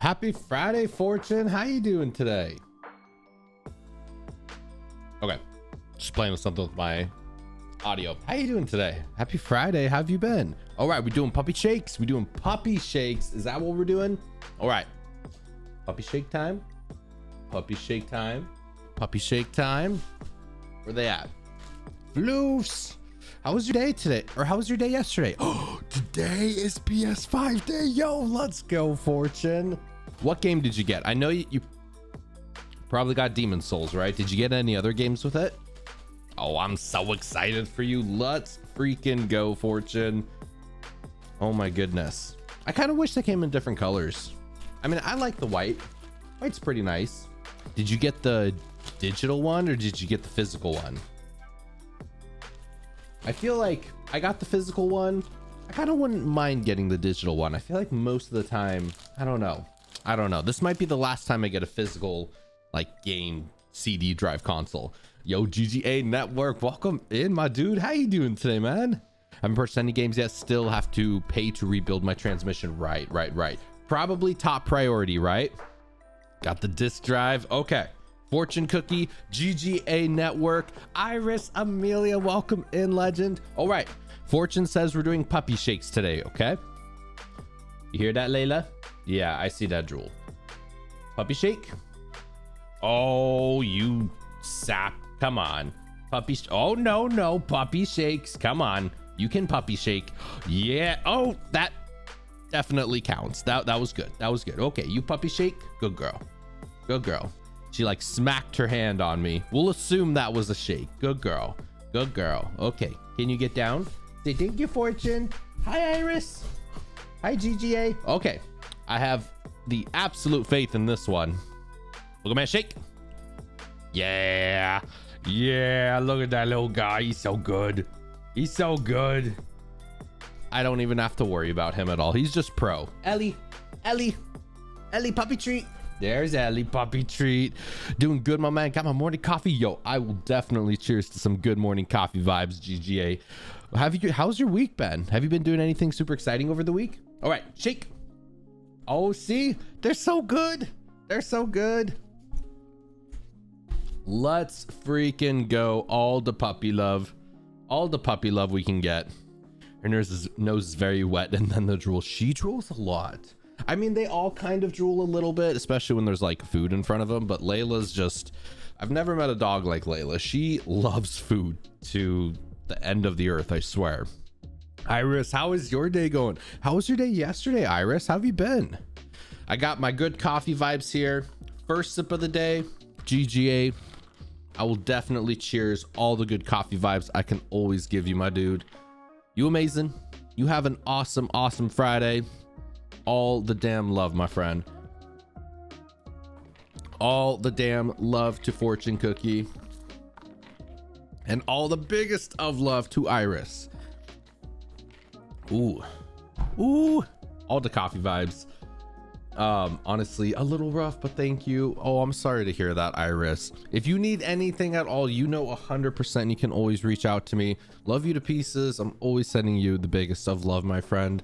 Happy Friday, Fortune. How you doing today? Okay, just playing with something with my audio. How you doing today? Happy Friday. How have you been? All right, we're doing puppy shakes. We're doing puppy shakes. Is that what we're doing? All right, puppy shake time. Puppy shake time. Puppy shake time. Where they at? Floofs. How was your day today? Or how was your day yesterday? Oh, today is PS5 day. Yo, let's go, Fortune. What game did you get? I know you probably got Demon Souls, right? Did you get any other games with it? Oh, I'm so excited for you. Let's freaking go, Fortune. Oh my goodness. I kind of wish they came in different colors. I mean, I like the white. White's pretty nice. Did you get the digital one or did you get the physical one? I feel like I got the physical one. I kind of wouldn't mind getting the digital one. I feel like most of the time, I don't know. This might be the last time I get a physical like game CD drive console. Yo, GGA Network, welcome in, my dude. How you doing today, man? I haven't purchased any games yet. Still have to pay to rebuild my transmission. Right. Probably top priority, right? Got the disk drive. Okay. Fortune Cookie, GGA Network, Iris, Amelia, welcome in, legend. All right, Fortune says we're doing puppy shakes today, okay? You hear that, Layla? Yeah, I see that, Jewel. Puppy shake? Oh, you sap. Come on. Oh, no, puppy shakes. Come on. You can puppy shake. Yeah. Oh, that definitely counts. That was good. Okay, you puppy shake. Good girl. She like smacked her hand on me. We'll assume that was a shake. Good girl. Okay, can you get down? Say thank you, Fortune. Hi, Iris. Hi, GGA. Okay, I have the absolute faith in this one. Look at my shake. Yeah, look at that little guy. He's so good. I don't even have to worry about him at all. He's just pro. Ellie, puppy treat. There's Ellie, puppy treat. Doing good, my man. Got my morning coffee. Yo, I will definitely cheers to some good morning coffee vibes, GGA. How's your week been? Have you been doing anything super exciting over the week? All right, shake. Oh, see? They're so good. Let's freaking go. All the puppy love we can get. Her nose is very wet, and then the drool. She drools a lot. I mean, they all kind of drool a little bit, especially when there's like food in front of them, but Layla's just, I've never met a dog like Layla. She loves food to the end of the earth, I swear. Iris, how is your day going? How was your day yesterday, Iris? How have you been? I got my good coffee vibes here. First sip of the day, GGA. I will definitely cheers all the good coffee vibes I can always give you, my dude. You amazing. You have an awesome Friday. All the damn love, my friend. All the damn love to Fortune Cookie. And all the biggest of love to Iris. Ooh. All the coffee vibes. Honestly, a little rough, but thank you. Oh, I'm sorry to hear that, Iris. If you need anything at all, you know 100% you can always reach out to me. Love you to pieces. I'm always sending you the biggest of love, my friend.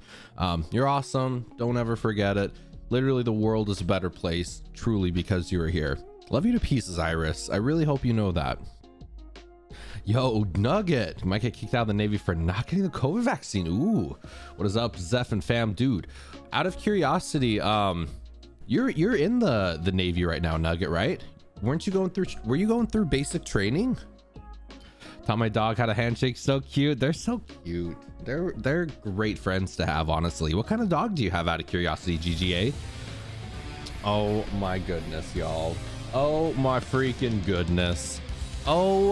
You're awesome. Don't ever forget it. Literally, the world is a better place, truly, because you are here. Love you to pieces, Iris. I really hope you know that. Yo, Nugget might get kicked out of the Navy for not getting the COVID vaccine. Ooh, what is up, Zeph and fam, dude? Out of curiosity, you're in the Navy right now, Nugget, right? Were you going through basic training? Taught my dog how to handshake. So cute. They're so cute. They're great friends to have, honestly. What kind of dog do you have, out of curiosity, GGA? Oh my goodness, y'all. Oh my freaking goodness. Is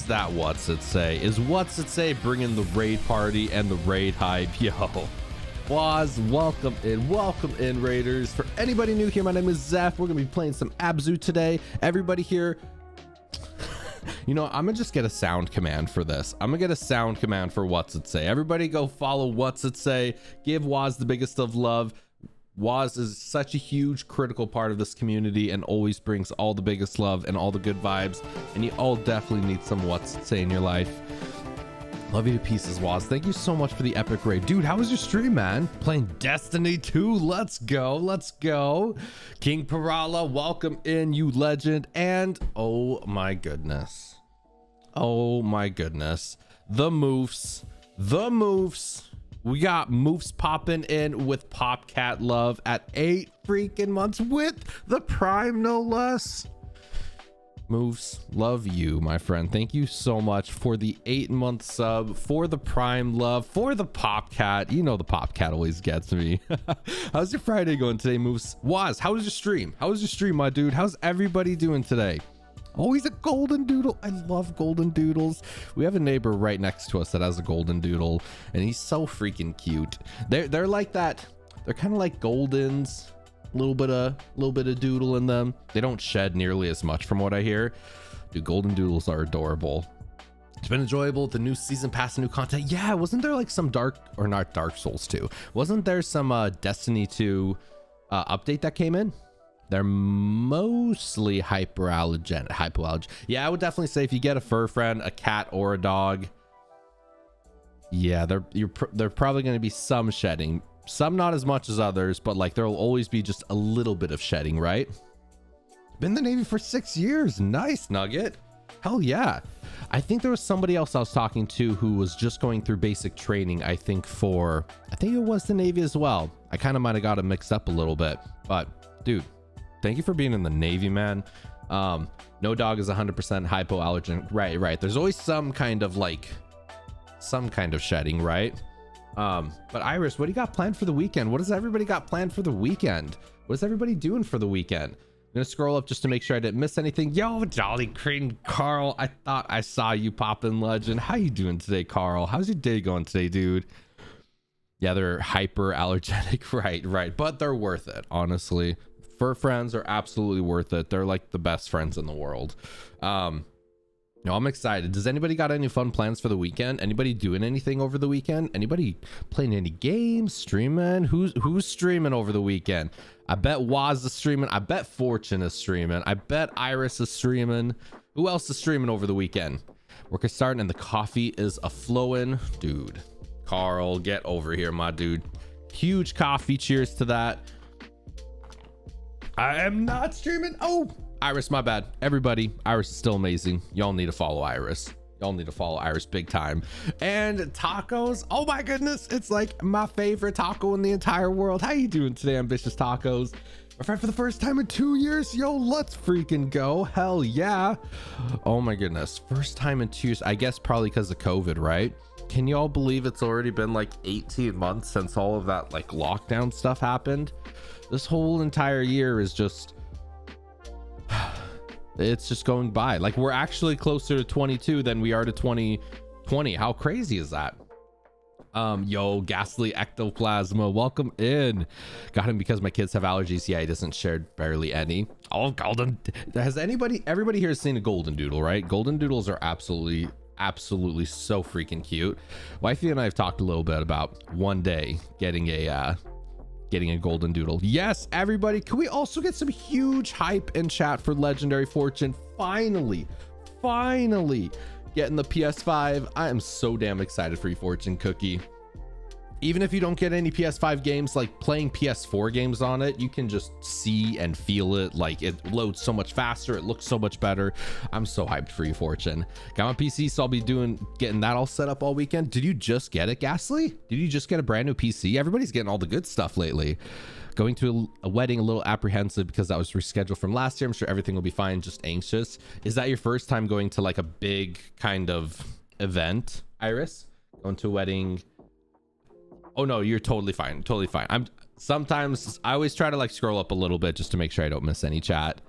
that what's it say? Is what's it say bringing the raid party and the raid hype? Yo, Waz, welcome in, Raiders. For anybody new here, my name is Zeph. We're gonna be playing some ABZû today. Everybody here, you know, I'm gonna just get a sound command for this. I'm gonna get a sound command for what's it say. Everybody go follow what's it say. Give Waz the biggest of love. Waz is such a huge critical part of this community and always brings all the biggest love and all the good vibes, and you all definitely need some what's it say in your life. Love you to pieces, Waz. Thank you so much for the epic raid. Dude, how was your stream, man? Playing Destiny 2. Let's go. Let's go. King Parala, welcome in, you legend. And oh my goodness. Oh my goodness. The moofs. The moofs. We got moofs popping in with Popcat Love at 8 freaking months with the Prime, no less. Moves, love you, my friend. Thank you so much for the 8-month sub, for the Prime love, for the Popcat. You know the Popcat always gets me. How's your Friday going today, Moves? Waz, how was your stream? How was your stream, my dude? How's everybody doing today? Oh, he's a golden doodle. I love golden doodles. We have a neighbor right next to us that has a golden doodle, and he's so freaking cute. They're like that. They're kind of like Goldens. Little bit of doodle in them. They don't shed nearly as much from what I hear. Dude, golden doodles are adorable. It's been enjoyable. The new season pass, new content. Yeah, wasn't there like some Dark Souls 2? Wasn't there some Destiny 2 update that came in? They're mostly hypoallergenic. Yeah, I would definitely say if you get a fur friend, a cat or a dog, yeah, they're probably going to be some shedding. Some not as much as others, but like there'll always be just a little bit of shedding, right? Been in the Navy for 6 years. Nice, Nugget. Hell yeah. I think there was somebody else I was talking to who was just going through basic training. I think it was the Navy as well. I kind of might have got it mixed up a little bit, but dude, thank you for being in the Navy, man. No dog is 100% hypoallergenic. Right. There's always some kind of shedding, right? But Iris, what do you got planned for the weekend? What does everybody got planned for the weekend? What is everybody doing for the weekend? I'm gonna scroll up just to make sure I didn't miss anything. Yo, Jolly Crane Carl, I thought I saw you pop in, legend. How you doing today, Carl? How's your day going today, dude? Yeah, they're hyper allergenic. Right, but they're worth it, honestly. Fur friends are absolutely worth it. They're like the best friends in the world. No, I'm excited. Does anybody got any fun plans for the weekend? Anybody doing anything over the weekend? Anybody playing any games, streaming? Who's streaming over the weekend? I bet Waz is streaming. I bet Fortune is streaming. I bet Iris is streaming. Who else is streaming over the weekend? Work is starting and the coffee is a-flowing. Dude, Carl, get over here, my dude. Huge coffee. Cheers to that. I am not streaming. Oh, Iris, my bad. Everybody, Iris is still amazing. Y'all need to follow Iris. Y'all need to follow Iris big time. And tacos, oh my goodness, it's like my favorite taco in the entire world. How you doing today, Ambitious Tacos? My friend, for the first time in 2 years, yo, let's freaking go. Hell yeah. Oh my goodness, first time in 2 years. I guess probably because of COVID, right? Can y'all believe it's already been like 18 months since all of that like lockdown stuff happened? This whole entire year is just... it's just going by. Like we're actually closer to 22 than we are to 2020. How crazy is that? Yo, Ghastly Ectoplasma, welcome in. Got him because my kids have allergies. Yeah, he doesn't share barely any. Oh, golden. Everybody here has seen a golden doodle, right? Golden doodles are absolutely so freaking cute. Wifey and I have talked a little bit about one day getting a golden doodle. Yes, everybody, can we also get some huge hype in chat for Legendary Fortune finally getting the PS5? I am so damn excited for you, Fortune Cookie. Even if you don't get any PS5 games, like playing PS4 games on it, you can just see and feel it. Like it loads so much faster, it looks so much better. I'm so hyped for you, Fortune. Got my PC, so I'll be getting that all set up all weekend. Did you just get it, Ghastly? Did you just get a brand new PC? Everybody's getting all the good stuff lately. Going to a wedding, a little apprehensive because that was rescheduled from last year. I'm sure everything will be fine, just anxious. Is that your first time going to like a big kind of event, Iris? Going to a wedding? Oh no, you're totally fine. Sometimes I always try to like scroll up a little bit just to make sure I don't miss any chat.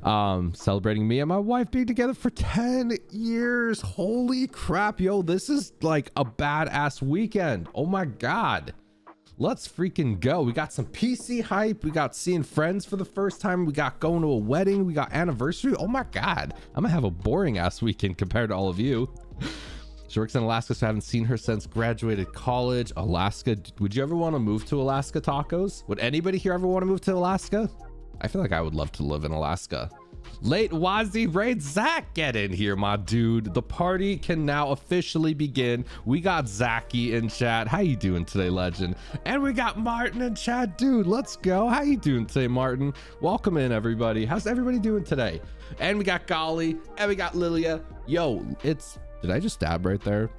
Celebrating me and my wife being together for 10 years. Holy crap, yo, this is like a badass weekend. Oh my God. Let's freaking go. We got some PC hype. We got seeing friends for the first time. We got going to a wedding. We got anniversary. Oh my God. I'm gonna have a boring ass weekend compared to all of you. She works in Alaska, so I haven't seen her since graduated college. Alaska, would you ever want to move to Alaska, Tacos? Would anybody here ever want to move to Alaska? I feel like I would love to live in Alaska. Late Wazzy Raid Zach, get in here, my dude. The party can now officially begin. We got Zachy in chat. How you doing today, legend? And we got Martin in chat. Dude, let's go. How you doing today, Martin? Welcome in, everybody. How's everybody doing today? And we got Golly, and we got Lilia. Yo, did I just dab right there?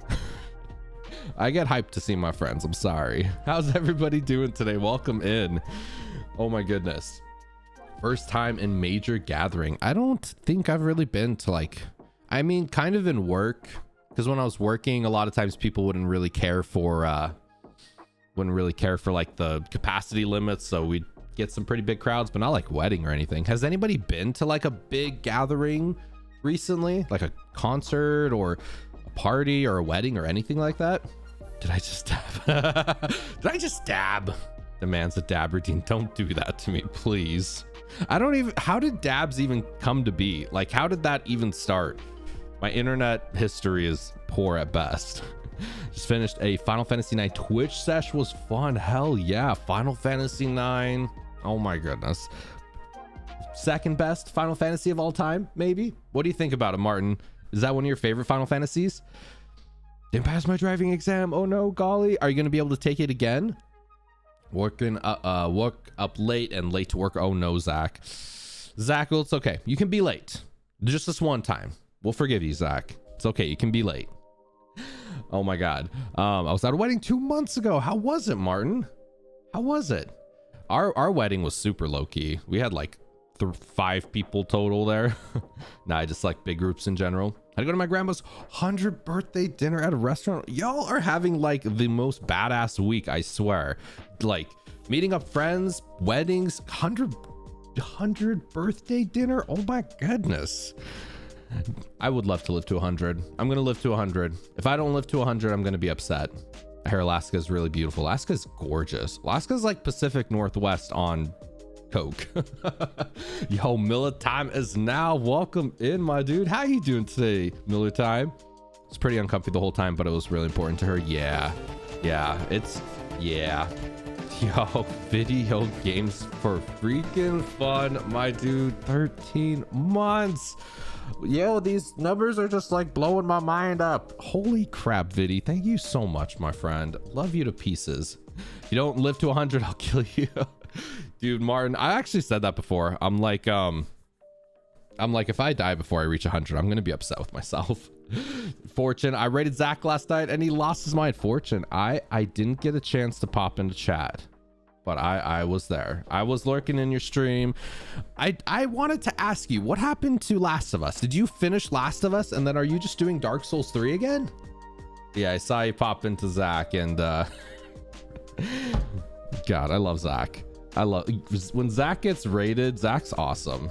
I get hyped to see my friends. I'm sorry. How's everybody doing today? Welcome in. Oh my goodness. First time in major gathering. I don't think I've really been to I mean, kind of in work, because when I was working, a lot of times people wouldn't really care for like the capacity limits, so we'd get some pretty big crowds, but not like wedding or anything. Has anybody been to like a big gathering recently, like a concert or a party or a wedding or anything like that? Did I just dab? Did I just dab? Demands a dab routine. Don't do that to me, please. How did dabs even come to be? Like, how did that even start? My internet history is poor at best. Just finished a Final Fantasy 9 Twitch sesh. Was fun. Hell yeah. Final Fantasy 9. Oh my goodness. Second best Final Fantasy of all time, maybe? What do you think about it, Martin? Is that one of your favorite Final Fantasies? Didn't pass my driving exam. Oh no, golly. Are you going to be able to take it again? Work up late and late to work. Oh no, Zach. Well, it's okay. You can be late. Just this one time. We'll forgive you, Zach. It's okay. You can be late. Oh my God. I was at a wedding 2 months ago. How was it, Martin? How was it? Our wedding was super low key. We had like 5 people total there. Nah, I just like big groups in general. I had to go to my grandma's 100th birthday dinner at a restaurant. Y'all are having like the most badass week, I swear. Like meeting up friends, weddings, 100 birthday dinner. Oh my goodness. I would love to live to 100. I'm gonna live to 100. If I don't live to 100, I'm gonna be upset. I hear Alaska is really beautiful. Alaska is gorgeous. Alaska's like Pacific Northwest on coke. Yo, Miller time is now. Welcome in, my dude. How you doing today, Miller time? It's pretty uncomfy the whole time, but it was really important to her. Yeah, yo, video games for freaking fun, my dude. 13 months. Yo, these numbers are just like blowing my mind up. Holy crap, Viddy. Thank you so much, my friend. Love you to pieces. If you don't live to 100, I'll kill you. Dude, Martin, I actually said that before. I'm like, if I die before I reach 100, I'm gonna be upset with myself. Fortune, I rated Zach last night and he lost his mind. Fortune, I didn't get a chance to pop into chat, but I was there. I was lurking in your stream. I wanted to ask you, what happened to Last of Us? Did you finish Last of Us and then are you just doing Dark Souls 3 again? Yeah, I saw you pop into Zach and God, I love Zach. I love when Zach gets rated. Zach's awesome.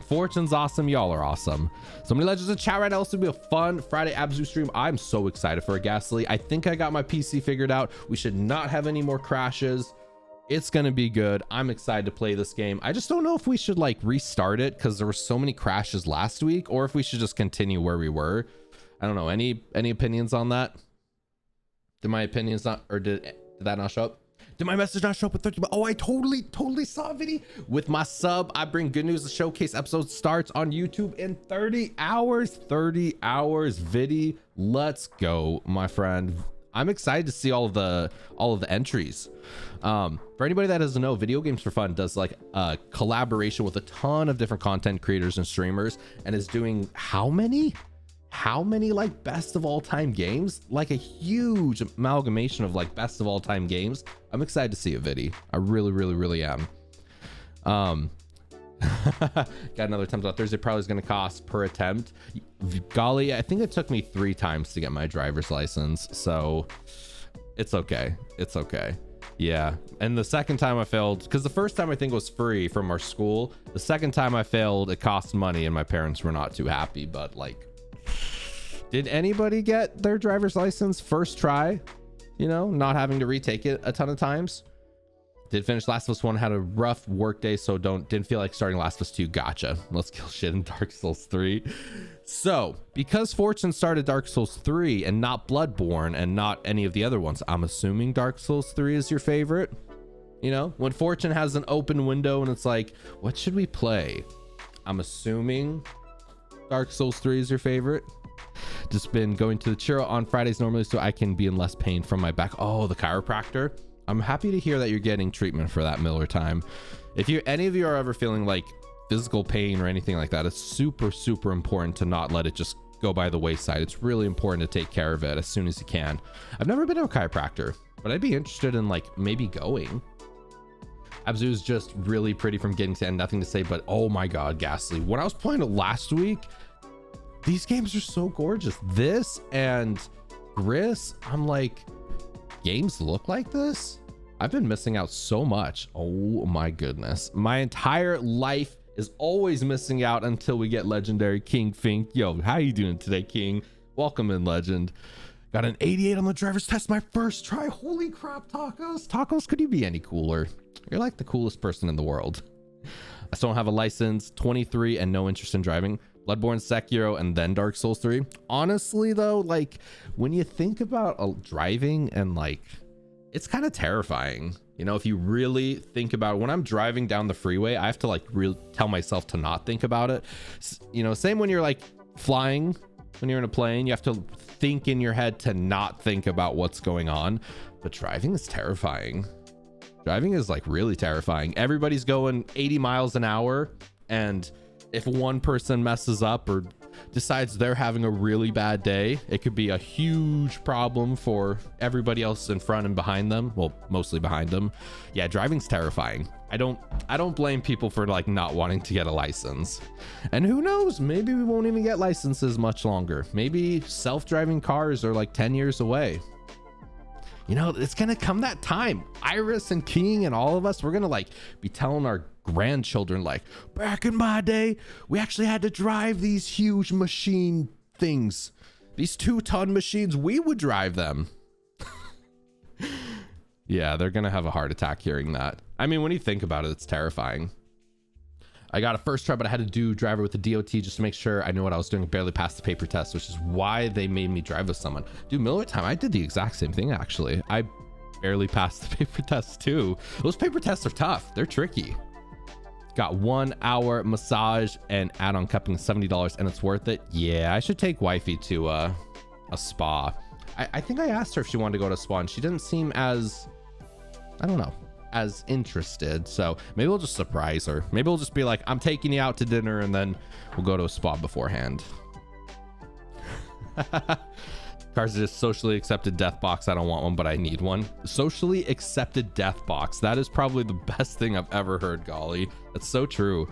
Fortune's awesome. Y'all are awesome. So many legends in chat right now. This will be a fun Friday ABZû stream. I'm so excited for a Ghastly. I think I got my PC figured out. We should not have any more crashes. It's gonna be good. I'm excited to play this game. I just don't know if we should like restart it because there were so many crashes last week, or if we should just continue where we were. I don't know. Any opinions on that? Did my opinions not, or did that not show up? Did my message not show up with 30? Oh, I totally saw a video. With my sub, I bring good news. The showcase episode starts on YouTube in 30 hours. 30 hours, Viddy. Let's go, my friend. I'm excited to see all of the entries. For anybody that doesn't know, Video Games for Fun does like a collaboration with a ton of different content creators and streamers, and is doing how many like best of all time games, like a huge amalgamation of like best of all time games. I'm excited to see it, Viddy. I really am. Got another attempt on Thursday. Probably is going to cost per attempt. Golly, I think it took me 3 times to get my driver's license, so it's okay. Yeah, and the second time I failed, because the first time I think was free from our school. The second time I failed, it cost money, and my parents were not too happy. But like, did anybody get their driver's license first try? You know, not having to retake it a ton of times. Did finish Last of Us 1, had a rough work day, so didn't feel like starting Last of Us 2. Gotcha. Let's kill shit in Dark Souls 3. So, because Fortune started Dark Souls 3 and not Bloodborne and not any of the other ones, I'm assuming Dark Souls 3 is your favorite. You know, when Fortune has an open window and it's like, what should we play? I'm assuming Dark Souls 3 is your favorite. Just been going to the Chiro on Fridays normally so I can be in less pain from my back. Oh, the chiropractor. I'm happy to hear that you're getting treatment for that Miller time. If any of you are ever feeling like physical pain or anything like that, it's super, super important to not let it just go by the wayside. It's really important to take care of it as soon as you can. I've never been to a chiropractor, but I'd be interested in like maybe going. ABZû is just really pretty from getting to end. Nothing to say, but oh my God, Ghastly. When I was playing it last week, these games are so gorgeous. This and Gris, I'm like, games look like this? I've been missing out so much. Oh my goodness. My entire life is always missing out until we get legendary King Fink. Yo, how you doing today, King? Welcome in, legend. Got an 88 on the driver's test, my first try. Holy crap, Tacos. Tacos, could you be any cooler? You're like the coolest person in the world. I still don't have a license, 23 and no interest in driving. Bloodborne, Sekiro, and then Dark Souls 3. Honestly though, like when you think about driving and like, it's kind of terrifying. You know, if you really think about it, when I'm driving down the freeway, I have to like really tell myself to not think about it. You know, same when you're like flying, when you're in a plane, you have to think in your head to not think about what's going on. But driving is terrifying. Driving is like really terrifying. Everybody's going 80 miles an hour. And if one person messes up or decides they're having a really bad day, it could be a huge problem for everybody else in front and behind them. Well, mostly behind them. Yeah, driving's terrifying. I don't blame people for like not wanting to get a license. And who knows, maybe we won't even get licenses much longer. Maybe self-driving cars are like 10 years away. You know, it's gonna come that time. Iris and King and all of us, we're gonna like be telling our grandchildren like, back in my day, we actually had to drive these huge machine things. These 2-ton machines, we would drive them. Yeah, they're gonna have a heart attack hearing that. I mean, when you think about it, it's terrifying. I got a first try, but I had to do driver with the DOT just to make sure I knew what I was doing. Barely passed the paper test, which is why they made me drive with someone. Dude, Miller time, I did the exact same thing, actually. I barely passed the paper test, too. Those paper tests are tough. They're tricky. Got 1 hour massage and add-on cupping, $70, and it's worth it. Yeah, I should take wifey to a spa. I think I asked her if she wanted to go to a spa, and she didn't seem as, I don't know, as interested. So maybe we'll just surprise her. Maybe we'll just be like, I'm taking you out to dinner, and then we'll go to a spa beforehand. Cars are just socially accepted death box. I don't want one, but I need one. Socially accepted death box. That is probably the best thing I've ever heard, golly. That's so true.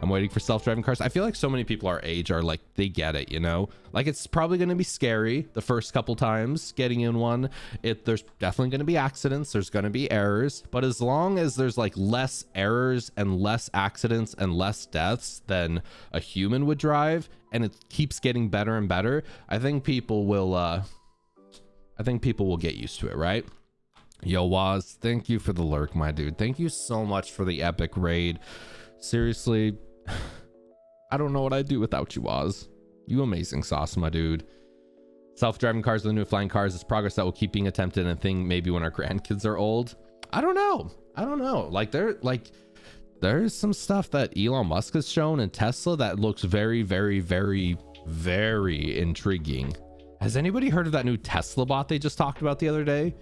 I'm waiting for self-driving cars. I feel like so many people our age are like, they get it, you know? Like, it's probably going to be scary the first couple times getting in one. There's definitely going to be accidents. There's going to be errors. But as long as there's like less errors and less accidents and less deaths than a human would drive, and it keeps getting better and better, I think people will get used to it, right? Yo, Waz, thank you for the lurk, my dude. Thank you so much for the epic raid. Seriously, I don't know what I'd do without you, Waz. You amazing sauce, my dude. Self-driving cars are the new flying cars. It's progress that will keep being attempted and thing maybe when our grandkids are old. I don't know. Like, there's some stuff that Elon Musk has shown in Tesla that looks very, very, very, very intriguing. Has anybody heard of that new Tesla bot they just talked about the other day?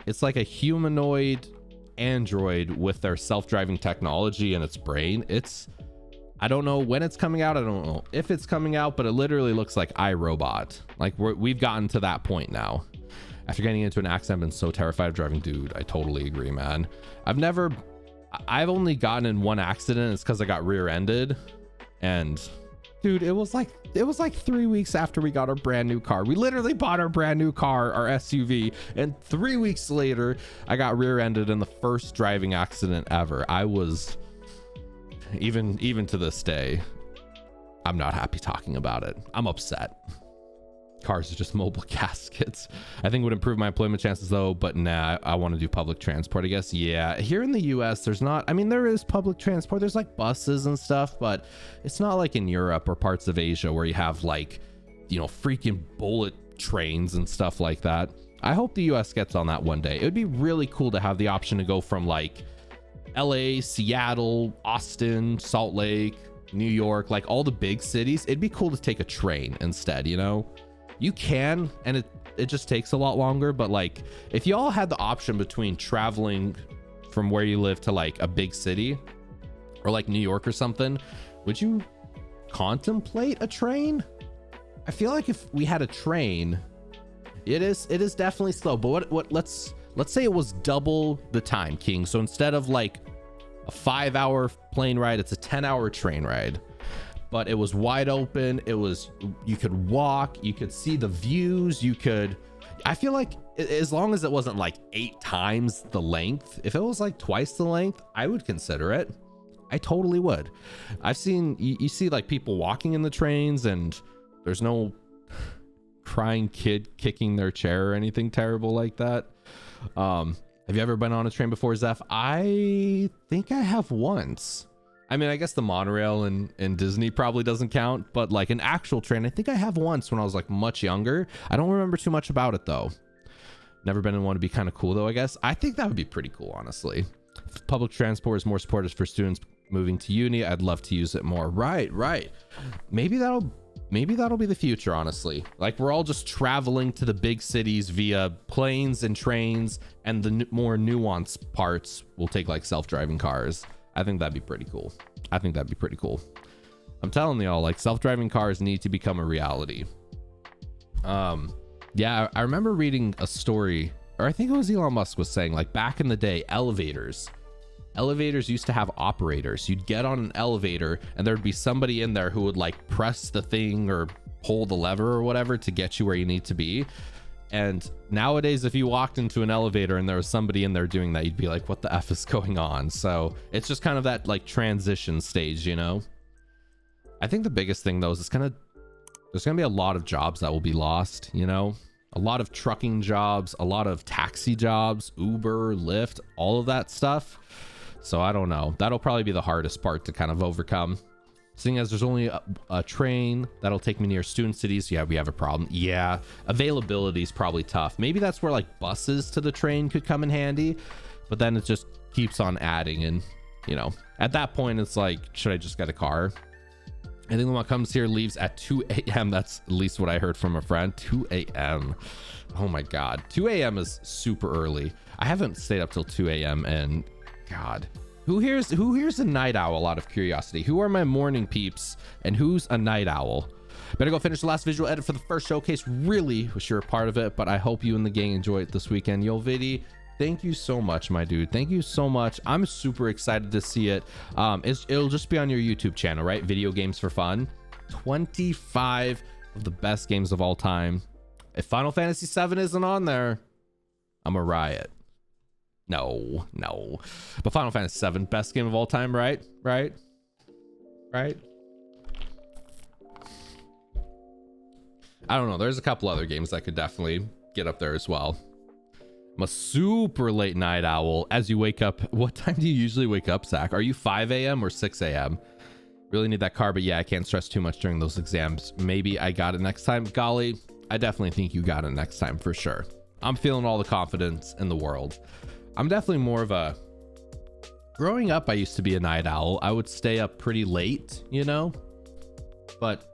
It's like a humanoid android with their self-driving technology in its brain. I don't know when it's coming out. I don't know if it's coming out, but it literally looks like iRobot. Like we've gotten to that point now. After getting into an accident, I've been so terrified of driving. Dude, I totally agree, man. I've only gotten in one accident. It's because I got rear-ended, and dude, it was like 3 weeks after we got our brand new car. We literally bought our brand new car, our SUV, and 3 weeks later I got rear-ended in the first driving accident ever. I was even to this day, I'm not happy talking about it. I'm upset. Cars are just mobile caskets. I think would improve my employment chances though, but nah, I want to do public transport, I guess. Yeah, here in the US there's not, I mean, there is public transport, there's like buses and stuff, but it's not like in Europe or parts of Asia where you have like, you know, freaking bullet trains and stuff like that. I hope the US gets on that one day. It would be really cool to have the option to go from like LA, Seattle, Austin, Salt Lake, New York, like all the big cities, it'd be cool to take a train instead, you know? You can, and it just takes a lot longer, but like if you all had the option between traveling from where you live to like a big city or like New York or something, would you contemplate a train? I feel like if we had a train, it is definitely slow, but what let's say it was double the time, King. So instead of like a 5-hour plane ride, it's a 10-hour train ride, but it was wide open. You could walk, you could see the views, I feel like as long as it wasn't like 8 times the length, if it was like twice the length, I would consider it. I totally would. I've seen, you see like people walking in the trains and there's no crying kid kicking their chair or anything terrible like that. Have you ever been on a train before, Zeph? I think I have once. I mean, I guess the monorail in Disney probably doesn't count, but like an actual train, I think I have once when I was like much younger. I don't remember too much about it though. Never been in one. To be kind of cool though, I guess. I think that would be pretty cool, honestly. If public transport is more supportive for students moving to uni, I'd love to use it more. Right. Maybe that'll be the future, honestly. Like we're all just traveling to the big cities via planes and trains, and the more nuanced parts will take like self-driving cars. I think that'd be pretty cool. I'm telling y'all, like self-driving cars need to become a reality. Yeah, I remember reading a story, or I think it was Elon Musk was saying, like back in the day, elevators used to have operators. You'd get on an elevator and there'd be somebody in there who would like press the thing or pull the lever or whatever to get you where you need to be. And nowadays, if you walked into an elevator and there was somebody in there doing that, you'd be like, what the F is going on? So it's just kind of that like transition stage, you know? I think the biggest thing though is there's gonna be a lot of jobs that will be lost, you know? A lot of trucking jobs, a lot of taxi jobs, Uber, Lyft, all of that stuff. So I don't know. That'll probably be the hardest part to kind of overcome. Seeing as there's only a train that'll take me near student cities, yeah, we have a problem. Yeah, availability is probably tough. Maybe that's where like buses to the train could come in handy, but then it just keeps on adding. And, you know, at that point, it's like, should I just get a car? I think what comes here leaves at 2 a.m. That's at least what I heard from a friend. 2 a.m. Oh my God. 2 a.m. is super early. I haven't stayed up till 2 a.m. and God, who here's a night owl out of curiosity? Who are my morning peeps and who's a night owl? Better go finish the last visual edit for the first showcase. Really wish you were a part of it, but I hope you and the gang enjoy it this weekend. Yo, Vidi, thank you so much, my dude. Thank you so much. I'm super excited to see it. It'll just be on your YouTube channel, right? Video games for fun. 25 of the best games of all time. If Final Fantasy VII isn't on there, I'm a riot. No. But Final Fantasy VII, best game of all time, right? I don't know. There's a couple other games that could definitely get up there as well. I'm a super late night owl. As you wake up, what time do you usually wake up, Zach? Are you 5 a.m. or 6 a.m.? Really need that car, but yeah, I can't stress too much during those exams. Maybe I got it next time. Golly, I definitely think you got it next time for sure. I'm feeling all the confidence in the world. I'm definitely more of a... Growing up, I used to be a night owl. I would stay up pretty late, you know? But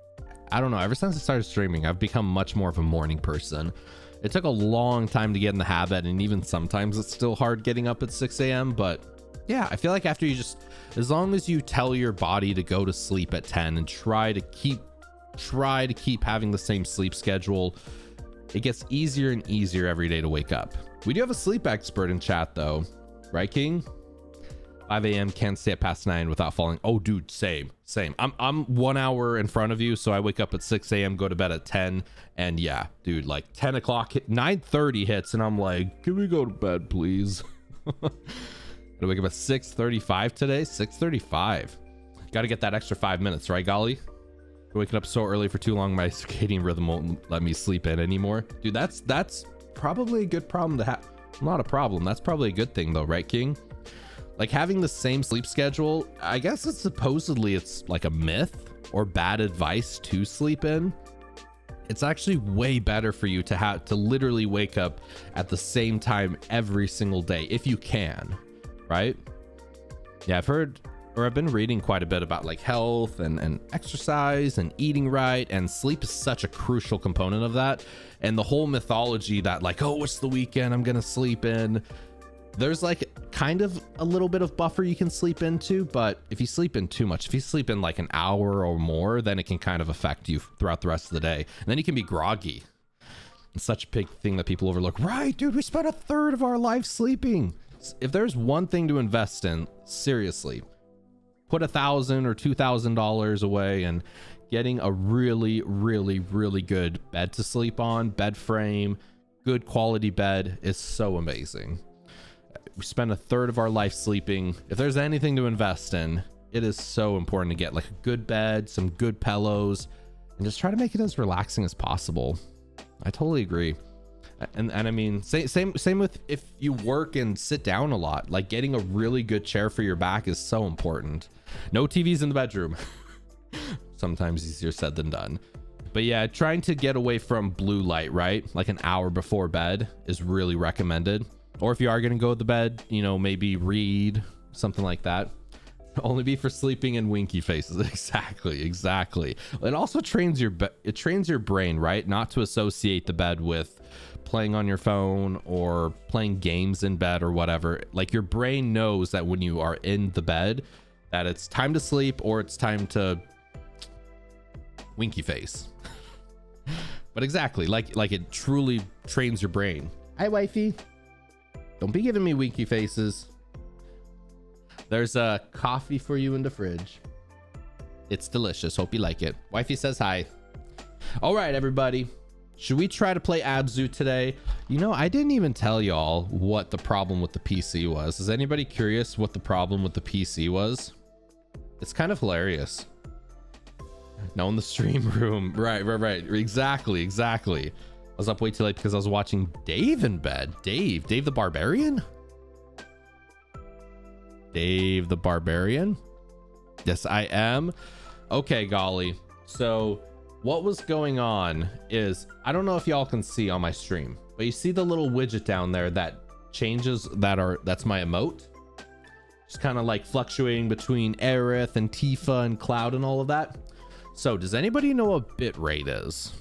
I don't know. Ever since I started streaming, I've become much more of a morning person. It took a long time to get in the habit, and even sometimes it's still hard getting up at 6 a.m. But yeah, I feel like after you just... As long as you tell your body to go to sleep at 10 and try to keep having the same sleep schedule, it gets easier and easier every day to wake up. We do have a sleep expert in chat though, right, King? 5 a.m. can't stay at past 9 without falling. Oh, dude, same. I'm 1 hour in front of you, so I wake up at 6 a.m., go to bed at 10, and yeah, dude, like 10 o'clock, 9:30 hits, and I'm like, can we go to bed, please? Gotta wake up at 6:35 today. 6:35. Gotta get that extra 5 minutes, right, Golly? Waking up so early for too long, my circadian rhythm won't let me sleep in anymore. Dude, that's probably a good problem to have. Not a problem. That's probably a good thing though, right, King? Like having the same sleep schedule, I guess it's like a myth or bad advice to sleep in. It's actually way better for you to have to literally wake up at the same time every single day if you can, right? Yeah, I've heard or I've been reading quite a bit about like health and exercise and eating right, and sleep is such a crucial component of that. And the whole mythology that like, oh, it's the weekend, I'm gonna sleep in. There's like kind of a little bit of buffer you can sleep into, but if you sleep in too much, if you sleep in like an hour or more, then it can kind of affect you throughout the rest of the day. And then you can be groggy. It's such a big thing that people overlook. Right, dude, we spent a third of our life sleeping. If there's one thing to invest in, seriously, put $1,000 or $2,000 away and getting a really, really, really good bed to sleep on, bed frame, good quality bed is so amazing. We spend a third of our life sleeping. If there's anything to invest in, it is so important to get like a good bed, some good pillows, and just try to make it as relaxing as possible. I totally agree. And I mean, same with if you work and sit down a lot, like getting a really good chair for your back is so important. No TVs in the bedroom. Sometimes easier said than done. But yeah, trying to get away from blue light, right? Like an hour before bed is really recommended. Or if you are going to go to the bed, you know, maybe read something like that. Only be for sleeping in winky faces. Exactly. It also trains your brain, right? Not to associate the bed with playing on your phone or playing games in bed or whatever. Like your brain knows that when you are in the bed, that it's time to sleep or it's time to winky face. But exactly, like it truly trains your brain. Hi, wifey. Don't be giving me winky faces. There's a coffee for you in the fridge. It's delicious. Hope you like it. Wifey says hi. All right, everybody. Should we try to play ABZÜ today? You know, I didn't even tell y'all what the problem with the PC was. Is anybody curious what the problem with the PC was? It's kind of hilarious. No, in the stream room. Right. Exactly. I was up way too late because I was watching Dave in bed. Dave the Barbarian? Dave the Barbarian? Yes, I am. Okay, golly. So what was going on is, I don't know if y'all can see on my stream, but you see the little widget down there that changes that's my emote. Just kind of like fluctuating between Aerith and Tifa and Cloud and all of that. So does anybody know what bitrate is?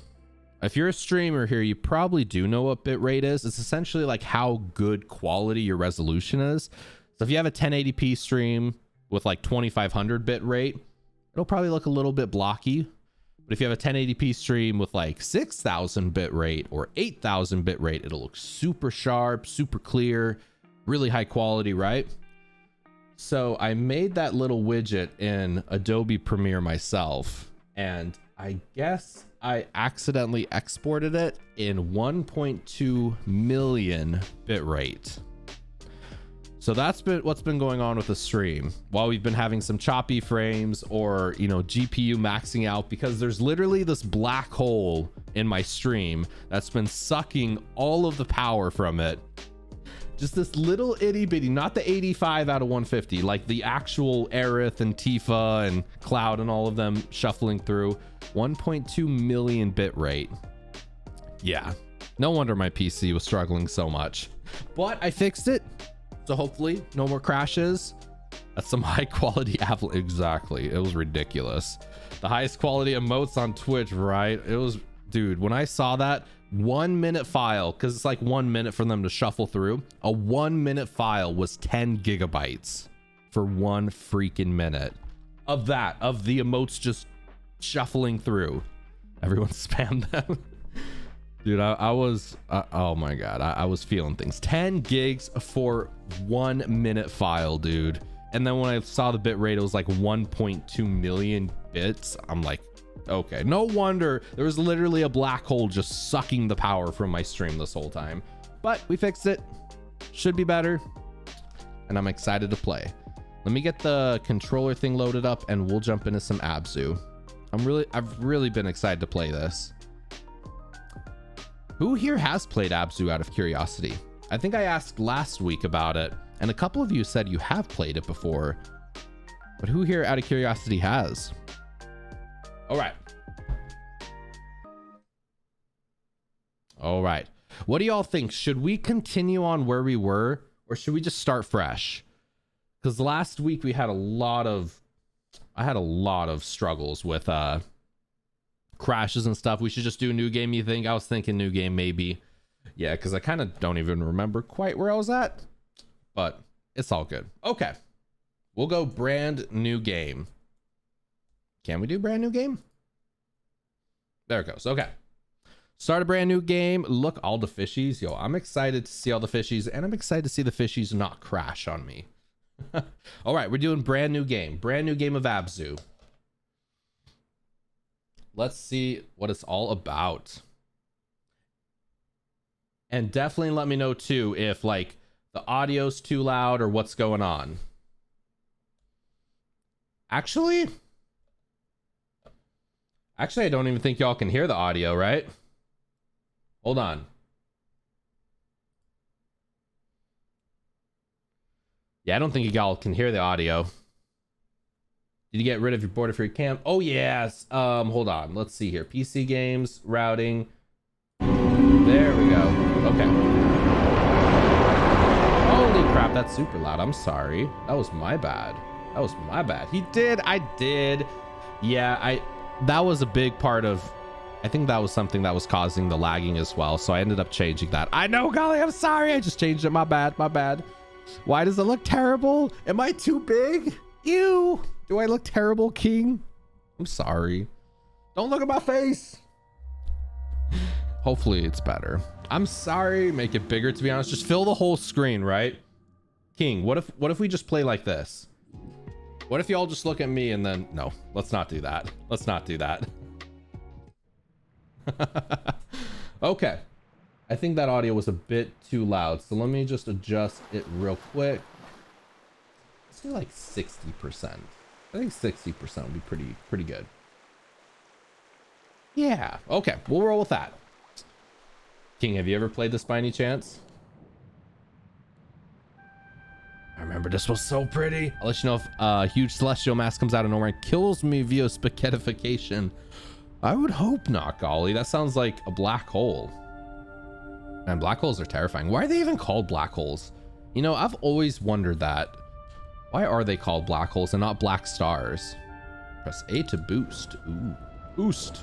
If you're a streamer here, you probably do know what bitrate is. It's essentially like how good quality your resolution is. So if you have a 1080p stream with like 2500 bit rate, it'll probably look a little bit blocky. But if you have a 1080p stream with like 6000 bit rate or 8000 bit rate, it'll look super sharp, super clear, really high quality, right? So I made that little widget in Adobe Premiere myself, and I guess I accidentally exported it in 1.2 million bit rate. So that's what's been going on with the stream while we've been having some choppy frames or, you know, GPU maxing out, because there's literally this black hole in my stream that's been sucking all of the power from it. Just this little itty bitty, not the 85 out of 150, like the actual Aerith and Tifa and Cloud and all of them shuffling through 1.2 million bit rate. Yeah, no wonder my PC was struggling so much, but I fixed it. So hopefully no more crashes. That's some high quality Apple. Exactly. It was ridiculous. The highest quality emotes on Twitch, right? It was, dude, when I saw that 1 minute file, because it's like 1 minute for them to shuffle through, a 1 minute file was 10 gigabytes for 1 freaking minute of that, of the emotes just shuffling through. Everyone spammed them. Dude, I was, oh my God, I was feeling things. 10 gigs for 1 minute file, dude. And then when I saw the bit rate, it was like 1.2 million bits. I'm like, okay, no wonder there was literally a black hole just sucking the power from my stream this whole time. But we fixed it. Should be better. And I'm excited to play. Let me get the controller thing loaded up and we'll jump into some ABZÜ. I've really been excited to play this. Who here has played ABZÜ out of curiosity? I think I asked last week about it, and a couple of you said you have played it before. But who here out of curiosity has? All right. All right. What do y'all think? Should we continue on where we were, or should we just start fresh? because last week we had I had a lot of struggles with crashes and stuff. We should just do a new game, you think? I was thinking new game maybe. Yeah, because I kind of don't even remember quite where I was at, but it's all good. Okay, we'll go brand new game. Can we do brand new game? There it goes. Okay, start a brand new game. Look, all the fishies. Yo, I'm excited to see all the fishies, and I'm excited to see the fishies not crash on me. All right, we're doing brand new game of ABZÜ. Let's see what it's all about. And definitely let me know too if like the audio's too loud or what's going on. Actually, I don't even think y'all can hear the audio, right? Hold on. Yeah, I don't think y'all can hear the audio. Did you get rid of your border free cam? Oh yes. Hold on. Let's see here. PC games, routing. There we go. Okay. Holy crap, that's super loud. I'm sorry. That was my bad. He did. I did. Yeah, that was a big part of, I think that was something that was causing the lagging as well. So I ended up changing that. I know, golly, I'm sorry. I just changed it. My bad. Why does it look terrible? Am I too big? Ew. Do I look terrible, King? I'm sorry. Don't look at my face. Hopefully it's better. I'm sorry. Make it bigger, to be honest. Just fill the whole screen, right? King, what if we just play like this? What if y'all just look at me and then... No, let's not do that. Okay. I think that audio was a bit too loud, so let me just adjust it real quick. Let's do like 60%. I think 60% would be pretty good. Yeah, okay, we'll roll with that. King, have you ever played this by any chance? I remember this was so pretty. I'll let you know if a huge celestial mass comes out of nowhere and kills me via spaghettification. I would hope not, golly. That sounds like a black hole. Man, black holes are terrifying. Why are they even called black holes? You know, I've always wondered that. Why are they called black holes and not black stars? Press A to boost. Ooh, boost.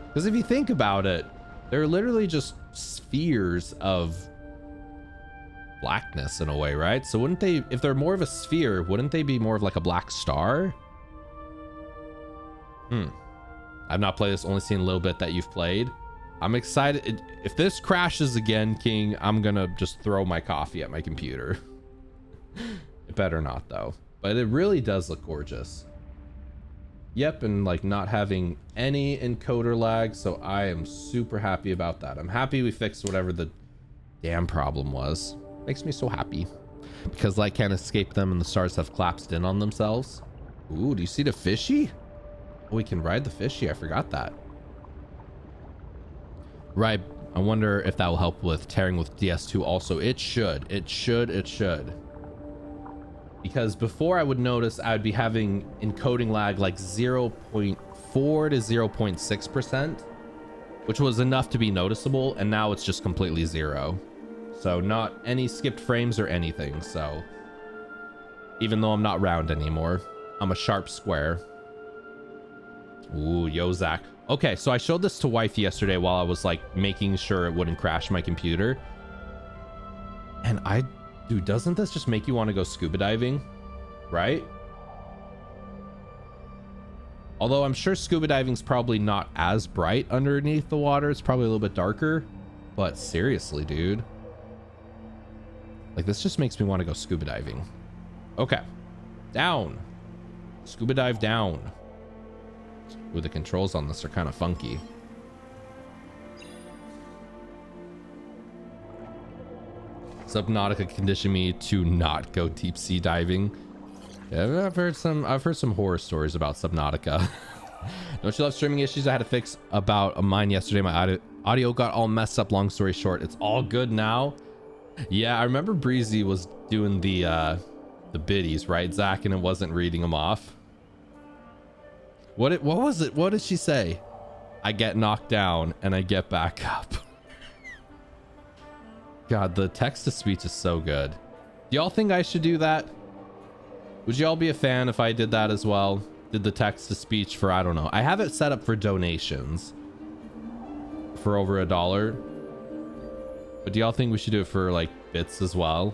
Because if you think about it, they're literally just spheres of blackness in a way, right? So wouldn't they, if they're more of a sphere, wouldn't they be more of like a black star? I've not played this, only seen a little bit that you've played. I'm excited. If this crashes again, King, I'm gonna just throw my coffee at my computer. It better not though, but it really does look gorgeous. Yep, and like not having any encoder lag, so I am super happy about that. I'm happy we fixed whatever the damn problem was. Makes me so happy because light can't escape them and the stars have collapsed in on themselves. Ooh, do you see the fishy? Oh, we can ride the fishy. I forgot that. Right, I wonder if that will help with tearing with DS2 also. It should. Because before I would notice I would be having encoding lag like 0.4 to 0.6%, which was enough to be noticeable, and now it's just completely zero. So not any skipped frames or anything. So even though I'm not round anymore, I'm a sharp square. Ooh, yo, Zach. Okay, so I showed this to wife yesterday while I was like making sure it wouldn't crash my computer. And dude, doesn't this just make you want to go scuba diving? Right? Although I'm sure scuba diving's probably not as bright underneath the water. It's probably a little bit darker. But seriously, dude. Like, this just makes me want to go scuba diving. Okay. Down. Scuba dive down. Ooh, the controls on this are kind of funky. Subnautica conditioned me to not go deep sea diving. Yeah, I've heard some horror stories about Subnautica. Don't you love streaming issues I had to fix about mine yesterday? My audio got all messed up. Long story short, it's all good now. Yeah, I remember Breezy was doing the biddies, right, Zach, and it wasn't reading them off. What was it? What did she say? I get knocked down and I get back up. God, the text to speech is so good. Do y'all think I should do that? Would you all be a fan if I did that as well? Did the text to speech for, I don't know. I have it set up for donations for over $1. But do y'all think we should do it for like bits as well?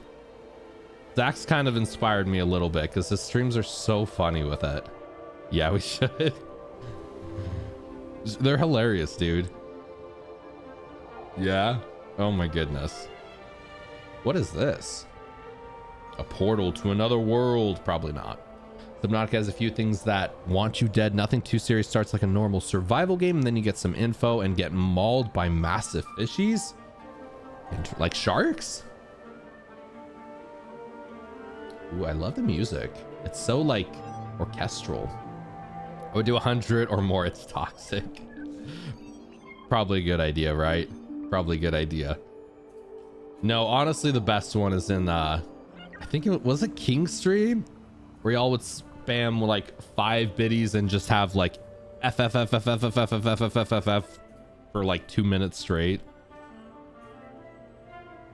Zach's kind of inspired me a little bit because his streams are so funny with it. Yeah, we should. They're hilarious, dude. Yeah. Oh my goodness. What is this? A portal to another world? Probably not. Subnautica has a few things that want you dead. Nothing too serious. Starts like a normal survival game, and then you get some info and get mauled by massive fishies. Like sharks? Ooh, I love the music. It's so like orchestral. I would do 100 or more. It's toxic. Probably a good idea, right? Probably a good idea. No, honestly, the best one is in I think it was a King stream where y'all would spam like 5 biddies and just have like F for like 2 minutes straight.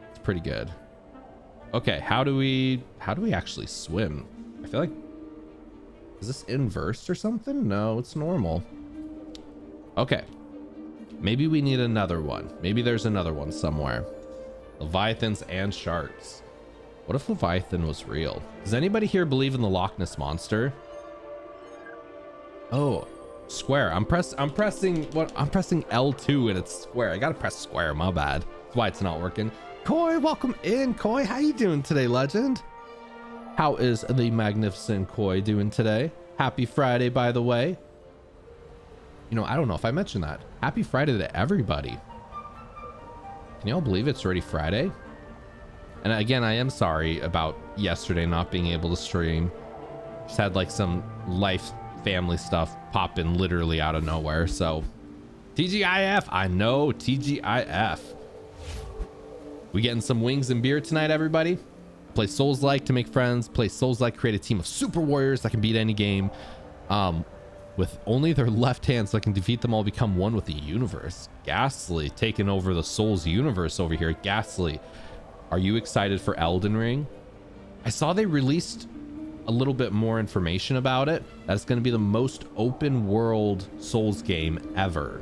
It's pretty good. Okay, how do we actually swim? I feel like, is this inverse or something? No, it's normal. Okay, maybe we need another one. Maybe there's another one somewhere. Leviathans and sharks. What if Leviathan was real? Does anybody here believe in the Loch Ness monster? Oh, square. I'm pressing L2 and it's square. I gotta press square, my bad. That's why it's not working. Koi, welcome in. Koi, how you doing today, legend? How is the magnificent Koi doing today? Happy Friday, by the way. You know, I don't know if I mentioned that. Happy Friday to everybody. Can y'all believe it's already Friday? And again, I am sorry about yesterday not being able to stream. Just had like some life family stuff pop in literally out of nowhere. So TGIF, I know, TGIF. We getting some wings and beer tonight, everybody? Play Souls-like to make friends. Play Souls-like, create a team of super warriors that can beat any game. With only their left hand, so I can defeat them all, become one with the universe. Ghastly taking over the Souls universe over here. Ghastly, are you excited for Elden Ring? I saw they released a little bit more information about it. That's going to be the most open world Souls game ever.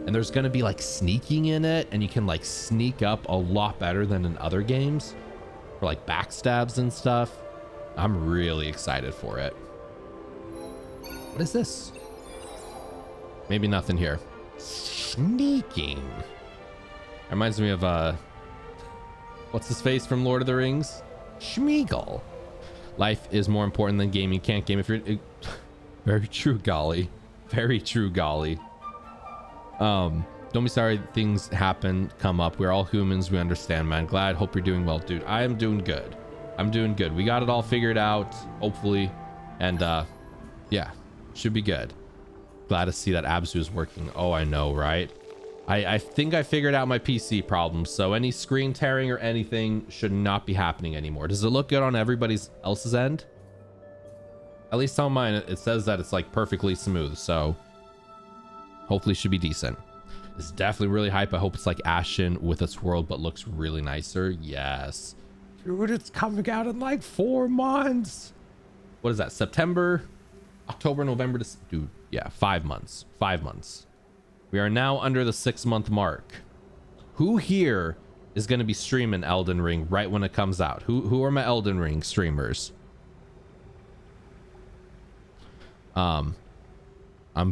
And there's going to be like sneaking in it, and you can like sneak up a lot better than in other games for like backstabs and stuff. I'm really excited for it. What is this? Maybe nothing here. Sneaking. Reminds me of what's his face from Lord of the Rings? Schmeagol. Life is more important than game. You can't game if you're very true, golly. Very true, golly. Don't be sorry things happen, come up. We're all humans. We understand, man. Glad. Hope you're doing well, dude. I am doing good. I'm doing good. We got it all figured out, hopefully. And yeah, should be good. Glad to see that ABZÜ is working. Oh, I know, right? I think I figured out my PC problems, so any screen tearing or anything should not be happening anymore. Does it look good on everybody else's end? At least on mine, it says that it's like perfectly smooth, so hopefully should be decent. It's definitely really hype. I hope it's like Ashen with its world, but looks really nicer. Yes. Dude, it's coming out in like 4 months. What is that? September, October, November, dude. Yeah, 5 months. 5 months. We are now under the 6-month mark. Who here is going to be streaming Elden Ring right when it comes out? Who are my Elden Ring streamers? I'm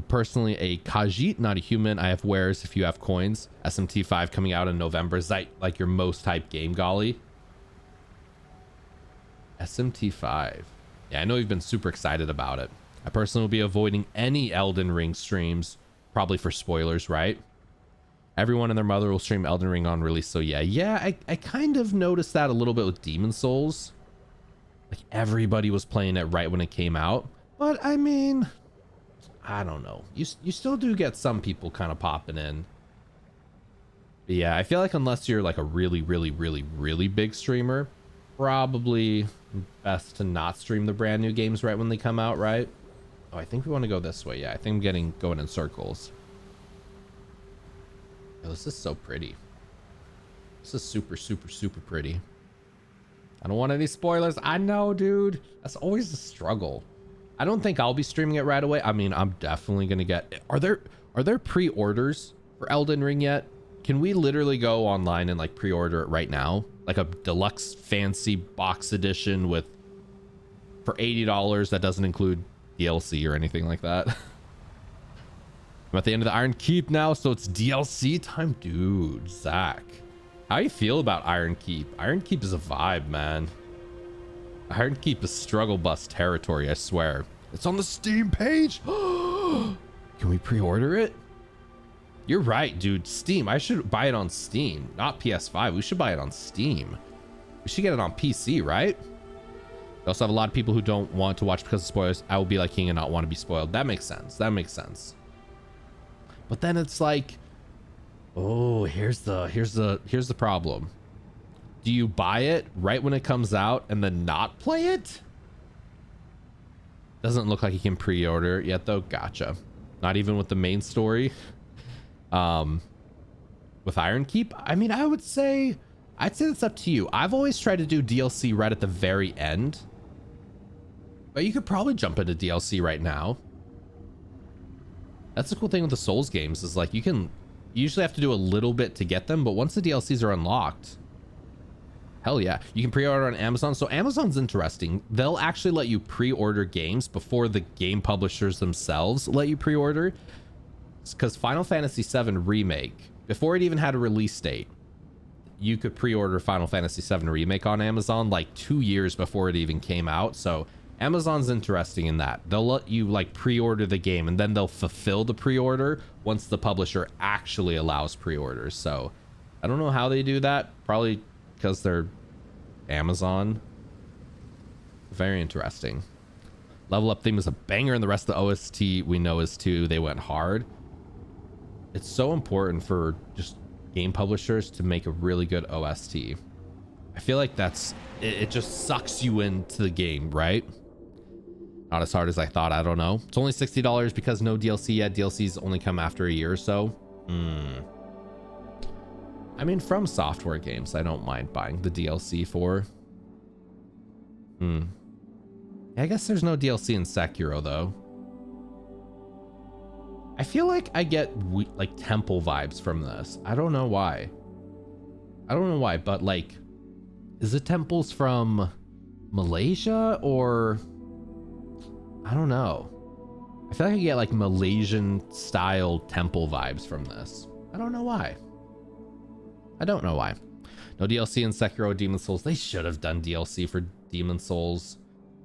personally a Khajiit, not a human. I have wares if you have coins. SMT5 coming out in November. Is that like your most hyped game, golly? SMT5. Yeah, I know you've been super excited about it. I personally will be avoiding any Elden Ring streams, probably for spoilers, right? Everyone and their mother will stream Elden Ring on release, so yeah, I kind of noticed that a little bit with Demon Souls. Like everybody was playing it right when it came out, but I mean, I don't know. You still do get some people kind of popping in. But yeah, I feel like unless you're like a really big streamer, probably best to not stream the brand new games right when they come out, right? Oh, I think we want to go this way. Yeah, I think I'm going in circles. Oh, this is so pretty. This is super pretty. I don't want any spoilers. I know, dude. That's always the struggle. I don't think I'll be streaming it right away. I mean, I'm definitely gonna get. Are there pre-orders for Elden Ring yet? Can we literally go online and like pre-order it right now? Like a deluxe fancy box edition with for $80 that doesn't include DLC or anything like that. I'm at the end of the Iron Keep now, so it's DLC time. Dude, Zach, how you feel about Iron Keep? Iron Keep is a vibe, man. Iron Keep is struggle bus territory, I swear. It's on the Steam page. Can we pre-order it? You're right, dude. Steam. I should buy it on Steam, not PS5. We should buy it on Steam. We should get it on PC, right? We also have a lot of people who don't want to watch because of spoilers. I will be like King and not want to be spoiled. That makes sense. That makes sense. But then it's like, oh, here's the problem. Do you buy it right when it comes out and then not play it? Doesn't look like you can pre-order it yet though. Gotcha. Not even with the main story. With Iron Keep, I mean, I'd say it's up to you. I've always tried to do DLC right at the very end, but you could probably jump into DLC right now. That's the cool thing with the Souls games is like you usually have to do a little bit to get them, but once the DLCs are unlocked, hell yeah, you can pre-order on Amazon. So Amazon's interesting. They'll actually let you pre-order games before the game publishers themselves let you pre-order. Because Final Fantasy VII Remake, before it even had a release date, you could pre-order Final Fantasy VII Remake on Amazon like 2 years before it even came out. So Amazon's interesting in that. They'll let you like pre-order the game and then they'll fulfill the pre-order once the publisher actually allows pre-orders. So I don't know how they do that. Probably because they're Amazon. Very interesting. Level Up theme is a banger and the rest of the OST we know is too. They went hard. It's so important for just game publishers to make a really good OST. I feel like it just sucks you into the game, right? Not as hard as I thought. I don't know. It's only $60 because no DLC yet. DLCs only come after a year or so. I mean, from software games, I don't mind buying the DLC for. I guess there's no DLC in Sekiro though. I feel like I get like temple vibes from this. I don't know why. But like, is it temples from Malaysia or I don't know. I feel like I get like Malaysian style temple vibes from this. I don't know why. No DLC in Sekiro Demon Souls. They should have done DLC for Demon Souls.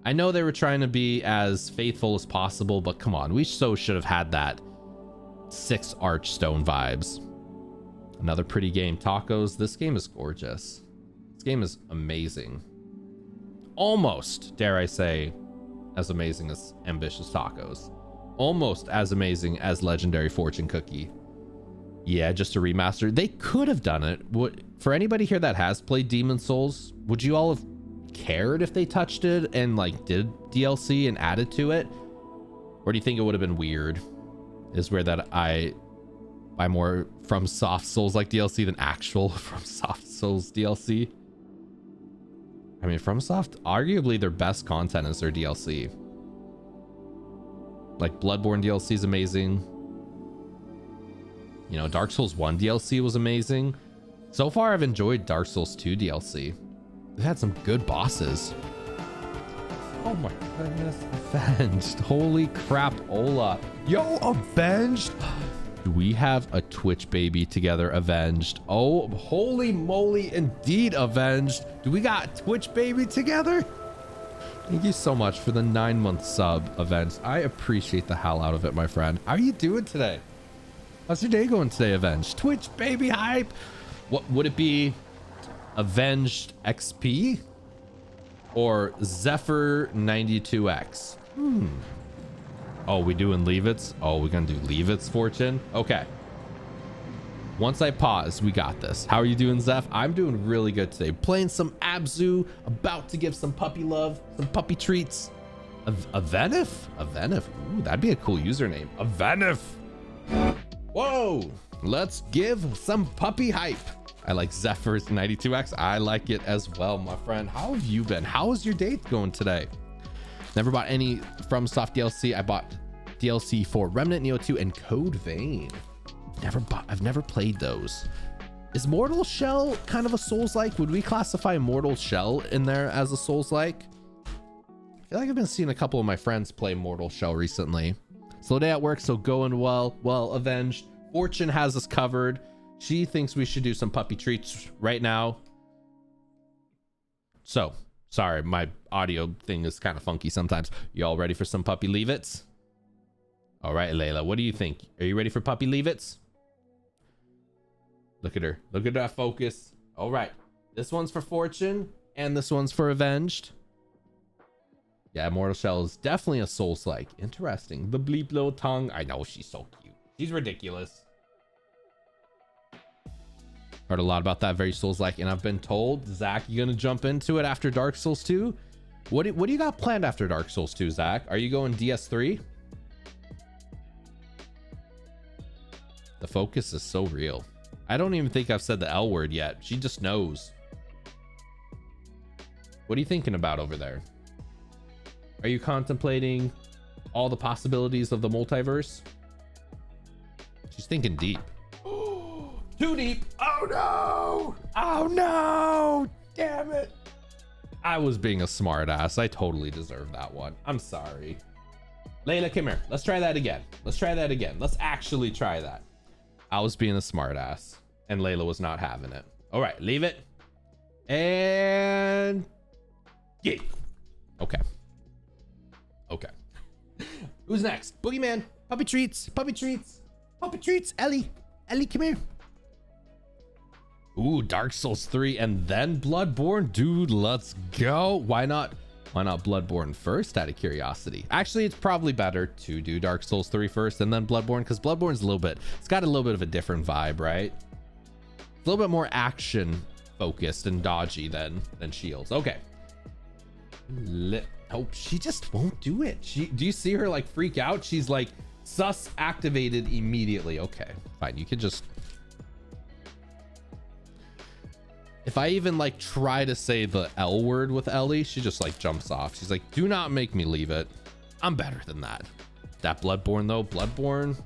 I know they were trying to be as faithful as possible, but come on, we should have had that 6 Archstone vibes. Another pretty game. Tacos. This game is gorgeous. This game is amazing. Almost, dare I say, as amazing as Ambitious Tacos. Almost as amazing as Legendary Fortune Cookie. Yeah, just a remaster. They could have done it. For anybody here that has played Demon Souls, would you all have cared if they touched it and like did DLC and added to it? Or do you think it would have been weird? Is where that I buy more From Soft Souls like DLC than actual From Soft Souls DLC. I mean, From Soft, arguably their best content is their DLC. Like Bloodborne DLC is amazing. You know, Dark Souls 1 DLC was amazing. So far, I've enjoyed Dark Souls 2 DLC. They've had some good bosses. Oh my goodness, Avenged. Holy crap, Ola. Yo, Avenged. Do we have a Twitch baby together, Avenged? Oh, holy moly, indeed, Avenged. Do we got a Twitch baby together? Thank you so much for the 9-month sub, Avenged. I appreciate the hell out of it, my friend. How are you doing today? How's your day going today, Avenged? Twitch baby hype. What would it be? Avenged XP or Zephyr 92X? Oh, we doing Leave-Its? Oh, we're gonna do Leave-Its, Fortune? Okay. Once I pause, we got this. How are you doing, Zeph? I'm doing really good today. Playing some ABZû, about to give some puppy love, some puppy treats. Avenif? Avenif? Ooh, that'd be a cool username. Avenif. Whoa, let's give some puppy hype. I like Zephyr's 92X. I like it as well, my friend. How have you been? How is your date going today? Never bought any FromSoft DLC. I bought DLC for Remnant, Neo 2, and Code Vein. I've never played those. Is Mortal Shell kind of a Souls-like? Would we classify Mortal Shell in there as a Souls-like? I feel like I've been seeing a couple of my friends play Mortal Shell recently. Slow day at work, so going well. Well, Avenged. Fortune has us covered. She thinks we should do some puppy treats right now. So, sorry, my audio thing is kind of funky sometimes. Y'all ready for some puppy leave-its? All right, Layla, what do you think? Are you ready for puppy leave-its? Look at her. Look at that focus. All right. This one's for Fortune, and this one's for Avenged. Yeah, Mortal Shell is definitely a Souls-like. Interesting. The bleep little tongue. I know, she's so cute. She's ridiculous. Heard a lot about that, very Souls-like, and I've been told, Zach, you gonna jump into it after Dark Souls 2? What do you got planned after Dark Souls 2, Zach? Are you going DS3? The focus is so real. I don't even think I've said the L word yet. She just knows. What are you thinking about over there? Are you contemplating all the possibilities of the multiverse? She's thinking deep. Too deep. Oh no. Oh no. Damn it. I was being a smart ass. I totally deserved that one. I'm sorry. Layla, come here. Let's try that again. Let's try that again. Let's actually try that. I was being a smart ass and Layla was not having it. All right, leave it. And yeah. Okay. Okay. Who's next? Boogeyman. Puppy treats. Puppy treats. Puppy treats. Ellie. Ellie, come here. Ooh, Dark Souls 3 and then Bloodborne. Dude, let's go. Why not Bloodborne first, out of curiosity? Actually, it's probably better to do Dark Souls 3 first and then Bloodborne, because Bloodborne's it's got a little bit of a different vibe, right? It's a little bit more action focused and dodgy than Shields. Okay. Oh, she just won't do it. Do you see her like freak out? She's like sus activated immediately. Okay, fine. You could just, if I even like try to say the L word with Ellie, she just like jumps off. She's like, do not make me leave it. I'm better than that. That Bloodborne though, Bloodborne.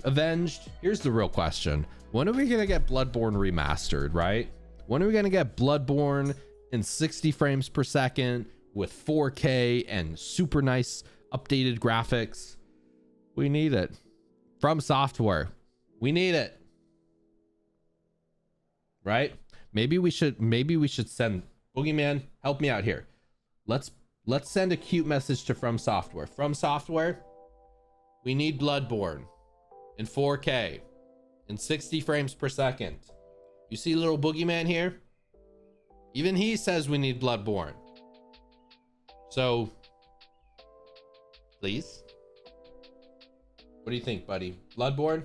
Avenged. Here's the real question. When are we gonna get Bloodborne remastered, right? When are we gonna get Bloodborne in 60 frames per second with 4K and super nice updated graphics? We need it. From Software. We need it. Right? Maybe we should send Boogeyman, help me out here. Let's send a cute message to From Software. From Software, we need Bloodborne in 4K in 60 frames per second. You see little Boogeyman here? Even he says we need Bloodborne. So, please. What do you think, buddy? Bloodborne?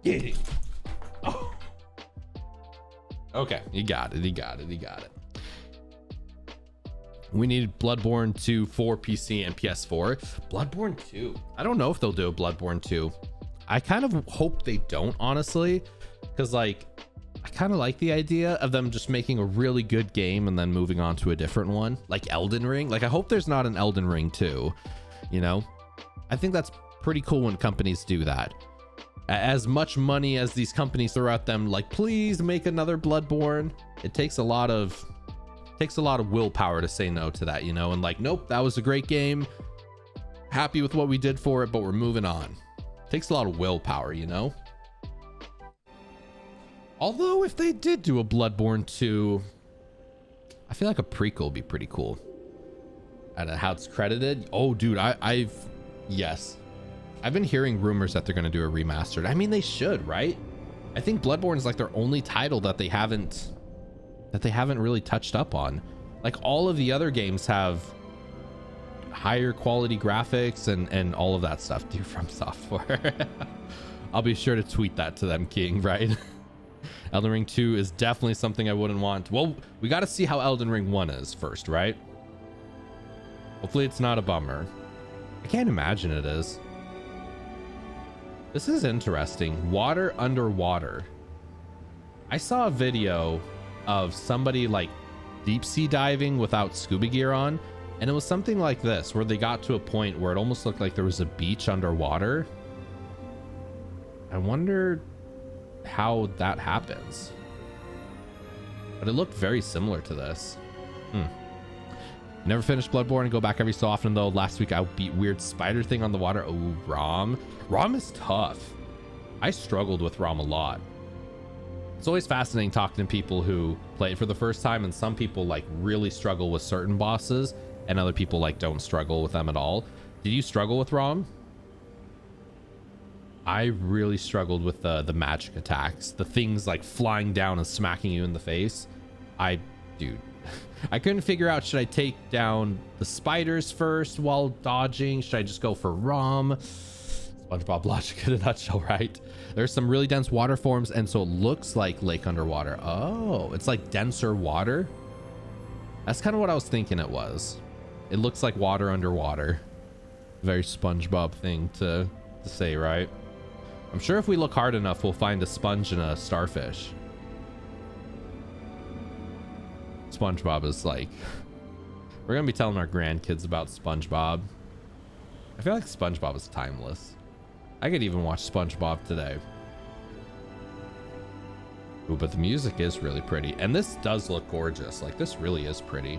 Yeah. Oh. Okay, you got it. We need Bloodborne 2 for PC and PS4. Bloodborne 2. I don't know if they'll do a Bloodborne 2. I kind of hope they don't, honestly, because like I kind of like the idea of them just making a really good game and then moving on to a different one, like Elden Ring. Like I hope there's not an Elden Ring 2, you know? I think that's pretty cool when companies do that. As much money as these companies throw at them, like, please make another Bloodborne, it takes a lot of willpower to say no to that, you know? And like, nope, that was a great game, happy with what we did for it, but we're moving on. It takes a lot of willpower, you know? Although if they did do a Bloodborne 2, I feel like a prequel would be pretty cool. I don't know how it's credited. Oh dude, yes, I've been hearing rumors that they're going to do a remastered. I mean, they should, right? I think Bloodborne is like their only title that they haven't really touched up on. Like all of the other games have higher quality graphics and all of that stuff. Dude, From Software. I'll be sure to tweet that to them, King, right? Elden Ring 2 is definitely something I wouldn't want. Well, we got to see how Elden Ring 1 is first, right? Hopefully it's not a bummer. I can't imagine it is. This is interesting. Water underwater. I saw a video of somebody like deep sea diving without scuba gear on, and it was something like this, where they got to a point where it almost looked like there was a beach underwater. I wonder how that happens, but it looked very similar to this. Never finished Bloodborne and go back every so often though. Last week I beat weird spider thing on the water. Oh, Rom is tough. I struggled with Rom a lot. It's always fascinating talking to people who play it for the first time, and some people like really struggle with certain bosses and other people like don't struggle with them at all. Did you struggle with Rom? I really struggled with the magic attacks, the things like flying down and smacking you in the face. Dude, I couldn't figure out, should I take down the spiders first while dodging? Should I just go for Rom? SpongeBob logic in a nutshell, right? There's some really dense water forms, and so it looks like lake underwater. Oh, it's like denser water. That's kind of what I was thinking it was. It looks like water underwater. Very SpongeBob thing to say, right? I'm sure if we look hard enough, we'll find a sponge and a starfish. SpongeBob is like, we're gonna be telling our grandkids about SpongeBob. I feel like SpongeBob is timeless. I could even watch SpongeBob today. Ooh, but the music is really pretty, and this does look gorgeous. Like, this really is pretty.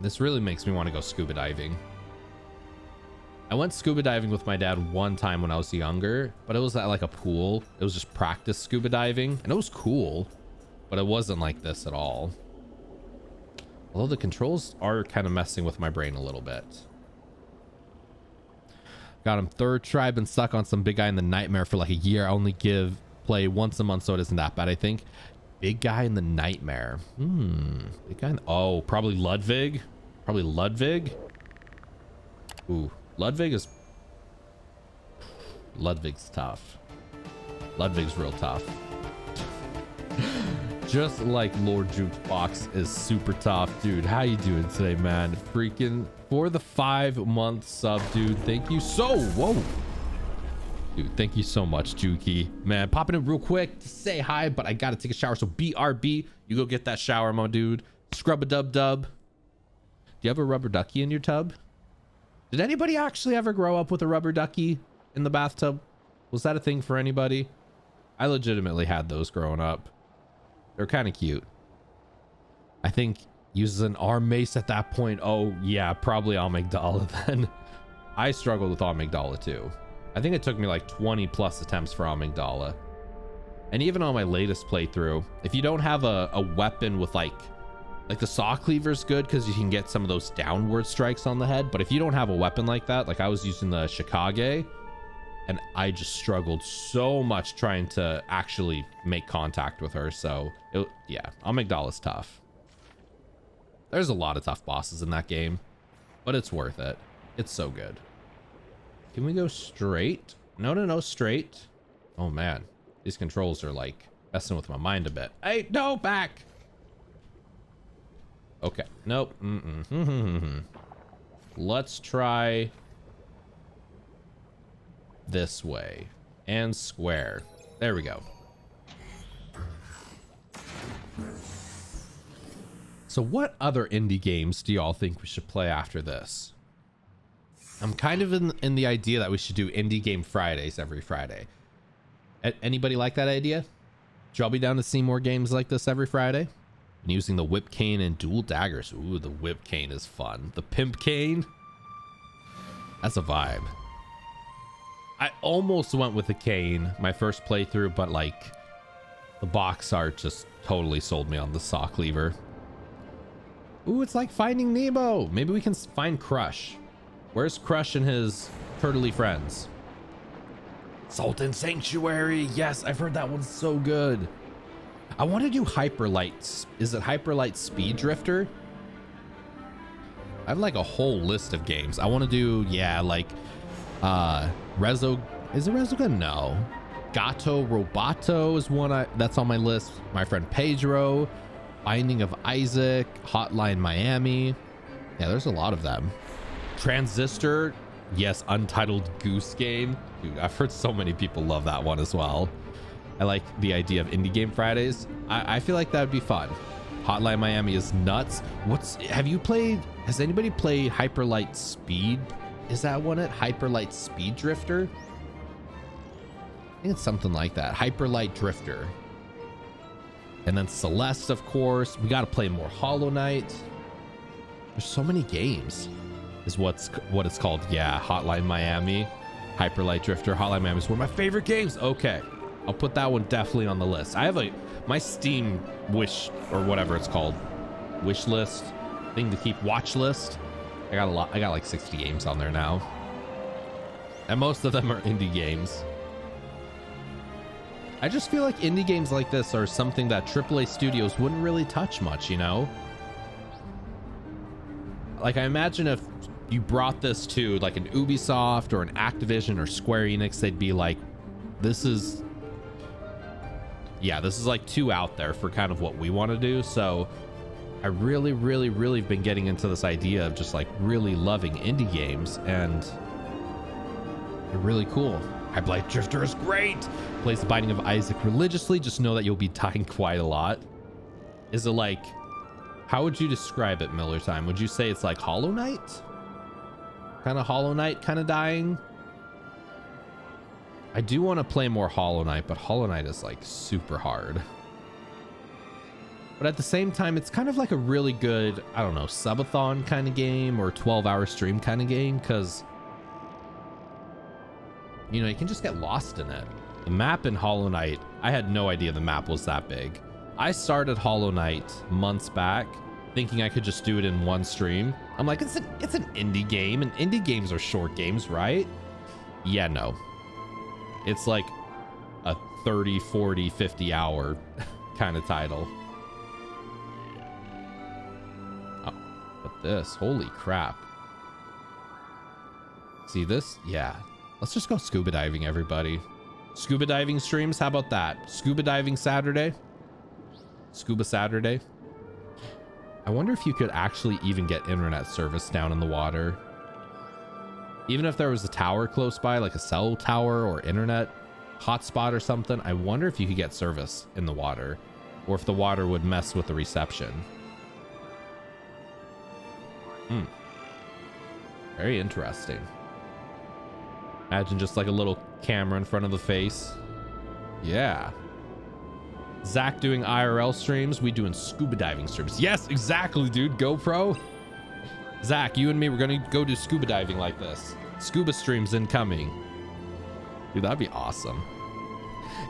This really makes me want to go scuba diving. I went scuba diving with my dad one time when I was younger, but it was at like a pool. It was just practice scuba diving, and it was cool, but it wasn't like this at all. Although the controls are kind of messing with my brain a little bit. Got him third try, been stuck on some big guy in the nightmare for like a year. I only play once a month, so it isn't that bad, I think. Big guy in the nightmare. Big guy oh, probably Ludwig. Probably Ludwig. Ooh, Ludwig's tough. Ludwig's real tough. Just like Lord Jukebox is super tough. Dude, how you doing today, man? Freaking for the 5-month sub, dude. Thank you so whoa. Dude, thank you so much, Juki. Man, popping in real quick to say hi, but I gotta take a shower. So BRB, you go get that shower, my dude. Scrub a dub. Do you have a rubber ducky in your tub? Did anybody actually ever grow up with a rubber ducky in the bathtub? Was that a thing for anybody? I legitimately had those growing up. They're kind of cute. I think uses an arm mace at that point. Oh yeah, probably Amygdala then. I struggled with Amygdala too. I think it took me like 20 plus attempts for Amygdala. And even on my latest playthrough, if you don't have a weapon with like the saw cleaver is good because you can get some of those downward strikes on the head. But if you don't have a weapon like that, like I was using the Shikage, and I just struggled so much trying to actually make contact with her. So yeah, Amygdala's tough. There's a lot of tough bosses in that game, but it's worth it. It's so good. Can we go straight? No, straight. Oh man, these controls are like messing with my mind a bit. Hey, no, back. Okay, nope. Let's try this way and square. There we go. So what other indie games do y'all think we should play after this? I'm kind of in the idea that we should do indie game Fridays every Friday. Anybody like that idea? Should y'all be down to see more games like this every Friday? And using the whip cane and dual daggers. Ooh, the whip cane is fun. The pimp cane. That's a vibe. I almost went with the cane my first playthrough, but like the box art just totally sold me on the saw cleaver. Ooh, it's like Finding Nemo. Maybe we can find Crush. Where's Crush and his turtley friends? Sultan Sanctuary. Yes, I've heard that one's so good. I want to do Hyperlights. Is it Hyperlight Speed Drifter? I have like a whole list of games. I want to do, yeah, like Rezo. Is it Resogun? No. Gato Roboto is one that's on my list. My friend Pedro. Binding of Isaac. Hotline Miami. Yeah, there's a lot of them. Transistor. Yes, Untitled Goose Game. Dude, I've heard so many people love that one as well. I like the idea of Indie Game Fridays. I feel like that would be fun. Hotline Miami is nuts. Has anybody played Hyperlight Speed? Is that one it? Hyperlight Speed Drifter? I think it's something like that. Hyperlight Drifter. And then Celeste, of course. We got to play more Hollow Knight. There's so many games is what it's called. Yeah, Hotline Miami, Hyperlight Drifter. Hotline Miami is one of my favorite games. Okay, I'll put that one definitely on the list. I have my Steam wish, or whatever it's called, wish list thing to keep, watch list. I got a lot. I got like 60 games on there now, and most of them are indie games. I just feel like indie games like this are something that AAA studios wouldn't really touch much, you know? Like, I imagine if you brought this to like an Ubisoft or an Activision or Square Enix, they'd be like, this is like too out there for kind of what we want to do. So I really have been getting into this idea of just like really loving indie games, and they're really cool. Hyperlight Drifter is great. Plays The Binding of Isaac religiously. Just know that you'll be dying quite a lot. Is it like, how would you describe it, Miller Time? Would you say it's like Hollow Knight? Kind of Hollow Knight, kind of dying? I do want to play more Hollow Knight, but Hollow Knight is like super hard. But at the same time, it's kind of like a really good, I don't know, subathon kind of game or 12-hour stream kind of game, because you know, you can just get lost in it. The map in Hollow Knight, I had no idea the map was that big. I started Hollow Knight months back thinking I could just do it in one stream. I'm like, it's an indie game, and indie games are short games, right? Yeah, no. It's like a 30, 40, 50 hour kind of title. Oh, but this, holy crap. See this? Yeah. Let's just go scuba diving, everybody. Scuba diving streams, how about that? Scuba diving Saturday? Scuba Saturday? I wonder if you could actually even get internet service down in the water. Even if there was a tower close by, like a cell tower or internet hotspot or something, I wonder if you could get service in the water, or if the water would mess with the reception. Very interesting. Imagine just like a little camera in front of the face. Yeah. Zach doing IRL streams. We doing scuba diving streams. Yes, exactly, dude. GoPro. Zach, you and me, we're going to go do scuba diving like this. Scuba streams incoming. Dude, that'd be awesome.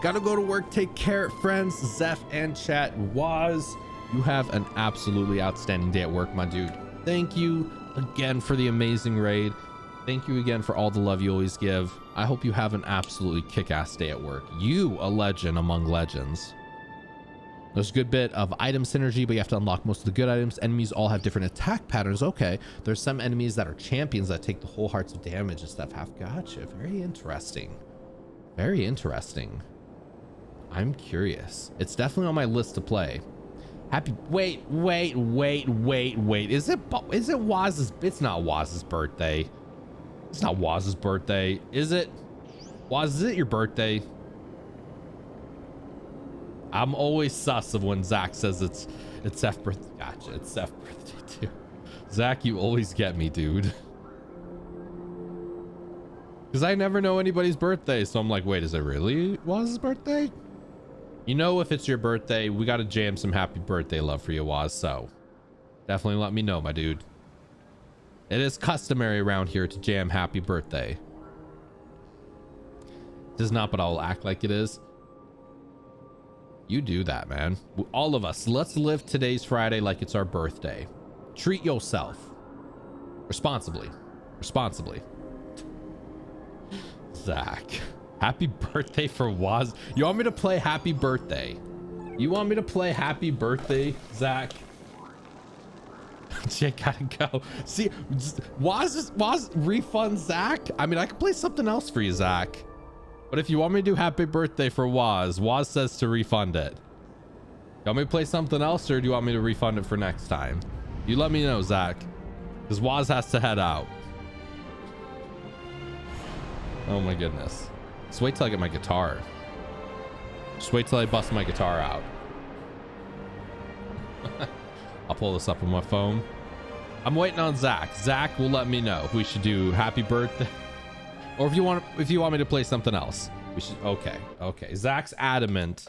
Gotta go to work. Take care, friends. Zeph and chat. Waz, you have an absolutely outstanding day at work, my dude. Thank you again for the amazing raid. Thank you again for all the love you always give. I hope you have an absolutely kick-ass day at work. You, a legend among legends. There's a good bit of item synergy, but you have to unlock most of the good items. Enemies all have different attack patterns. Okay. There's some enemies that are champions that take the whole hearts of damage and stuff. Gotcha. Very interesting. Very interesting. I'm curious. It's definitely on my list to play. Wait. Is it Waz's? It's not Waz's birthday. It's not Waz's birthday, is it? Waz, is it your birthday? I'm always sus of when Zach says it's Zeph's birthday. Gotcha, it's Zeph's birthday too. Zach, you always get me, dude. Because I never know anybody's birthday, so I'm like, wait, is it really Waz's birthday? You know, if it's your birthday, we got to jam some happy birthday love for you, Waz, so definitely let me know, my dude. It is customary around here to jam happy birthday. It is not, but I'll act like it is. You do that, man. All of us, let's live today's Friday like it's our birthday. Treat yourself. Responsibly. Responsibly. Zach. Happy birthday for Waz. You want me to play happy birthday? You want me to play happy birthday, Zach? Jake gotta go. See, Waz refund Zach. I mean, I can play something else for you, Zach. But if you want me to do happy birthday for Waz says to refund it. You want me to play something else, or do you want me to refund it for next time? You let me know, Zach, because Waz has to head out. Oh my goodness. Just wait till I get my guitar. Just wait till I bust my guitar out. I'll pull this up on my phone. I'm waiting on Zach. Zach will let me know if we should do happy birthday, or if you want me to play something else. We should. Okay. Zach's adamant.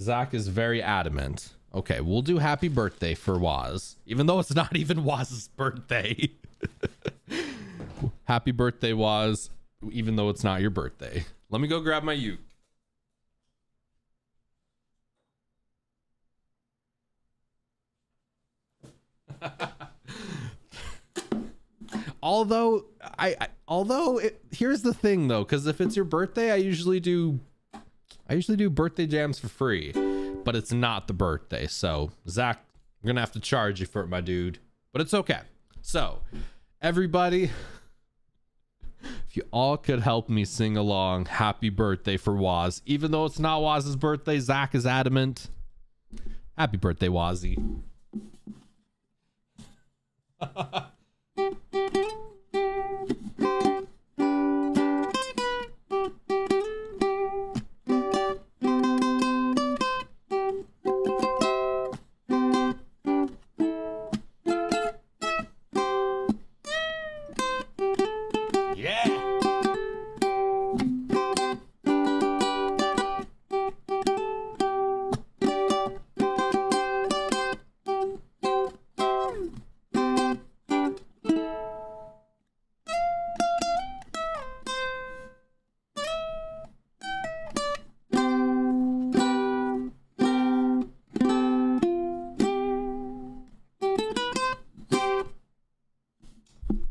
Zach is very adamant. Okay, we'll do happy birthday for Waz, even though it's not even Waz's birthday. Happy birthday, Waz, even though it's not your birthday. Let me go grab my uke. Although here's the thing though, because if it's your birthday, I usually do birthday jams for free, but it's not the birthday. So Zach, I'm gonna have to charge you for it, my dude, but it's okay. So everybody, if you all could help me sing along happy birthday for Waz, even though it's not Waz's birthday. Zach is adamant. Happy birthday, Wazzy.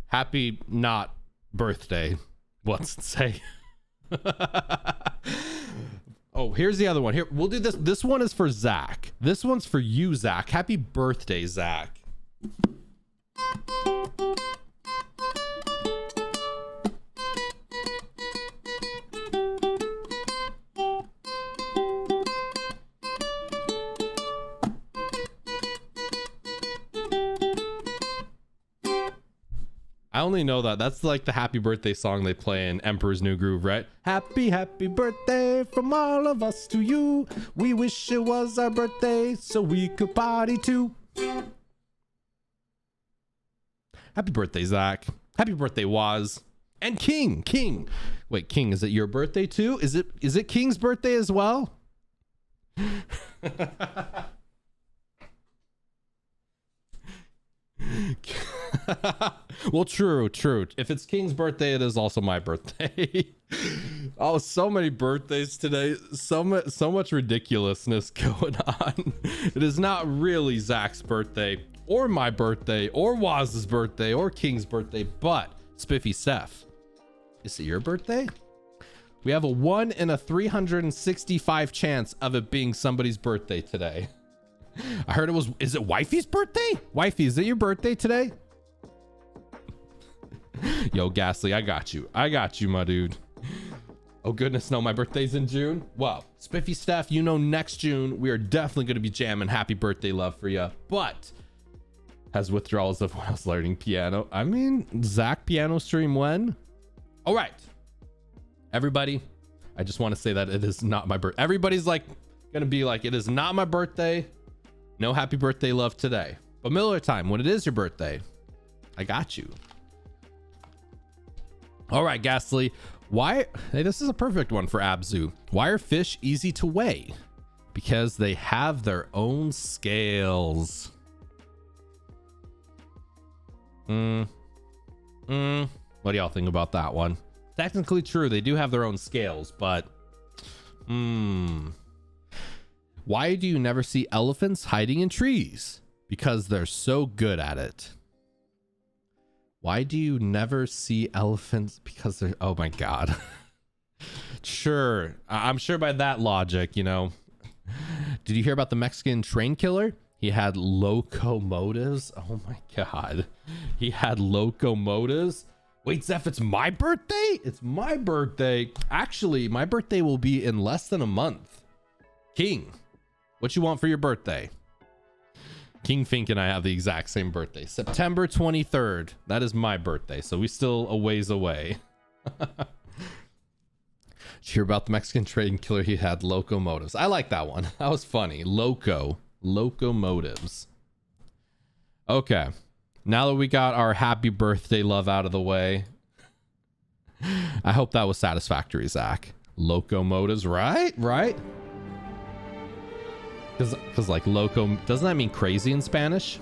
Happy not birthday. What's it say? Oh, here's the other one. Here, we'll do this. This one is for Zach. This one's for you, Zach. Happy birthday, Zach. I only know that's like the happy birthday song they play in Emperor's New Groove, right? Happy birthday from all of us to you. We wish it was our birthday so we could party too. Happy birthday, Zach. Happy birthday, Waz. And King. Wait, King, is it your birthday too? Is it King's birthday as well? Well, true. If it's King's birthday, it is also my birthday. Oh, so many birthdays today. So much ridiculousness going on. It is not really Zach's birthday or my birthday or Waz's birthday or King's birthday, but Spiffy Steph, is it your birthday? We have a 1 in a 365 chance of it being somebody's birthday today. I heard is it Wifey's birthday? Wifey, is it your birthday today? Yo, Ghastly, I got you, my dude. Oh goodness, no, my birthday's in June. Well, Spiffy Steph, you know, next June we are definitely going to be jamming happy birthday love for you, but has withdrawals of when I was learning piano. I mean, Zach piano stream when? All right, everybody, I just want to say that it is not my birthday. Everybody's like gonna be like, it is not my birthday. No happy birthday love today, but Miller time, when it is your birthday, I got you. All right, Ghastly, hey, this is a perfect one for ABZû. Why are fish easy to weigh? Because they have their own scales. What do y'all think about that one? Technically true, they do have their own scales, but why do you never see elephants hiding in trees? Because they're so good at it. Why do you never see elephants? Because they're, oh my God. Sure. I'm sure by that logic, you know. Did you hear about the Mexican train killer? He had locomotives. Oh my God. He had locomotives. Wait, Zeph, it's my birthday? It's my birthday. Actually, my birthday will be in less than a month. King, what you want for your birthday? King Fink and I have the exact same birthday. September 23rd. That is my birthday. So we still a ways away. hear about the Mexican train killer? He had locomotives. I like that one. That was funny. Locomotives. Okay. Now that we got our happy birthday love out of the way, I hope that was satisfactory, Zach. Locomotives, right? Right? Because like loco, doesn't that mean crazy in Spanish?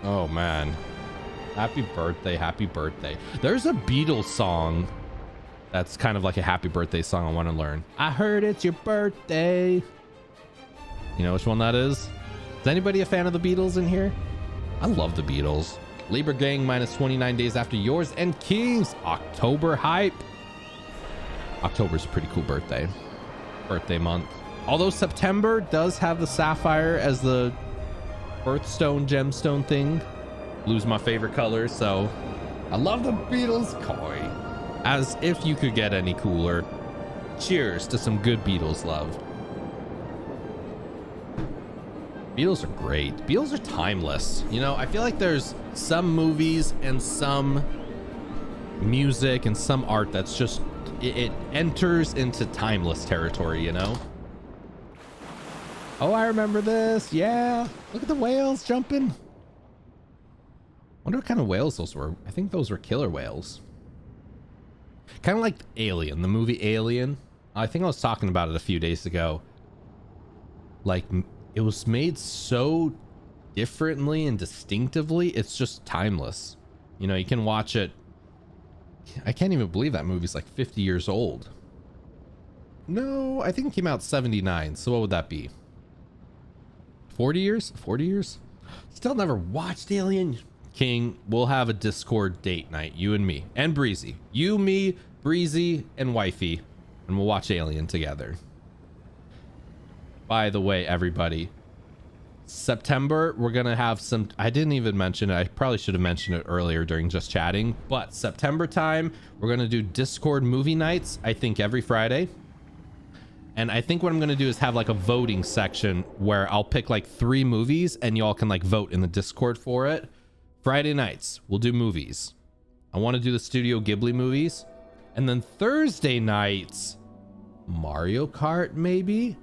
Oh man. Happy birthday, happy birthday. There's a Beatles song that's kind of like a happy birthday song I want to learn. I heard it's your birthday. You know which one that is? Is anybody a fan of the Beatles in here? I love the Beatles. Libra Gang minus 29 days after yours and Kings. October hype. October's a pretty cool birthday month. Although September does have the sapphire as the birthstone gemstone thing. Blue's my favorite color, so I love the Beatles. Coy. As if you could get any cooler. Cheers to some good Beatles love. Beatles are great. Beatles are timeless. You know, I feel like there's some movies and some music and some art that's just, it enters into timeless territory, you know? Oh, I remember this. Yeah. Look at the whales jumping. Wonder what kind of whales those were. I think those were killer whales. Kind of like Alien, the movie Alien. I think I was talking about it a few days ago. Like, it was made so differently and distinctively, it's just timeless. You know, you can watch it. I can't even believe that movie's like 50 years old. No, I think it came out 79. So what would that be? 40 years? 40 years? Still never watched Alien. King, we'll have a Discord date night, you and me and Breezy. You, me, Breezy, and Wifey, and we'll watch Alien together. By the way, everybody, September, we're gonna have some, I didn't even mention it, I probably should have mentioned it earlier during just chatting, but September time, we're gonna do Discord movie nights, I think every Friday. And I think what I'm gonna do is have like a voting section where I'll pick like 3 movies and y'all can like vote in the Discord for it. Friday nights, we'll do movies. I want to do the Studio Ghibli movies. And then Thursday nights, Mario Kart, maybe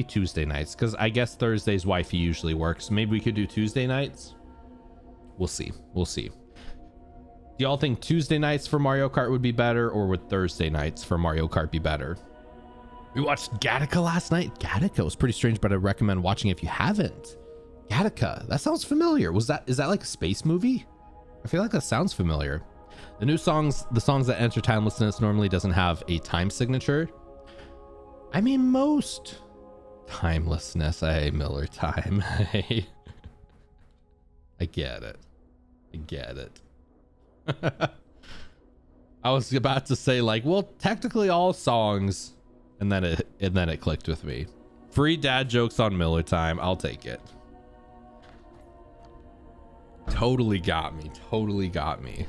Tuesday nights, because I guess Thursdays Wifey usually works. Maybe we could do Tuesday nights. We'll see. Do y'all think Tuesday nights for Mario Kart would be better, or would Thursday nights for Mario Kart be better? We watched Gattaca last night. Gattaca was pretty strange, but I recommend watching if you haven't. Gattaca, that sounds familiar. Is that like a space movie? I feel like that sounds familiar. The new songs, the songs that enter timelessness normally doesn't have a time signature. I mean, most timelessness, Miller time. I get it. I was about to say like, well, technically all songs, and then it clicked with me. Free dad jokes on Miller time. I'll take it. Totally got me.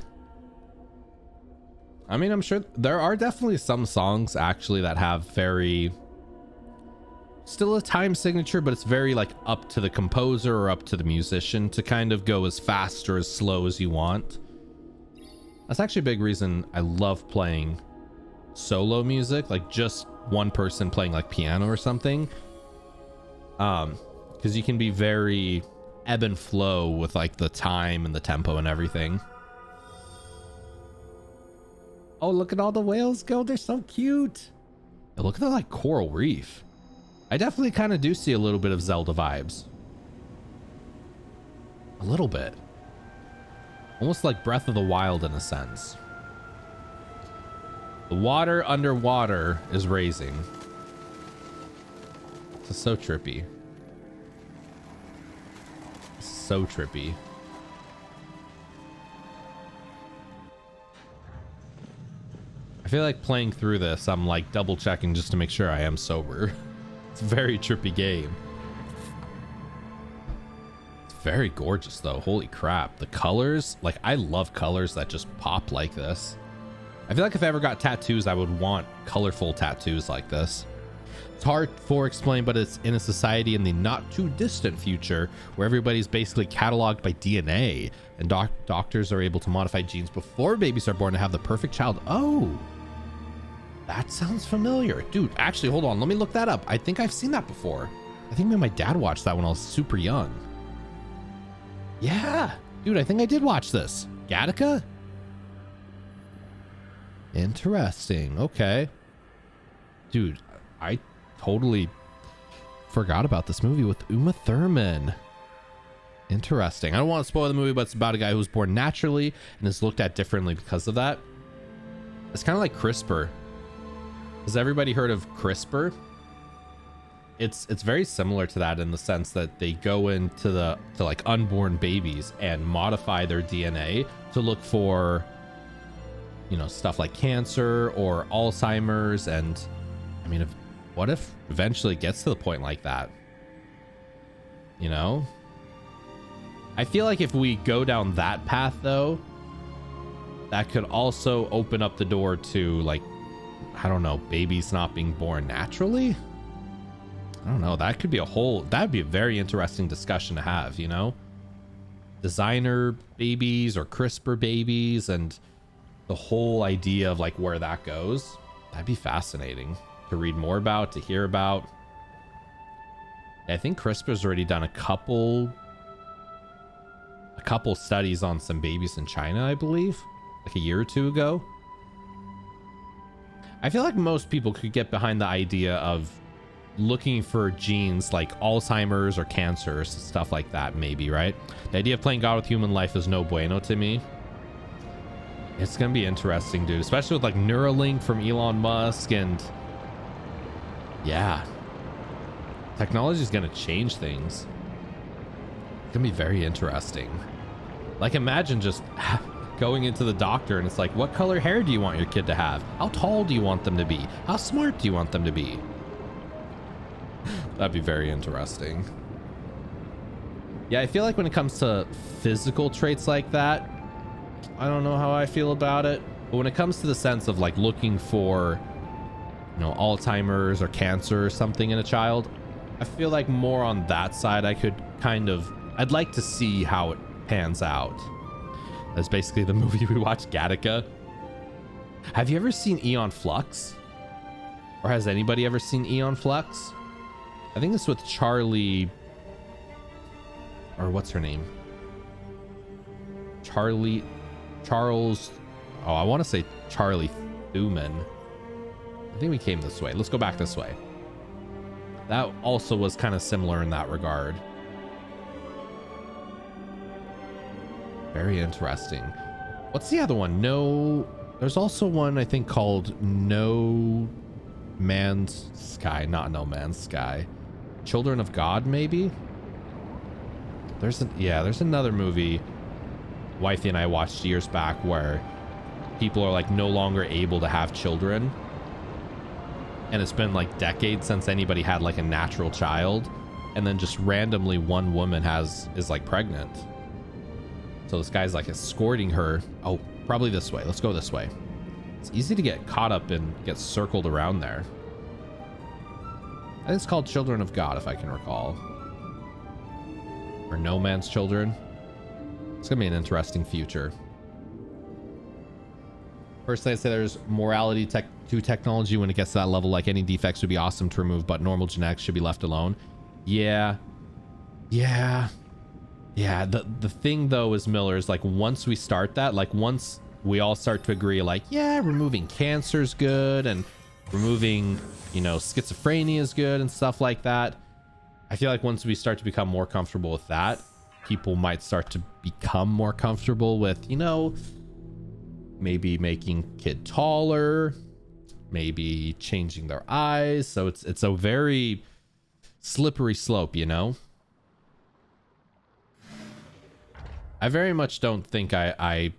I mean, I'm sure there are definitely some songs actually that have very, still a time signature, but it's very like up to the composer or up to the musician to kind of go as fast or as slow as you want. That's actually a big reason I love playing solo music, like just one person playing like piano or something. Because you can be very ebb and flow with like the time and the tempo and everything. Oh, look at all the whales go. They're so cute. Yeah, look at the like coral reef. I definitely kind of do see a little bit of Zelda vibes. A little bit. Almost like Breath of the Wild in a sense. The water underwater is raising. This is so trippy. So trippy. I feel like playing through this, I'm like double checking just to make sure I am sober. It's a very trippy game. It's very gorgeous though. Holy crap. The colors, like I love colors that just pop like this. I feel like if I ever got tattoos, I would want colorful tattoos like this. It's hard for explain, but it's in a society in the not too distant future where everybody's basically cataloged by DNA, and doctors are able to modify genes before babies are born to have the perfect child. Oh, that sounds familiar. Dude, actually, hold on. Let me look that up. I think I've seen that before. I think me and my dad watched that when I was super young. Yeah, dude, I think I did watch this. Gattaca? Interesting. Okay. Dude, I totally forgot about this movie with Uma Thurman. Interesting. I don't want to spoil the movie, but it's about a guy who was born naturally and is looked at differently because of that. It's kind of like CRISPR. Has everybody heard of CRISPR? It's very similar to that in the sense that they go into to like unborn babies and modify their DNA to look for, you know, stuff like cancer or Alzheimer's. And I mean, what if eventually it gets to the point like that? You know, I feel like if we go down that path though, that could also open up the door to, like, I don't know, babies not being born naturally. I don't know. That could be that'd be a very interesting discussion to have, you know, designer babies or CRISPR babies, and the whole idea of like where that goes. That'd be fascinating to read more about, to hear about. I think CRISPR's already done a couple studies on some babies in China, I believe, like a year or two ago. I feel like most people could get behind the idea of looking for genes like Alzheimer's or cancer, stuff like that, maybe, right? The idea of playing God with human life is no bueno to me. It's gonna be interesting, dude, especially with like Neuralink from Elon Musk. And yeah, technology is gonna change things. It's gonna be very interesting. Like, imagine just going into the doctor and it's like, what color hair do you want your kid to have? How tall do you want them to be? How smart do you want them to be? That'd be very interesting. Yeah, I feel like when it comes to physical traits like that, I don't know how I feel about it. But when it comes to the sense of like looking for, you know, Alzheimer's or cancer or something in a child, I feel like more on that side I could kind of, I'd like to see how it pans out. That's basically the movie we watched, Gattaca. Have you ever seen Aeon Flux? Or has anybody ever seen Aeon Flux? I think it's with Charlie, or what's her name? Charles. Oh, I want to say Charlie Thuman. I think we came this way. Let's go back this way. That also was kind of similar in that regard. Very interesting. What's the other one? No, there's also one I think called No Man's Sky, not No Man's Sky. Children of God, maybe? There's another movie wifey and I watched years back where people are like no longer able to have children, and it's been like decades since anybody had like a natural child, and then just randomly one woman is like pregnant. So this guy's like escorting her. Oh, probably this way. Let's go this way. It's easy to get caught up and get circled around there. I think it's called Children of God, if I can recall. Or No Man's Children. It's gonna be an interesting future. Personally, I'd say there's morality to technology when it gets to that level. Like, any defects would be awesome to remove, but normal genetics should be left alone. Yeah. The thing though is, Miller, is like, once we start that, like once we all start to agree, like, yeah, removing cancer's good and removing, you know, schizophrenia is good and stuff like that. I feel like once we start to become more comfortable with that, people might start to become more comfortable with, you know, maybe making kid taller, maybe changing their eyes. So it's a very slippery slope, you know. I very much don't think I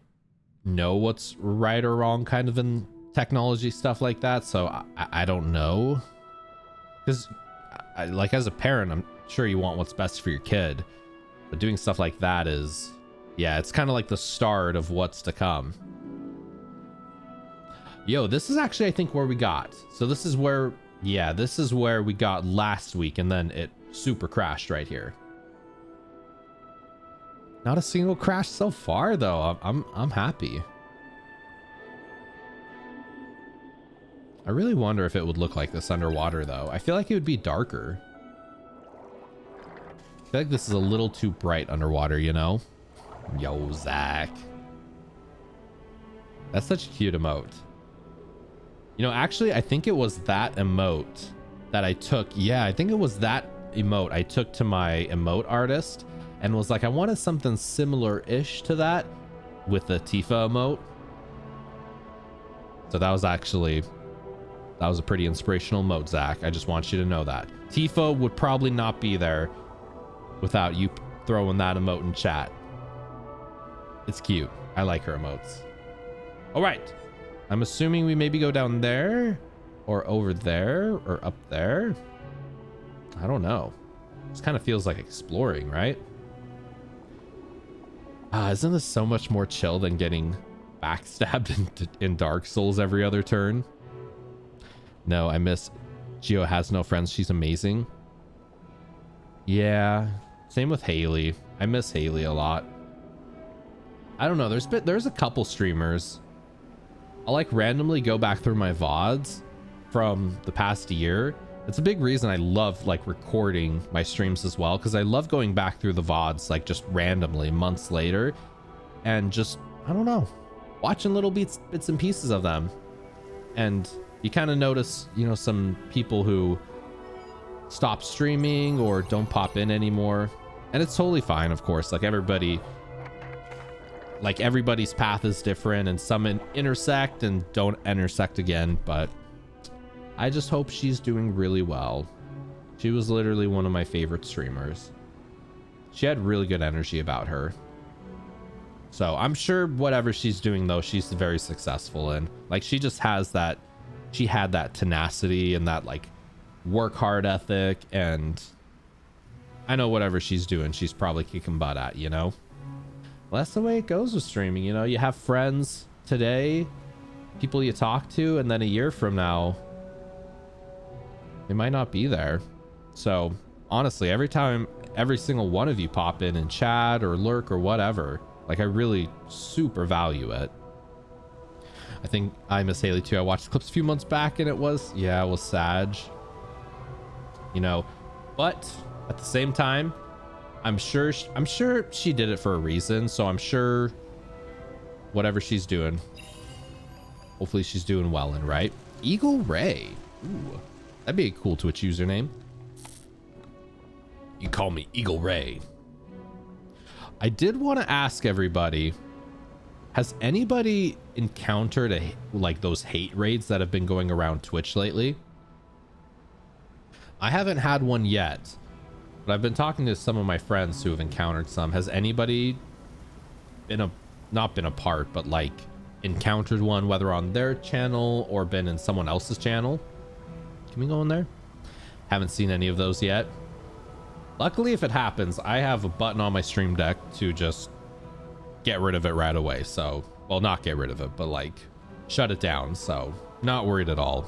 know what's right or wrong kind of in technology stuff like that, so I don't know, because like, as a parent, I'm sure you want what's best for your kid, but doing stuff like that is, yeah, it's kind of like the start of what's to come. Yo, this is actually, I think, where we got. So this is where Yeah, this is where we got last week, and then it super crashed right here. Not a single crash so far, though. I'm happy. I really wonder if it would look like this underwater, though. I feel like it would be darker. I feel like this is a little too bright underwater, you know? Yo, Zach. That's such a cute emote. You know, actually, I think it was that emote that I took. Yeah, I think it was that emote I took to my emote artist and was like, I wanted something similar-ish to that with the Tifa emote. So that was actually... that was a pretty inspirational emote, Zach. I just want you to know that. Tifa would probably not be there without you throwing that emote in chat. It's cute. I like her emotes. All right. I'm assuming we maybe go down there or over there or up there. I don't know. This kind of feels like exploring, right? Isn't this so much more chill than getting backstabbed in Dark Souls every other turn? No, I miss Gio has no friends. She's amazing. Yeah, same with Haley. I miss Haley a lot. I don't know. There's a couple streamers. I'll like randomly go back through my VODs from the past year. It's a big reason I love like recording my streams as well, because I love going back through the VODs like just randomly months later and just, I don't know, watching little bits and pieces of them. And you kind of notice, you know, some people who stop streaming or don't pop in anymore. And it's totally fine, of course. Like everybody's path is different, and some intersect and don't intersect again. But I just hope she's doing really well. She was literally one of my favorite streamers. She had really good energy about her. So I'm sure whatever she's doing, though, she's very successful in. Like, she just has that, she had that tenacity and that like work hard ethic, and I know whatever she's doing, she's probably kicking butt at, you know? Well, that's the way it goes with streaming, you know? You have friends today, people you talk to, and then a year from now, they might not be there. So honestly, every time every single one of you pop in chat or lurk or whatever, like I really super value it. I think I miss Haley too. I watched the clips a few months back and it was Sag, you know, but at the same time, I'm sure she did it for a reason. So I'm sure whatever she's doing, hopefully she's doing well in, right? Eagle Ray. Ooh, that'd be a cool Twitch username. You call me Eagle Ray. I did want to ask everybody, has anybody encountered like those hate raids that have been going around Twitch lately? I haven't had one yet, but I've been talking to some of my friends who have encountered some. Has anybody not been a part, but like encountered one, whether on their channel or been in someone else's channel? Can we go in there? Haven't seen any of those yet. Luckily, if it happens, I have a button on my stream deck to just get rid of it right away. So, well, not get rid of it, but like shut it down. So not worried at all.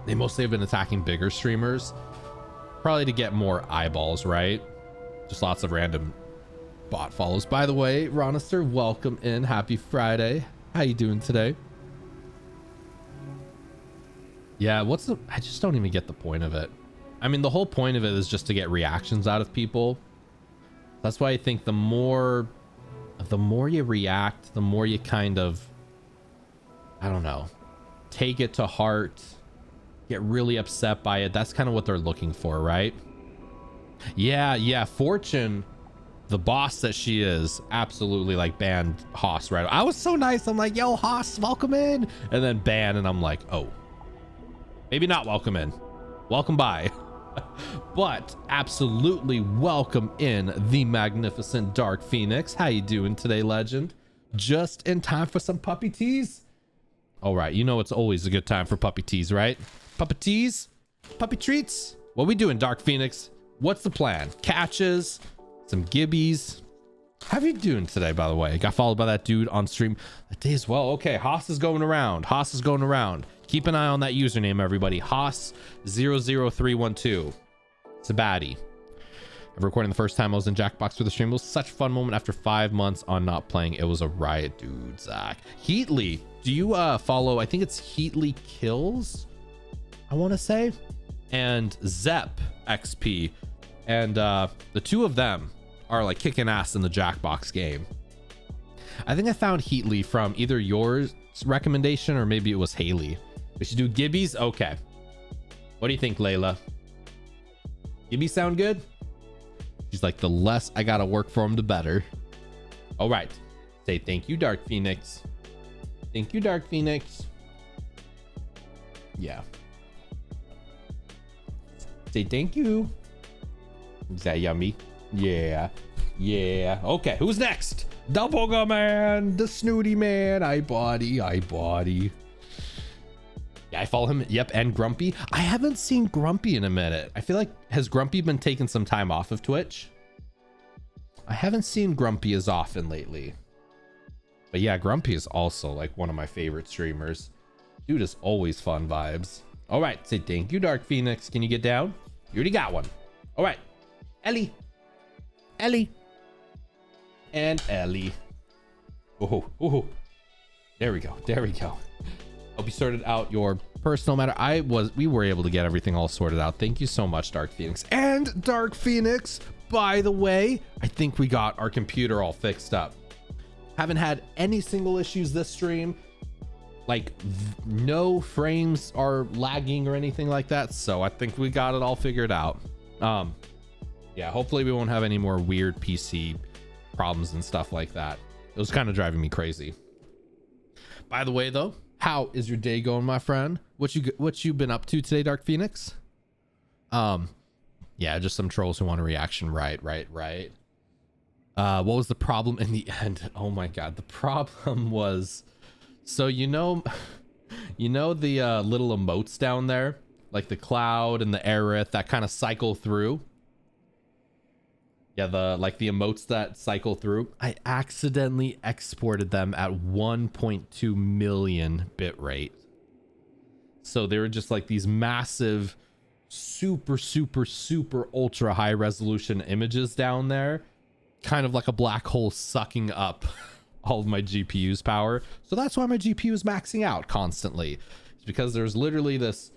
They mostly have been attacking bigger streamers, probably to get more eyeballs, right? Just lots of random bot follows. By the way, Ronister, welcome in. Happy Friday. How you doing today? Yeah, I just don't even get the point of it. I mean, the whole point of it is just to get reactions out of people. That's why I think the more you react, the more you kind of, I don't know, take it to heart, get really upset by it. That's kind of what they're looking for, right? Yeah. Fortune, the boss that she is, absolutely like banned Haas, right? I was so nice. I'm like, yo, Haas, welcome in. And then ban, and I'm like, oh, maybe not welcome in. Welcome by. But absolutely welcome in the magnificent Dark Phoenix. How you doing today, legend? Just in time for some puppy teas? All right, you know it's always a good time for puppy teas, right? Puppy teas? Puppy treats? What we doing, Dark Phoenix? What's the plan? Catches? Some gibbies? How you doing today, by the way? Got followed by that dude on stream that day as well. Okay, Haas is going around. Haas is going around. Keep an eye on that username, everybody. Haas00312. It's a baddie. I'm recording the first time I was in Jackbox for the stream. It was such a fun moment after 5 months on not playing. It was a riot, dude. Zach. Heatley, do you follow? I think it's Heatley Kills, I want to say, and ZephyrsXP, and the two of them are like kicking ass in the Jackbox game. I think I found Heatley from either yours recommendation or maybe it was Haley. We should do Gibbies. Okay, what do you think, Layla? Gibbies sound good? She's like, the less I gotta work for him, the better. All right, say thank you, Dark Phoenix. Thank you, Dark Phoenix. Yeah, say thank you. Is that yummy? Yeah, yeah. Okay, who's next? Doppelganger Man, the snooty man. I body. Yeah, I follow him. Yep, and Grumpy. I haven't seen Grumpy in a minute. I feel like, has Grumpy been taking some time off of Twitch? I haven't seen Grumpy as often lately. But yeah, Grumpy is also like one of my favorite streamers. Dude is always fun vibes. All right, say thank you, Dark Phoenix. Can you get down? You already got one. All right, Ellie. And Ellie. Oh, there we go. Hope you sorted out your personal matter. We were able to get everything all sorted out. Thank you so much, Dark Phoenix. And Dark Phoenix, by the way, I think we got our computer all fixed up. Haven't had any single issues this stream. Like no frames are lagging or anything like that. So I think we got it all figured out. Yeah, hopefully we won't have any more weird PC problems and stuff like that. It was kind of driving me crazy. By the way, though, how is your day going, my friend? What you been up to today, Dark Phoenix? Yeah, just some trolls who want a reaction. Right. What was the problem in the end? Oh my god, the problem was, so you know the little emotes down there, like the cloud and the aerith that kind of cycle through. Yeah, the emotes that cycle through. I accidentally exported them at 1.2 million bit rate. So they were just like these massive, super ultra high resolution images down there, kind of like a black hole sucking up all of my GPU's power. So that's why my GPU is maxing out constantly. It's because there's literally this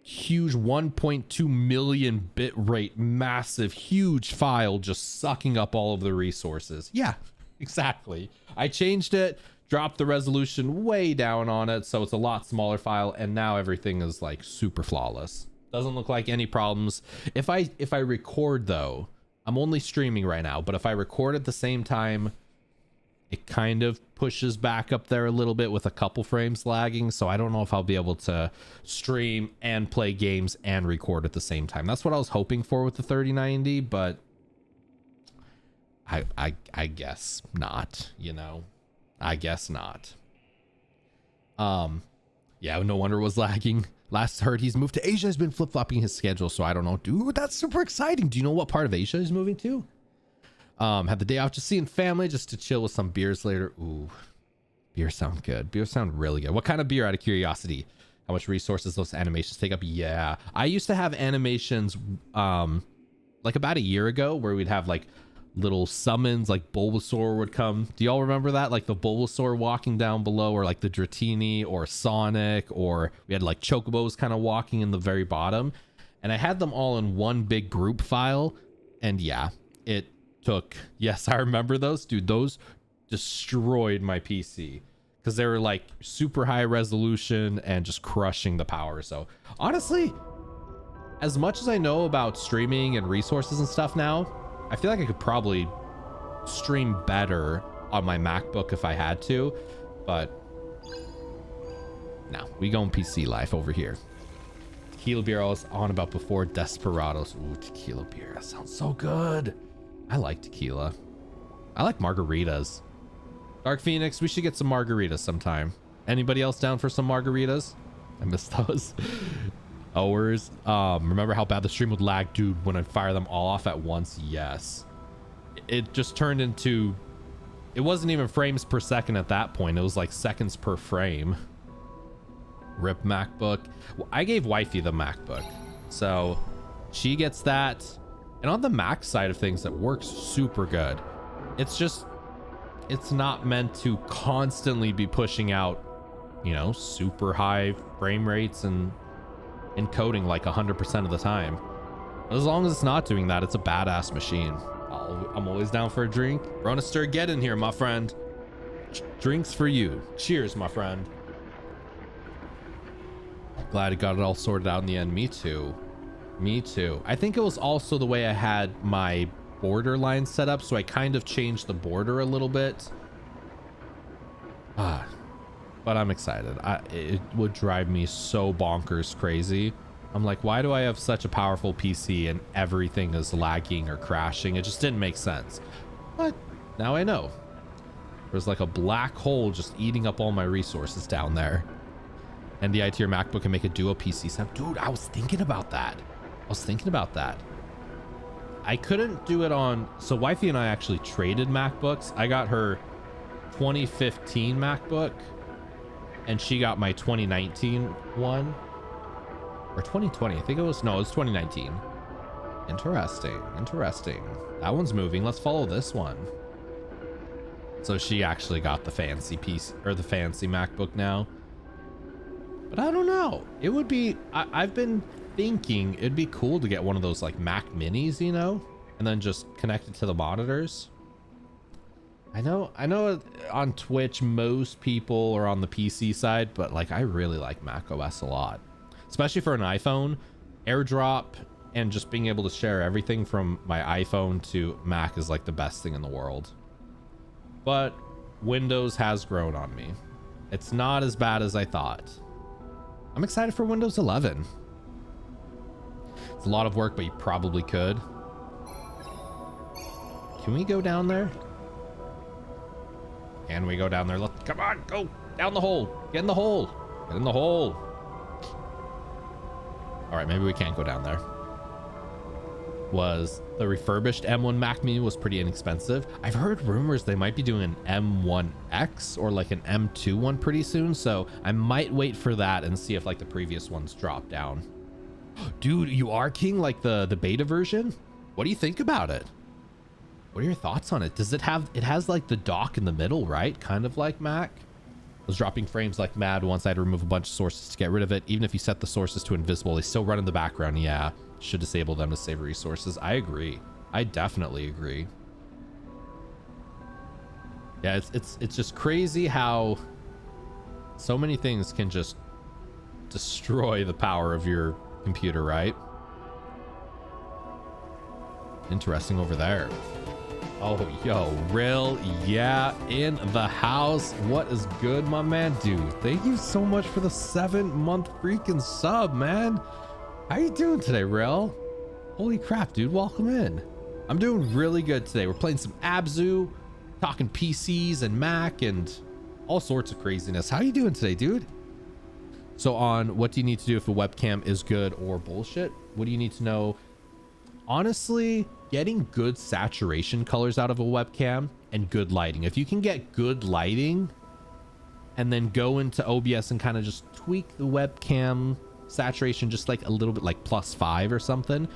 huge 1.2 million bit rate, massive, huge file just sucking up all of the resources. Yeah, exactly. I changed it, dropped the resolution way down on it, so it's a lot smaller file, and now everything is like super flawless. Doesn't look like any problems. If I record though, I'm only streaming right now, but if I record at the same time, it kind of pushes back up there a little bit with a couple frames lagging. So I don't know if I'll be able to stream and play games and record at the same time. That's what I was hoping for with the 3090, but I guess not, I guess not. Yeah, no wonder it was lagging. Last heard he's moved to Asia, has been flip-flopping his schedule, so I don't know. Dude, that's super exciting. Do you know what part of Asia he's moving to? Had the day off, just seeing family, just to chill with some beers later. Ooh, beer sound good. Beer sound really good. What kind of beer, out of curiosity? How much resources those animations take up? Yeah, I used to have animations like about a year ago where we'd have like little summons, like Bulbasaur would come. Do y'all remember that? Like the Bulbasaur walking down below, or like the Dratini or Sonic, or we had like Chocobos kind of walking in the very bottom, and I had them all in one big group file. And yeah, it took, yes, I remember those, dude. Those destroyed my PC because they were like super high resolution and just crushing the power. So honestly, as much as I know about streaming and resources and stuff now, I feel like I could probably stream better on my MacBook if I had to, but no, we going PC life over here. Tequila beer I was on about before, Desperados. Ooh, tequila beer, that sounds so good. I like tequila. I like margaritas. Dark Phoenix, we should get some margaritas sometime. Anybody else down for some margaritas? I miss those. Owers. Remember how bad the stream would lag? Dude, when I fire them all off at once? Yes. it just turned into, it wasn't even frames per second at that point. It was like seconds per frame. Rip MacBook. Well, I gave wifey the MacBook, so she gets that. And on the Mac side of things, it works super good. It's just, it's not meant to constantly be pushing out, you know, super high frame rates and encoding like 100% of the time. But as long as it's not doing that, it's a badass machine. I'm always down for a drink. Ronister, get in here, my friend. Drinks for you. Cheers, my friend. Glad I got it all sorted out in the end. Me too. Me too. I think it was also the way I had my border line set up, so I kind of changed the border a little bit. But I'm excited. It would drive me so bonkers crazy. I'm like, why do I have such a powerful PC and everything is lagging or crashing? It just didn't make sense. But now I know. There's like a black hole just eating up all my resources down there. And the IT or MacBook can make a dual PC setup. Dude, I was thinking about that. I couldn't do it on, so wifey and I actually traded MacBooks. I got her 2015 MacBook and she got my 2019 one. Or 2020, I think it was, no, it was 2019. Interesting. That one's moving. Let's follow this one. So she actually got the fancy piece, or the fancy MacBook now. But I don't know. It would be, I've been thinking it'd be cool to get one of those like Mac minis, you know, and then just connect it to the monitors. I know on Twitch, most people are on the PC side, but like I really like Mac OS a lot. Especially for an iPhone, AirDrop and just being able to share everything from my iPhone to Mac is like the best thing in the world. But Windows has grown on me. It's not as bad as I thought. I'm excited for Windows 11. It's a lot of work, but you probably could. Can we go down there? Can we go down there? Look, come on, go down the hole. Get in the hole. Get in the hole. All right, maybe we can't go down there. Was the refurbished M1 Mac Mini was pretty inexpensive. I've heard rumors they might be doing an M1X or like an M2 one pretty soon, so I might wait for that and see if like the previous ones drop down. Dude, you are king like the beta version? What do you think about it? What are your thoughts on it? Does it have, it has like the dock in the middle, right? Kind of like Mac. I was dropping frames like mad once. I had to remove a bunch of sources to get rid of it. Even if you set the sources to invisible, they still run in the background. Yeah, should disable them to save resources. I agree. I definitely agree. Yeah, it's just crazy how so many things can just destroy the power of your computer, right? Interesting over there. Oh, yo, Rill, yeah, in the house. What is good, my man? Dude, thank you so much for the 7-month freaking sub, man. How you doing today, Rill? Holy crap, dude, welcome in. I'm doing really good today. We're playing some ABZÜ, talking PCs and Mac and all sorts of craziness. How you doing today, dude? So on what do you need to do if a webcam is good or bullshit? What do you need to know? Honestly, getting good saturation colors out of a webcam and good lighting. If you can get good lighting and then go into OBS and kind of just tweak the webcam saturation just like a little bit, like +5 or something,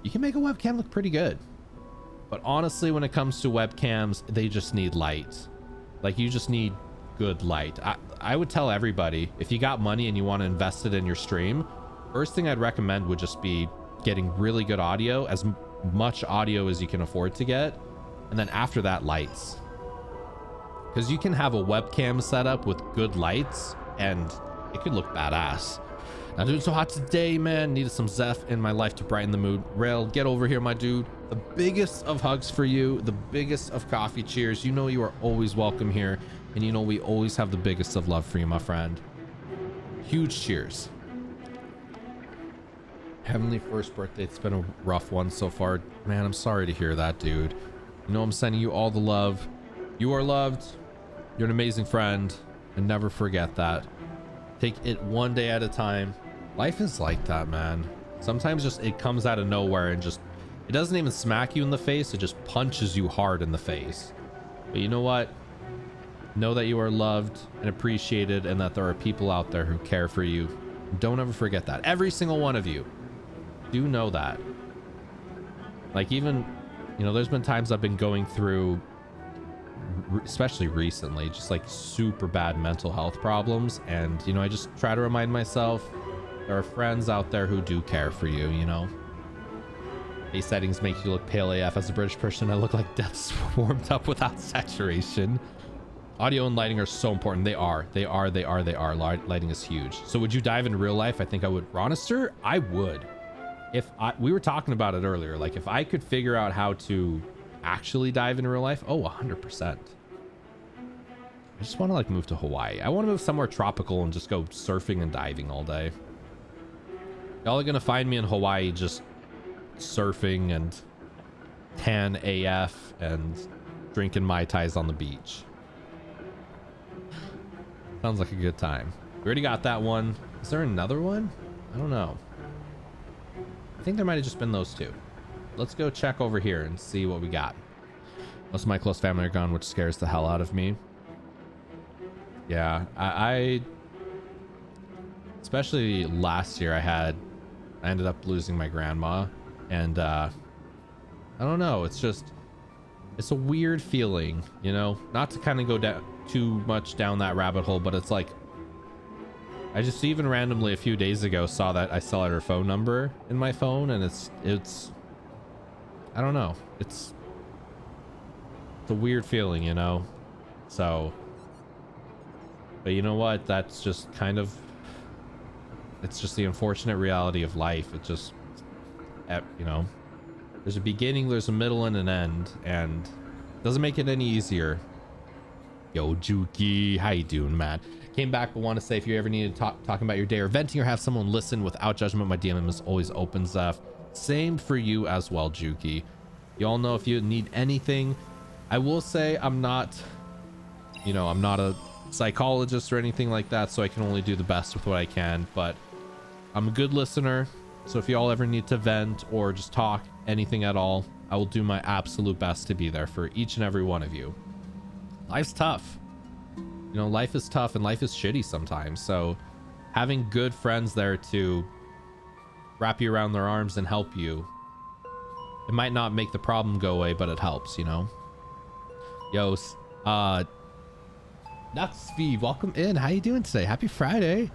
you can make a webcam look pretty good. But honestly, when it comes to webcams, they just need light. Like you just need good light. I would tell everybody, if you got money and you want to invest it in your stream, first thing I'd recommend would just be getting really good audio, as much audio as you can afford to get, and then after that, lights. Because you can have a webcam setup with good lights and it could look badass. Not doing so hot today, man. Needed some Zeph in my life to brighten the mood. Rail, get over here, my dude. The biggest of hugs for you, the biggest of coffee cheers. You know you are always welcome here, and you know we always have the biggest of love for you, my friend. Huge cheers. Heavenly first birthday. It's been a rough one so far, man. I'm sorry to hear that, dude. You know I'm sending you all the love. You are loved. You're an amazing friend, and never forget that. Take it one day at a time. Life is like that, man. Sometimes just it comes out of nowhere and just It doesn't even smack you in the face, it just punches you hard in the face. But you know what? Know that you are loved and appreciated, and that there are people out there who care for you. Don't ever forget that. Every single one of you. Do know that. Like, even, you know, there's been times I've been going through, especially recently, just like super bad mental health problems, and you know, I just try to remind myself there are friends out there who do care for you. You know, these settings make you look pale AF. As a British person, I look like death's warmed up without saturation. Audio and lighting are so important. They are. Lighting is huge. So would you dive in real life? I think I would. Ronister, I would. We were talking about it earlier, like if I could figure out how to actually dive in real life, oh, 100%. I just want to like move to Hawaii. I want to move somewhere tropical and just go surfing and diving all day. Y'all are gonna find me in Hawaii just surfing and tan AF and drinking Mai Tais on the beach. Sounds like a good time. We already got that one. Is there another one? I don't know. I think there might have just been those two. Let's go check over here and see what we got. Most of my close family are gone, which scares the hell out of me. Yeah, I especially last year I ended up losing my grandma, and I don't know, it's a weird feeling, you know, not to kind of go down too much down that rabbit hole, but it's like I just even randomly a few days ago saw that I still had her phone number in my phone, and it's I don't know, it's a weird feeling, you know. So, but you know what, that's just kind of, it's just the unfortunate reality of life. It just, you know, there's a beginning, there's a middle, and an end, and it doesn't make it any easier. Yo, Juki, how you doing, man? Came back, but want to say if you ever need to talking about your day or venting or have someone listen without judgment, my DM is always open, Zeph. Same for you as well, Juki. You all know if you need anything. I will say I'm not, you know, I'm not a psychologist or anything like that, so I can only do the best with what I can, but I'm a good listener. So if you all ever need to vent or just talk anything at all, I will do my absolute best to be there for each and every one of you. Life's tough. You know, life is tough and life is shitty sometimes. So having good friends there to wrap you around their arms and help you, it might not make the problem go away, but it helps, you know. Yo, Nuxfeed, welcome in. How you doing today? Happy Friday.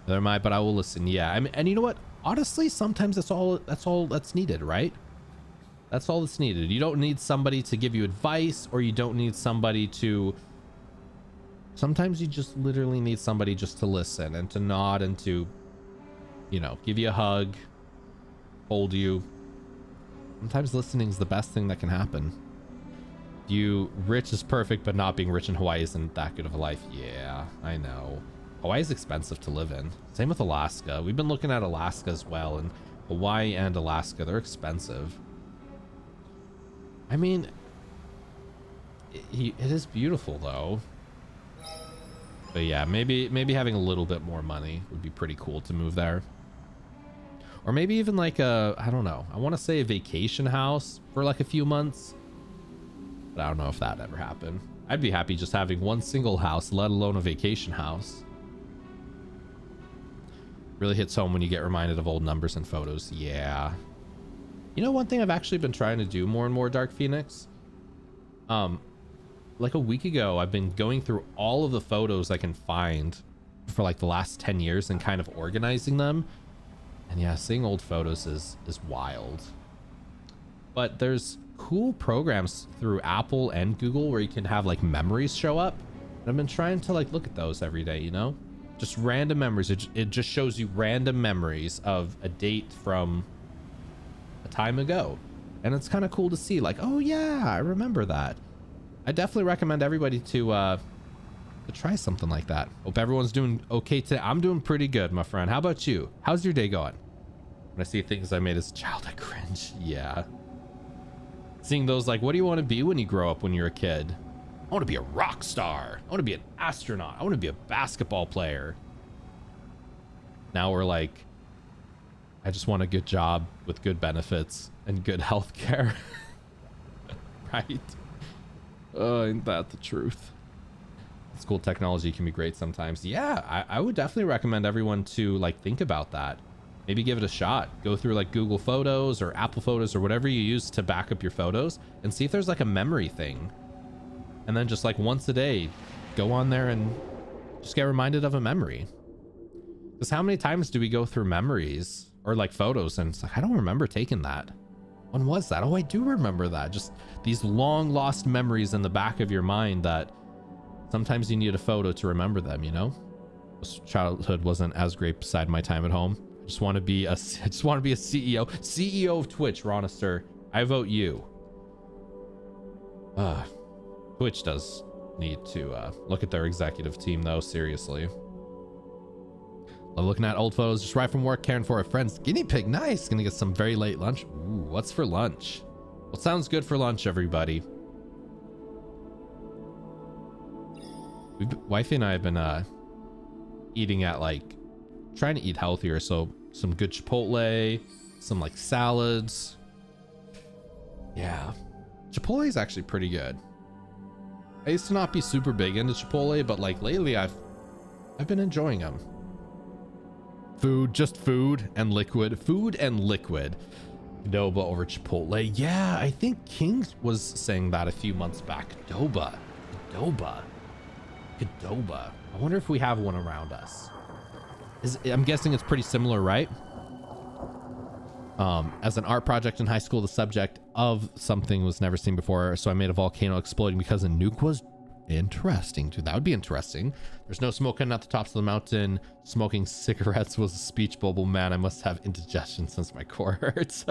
Never mind, but I will listen. Yeah, I mean, and you know what? Honestly, sometimes that's all that's needed, right? That's all that's needed. You don't need somebody to give you advice, or you don't need somebody to, sometimes you just literally need somebody just to listen and to nod and to, you know, give you a hug, hold you. Sometimes listening is the best thing that can happen. Rich is perfect, but not being rich in Hawaii isn't that good of a life. Yeah, I know. Hawaii is expensive to live in. Same with Alaska. We've been looking at Alaska as well, and Hawaii and Alaska, they're expensive. I mean, it is beautiful though. But yeah, maybe having a little bit more money would be pretty cool to move there. Or maybe even like I don't know. I want to say a vacation house for like a few months. But I don't know if that ever happened. I'd be happy just having one single house, let alone a vacation house. Really hits home when you get reminded of old numbers and photos. Yeah. You know, one thing I've actually been trying to do more and more, Dark Phoenix. Like a week ago, I've been going through all of the photos I can find for like the last 10 years and kind of organizing them. And yeah, seeing old photos is wild. But there's cool programs through Apple and Google where you can have like memories show up. And I've been trying to like look at those every day, you know, just random memories. It just shows you random memories of a date from a time ago, and it's kind of cool to see like, oh yeah, I remember that. I definitely recommend everybody to try something like that. Hope everyone's doing okay today. I'm doing pretty good, my friend. How about you? How's your day going? When I see things I made as a child, I cringe. Yeah. Seeing those like, what do you want to be when you grow up when you're a kid? I want to be a rock star. I want to be an astronaut. I want to be a basketball player. Now we're like, I just want a good job with good benefits and good health care. Right? Oh, ain't that the truth? School technology can be great sometimes. Yeah, I would definitely recommend everyone to like think about that. Maybe give it a shot. Go through like Google Photos or Apple Photos or whatever you use to back up your photos and see if there's like a memory thing. And then just like once a day, go on there and just get reminded of a memory. Because how many times do we go through memories or like photos and it's like, I don't remember taking that. When was that? Oh, I do remember that. Just these long lost memories in the back of your mind that sometimes you need a photo to remember them, you know? Childhood wasn't as great beside my time at home. I just want to be a CEO of Twitch, Ronister. I vote you. Twitch does need to look at their executive team though, seriously. Love looking at old photos just right from work, caring for a friend's guinea pig. Nice. Gonna get some very late lunch. Ooh, what's for lunch? What sounds good for lunch, everybody? Wifey and I have been eating at like trying to eat healthier, so some good Chipotle, some like salads. Yeah, Chipotle is actually pretty good. I used to not be super big into Chipotle, but like lately I've been enjoying them. Just food and liquid. Food and liquid. Qdoba over Chipotle. Yeah, I think King was saying that a few months back. Qdoba. I wonder if we have one around us. I'm guessing it's pretty similar, right? As an art project in high school, the subject of something was never seen before, so I made a volcano exploding because a nuke was interesting. Dude, that would be interesting. There's no smoke coming out the tops of the mountain. Smoking cigarettes was a speech bubble. Man, I must have indigestion since my core hurts.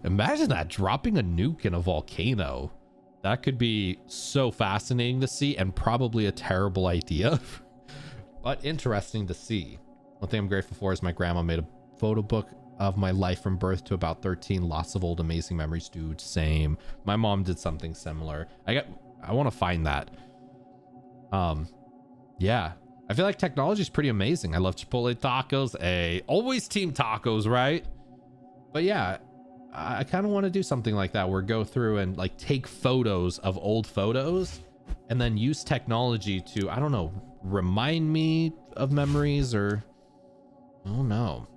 Imagine that, dropping a nuke in a volcano. That could be so fascinating to see and probably a terrible idea, but interesting to see. One thing I'm grateful for is my grandma made a photo book of my life from birth to about 13. Lots of old amazing memories, dude. Same. My mom did something similar. I want to find that. Yeah, I feel like technology is pretty amazing. I love Chipotle tacos. Always team tacos, right? But yeah, I kind of want to do something like that where go through and like take photos of old photos and then use technology to, I don't know, remind me of memories or, oh no.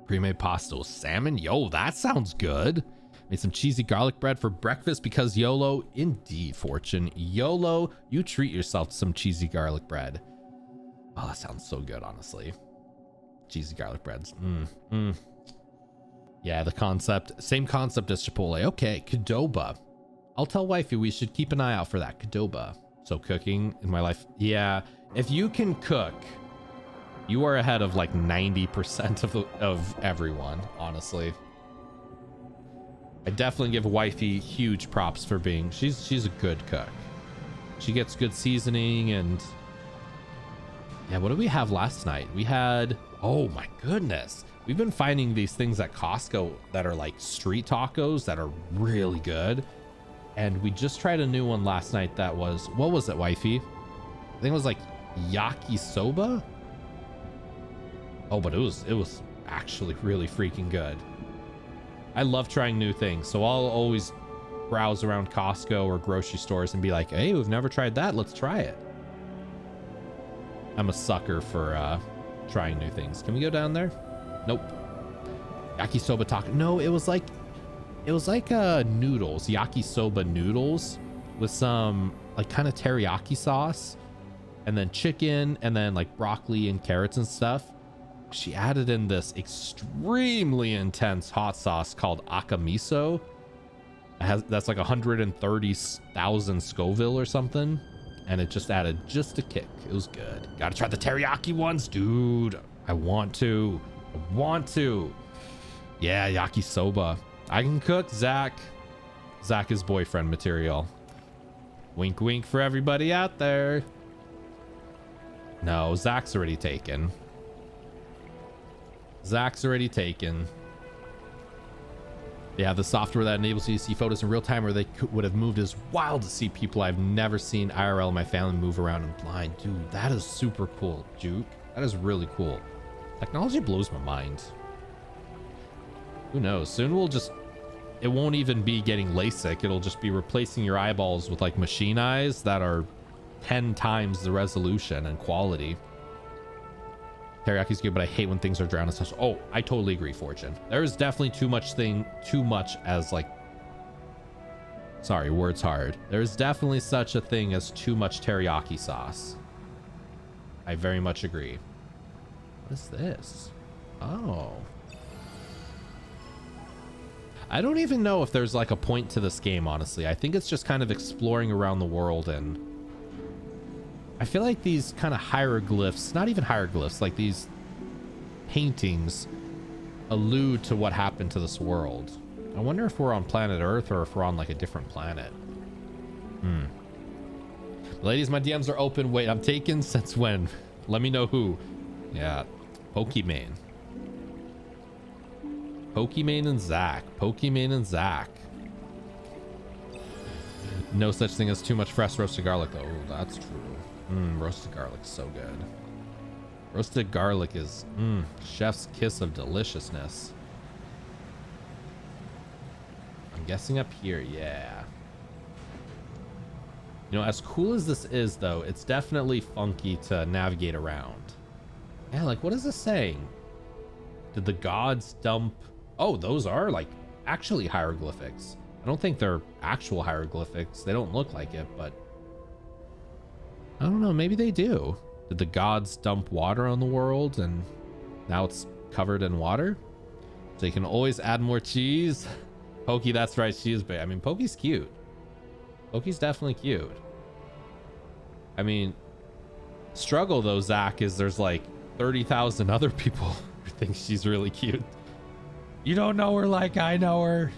Pre-made pasta with salmon. Yo, that sounds good. Made some cheesy garlic bread for breakfast because YOLO. Indeed, Fortune. YOLO, you treat yourself to some cheesy garlic bread. Oh, that sounds so good, honestly. Cheesy garlic breads. Yeah, the concept. Same concept as Chipotle. Okay, Qdoba. I'll tell wifey we should keep an eye out for that. Qdoba. So cooking in my life. Yeah, if you can cook, you are ahead of like 90% of everyone, honestly. I definitely give wifey huge props for being, she's a good cook. She gets good seasoning. And yeah, what did we have last night? We had, oh my goodness, we've been finding these things at Costco that are like street tacos that are really good. And we just tried a new one last night that was, what was it, wifey? I think it was like yakisoba. Oh, but it was actually really freaking good. I love trying new things, so I'll always browse around Costco or grocery stores and be like, hey, we've never tried that, let's try it. I'm a sucker for trying new things. Can we go down there? Nope. Yakisoba taco. No, it was like noodles, yakisoba noodles with some like kind of teriyaki sauce and then chicken and then like broccoli and carrots and stuff. She added in this extremely intense hot sauce called akamiso. That's like 130,000 Scoville or something. And it just added just a kick. It was good. Gotta try the teriyaki ones, dude. I want to. Yeah, yakisoba. I can cook, Zach. Zach is boyfriend material. Wink, wink for everybody out there. No, Zach's already taken. Yeah, the software that enables you to see photos in real time where they would have moved is wild to see people I've never seen IRL in my family move around in blind. Dude, that is super cool, Juke. That is really cool. Technology blows my mind. Who knows? Soon we'll just, it won't even be getting LASIK. It'll just be replacing your eyeballs with like machine eyes that are 10 times the resolution and quality. Teriyaki's good, but I hate when things are drowned in such. Oh, I totally agree, Fortune. There is definitely too much as like, sorry, words hard. There's definitely such a thing as too much teriyaki sauce. I very much agree. What is this? Oh. I don't even know if there's like a point to this game, honestly. I think it's just kind of exploring around the world, and I feel like these kind of hieroglyphs, not even hieroglyphs, like these paintings allude to what happened to this world. I wonder if we're on planet Earth or if we're on like a different planet. Ladies, my DMs are open. Wait, I'm taken since when? Let me know who. Yeah, Pokimane. Pokimane and Zach. Pokimane and Zach. No such thing as too much fresh roasted garlic, though. Oh, that's true. Roasted garlic's so good. Roasted garlic is chef's kiss of deliciousness. I'm guessing up here. Yeah. You know, as cool as this is, though, it's definitely funky to navigate around. Yeah, like, what is this saying? Did the gods dump... Oh, those are, like, actually hieroglyphics. I don't think they're actual hieroglyphics. They don't look like it, but... I don't know, maybe they do. Did the gods dump water on the world, and now it's covered in water? So you can always add more cheese? Pokey, that's right, she is big. I mean, Pokey's cute. Pokey's definitely cute. I mean, struggle though, Zach, is there's like 30,000 other people who think she's really cute. You don't know her like I know her.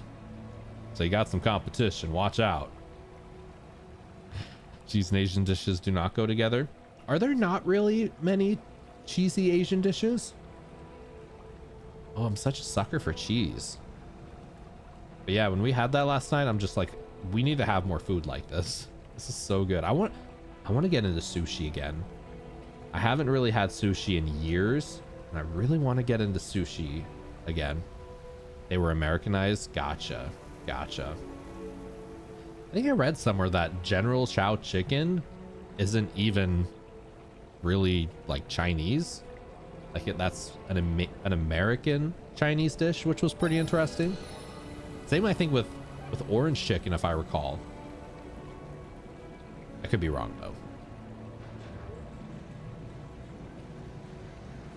So you got some competition. Watch out. Cheese and Asian dishes do not go together. Are there not really many cheesy Asian dishes? Oh, I'm such a sucker for cheese. But yeah, when we had that last night, I'm just like, we need to have more food like this. This is so good. I want to get into sushi again. I haven't really had sushi in years, and I really want to get into sushi again. They were Americanized. Gotcha. Gotcha. I think I read somewhere that General Chow chicken isn't even really like Chinese. Like that's an American Chinese dish, which was pretty interesting. Same, I think, with orange chicken, if I recall. I could be wrong, though.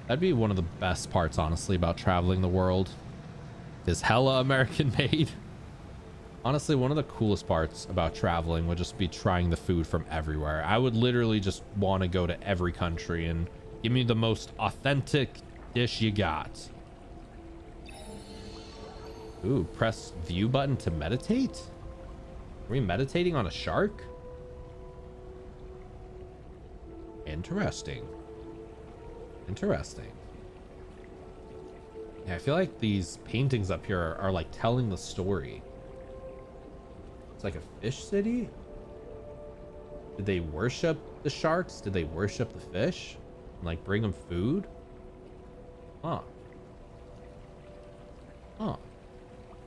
That'd be one of the best parts, honestly, about traveling the world. Is hella American made. Honestly, one of the coolest parts about traveling would just be trying the food from everywhere. I would literally just want to go to every country and give me the most authentic dish you got. Ooh, press view button to meditate? Are we meditating on a shark? Interesting. Interesting. Yeah, I feel like these paintings up here are like telling the story. It's like a fish city? Did they worship the sharks? Did they worship the fish? And like bring them food? Huh. Huh.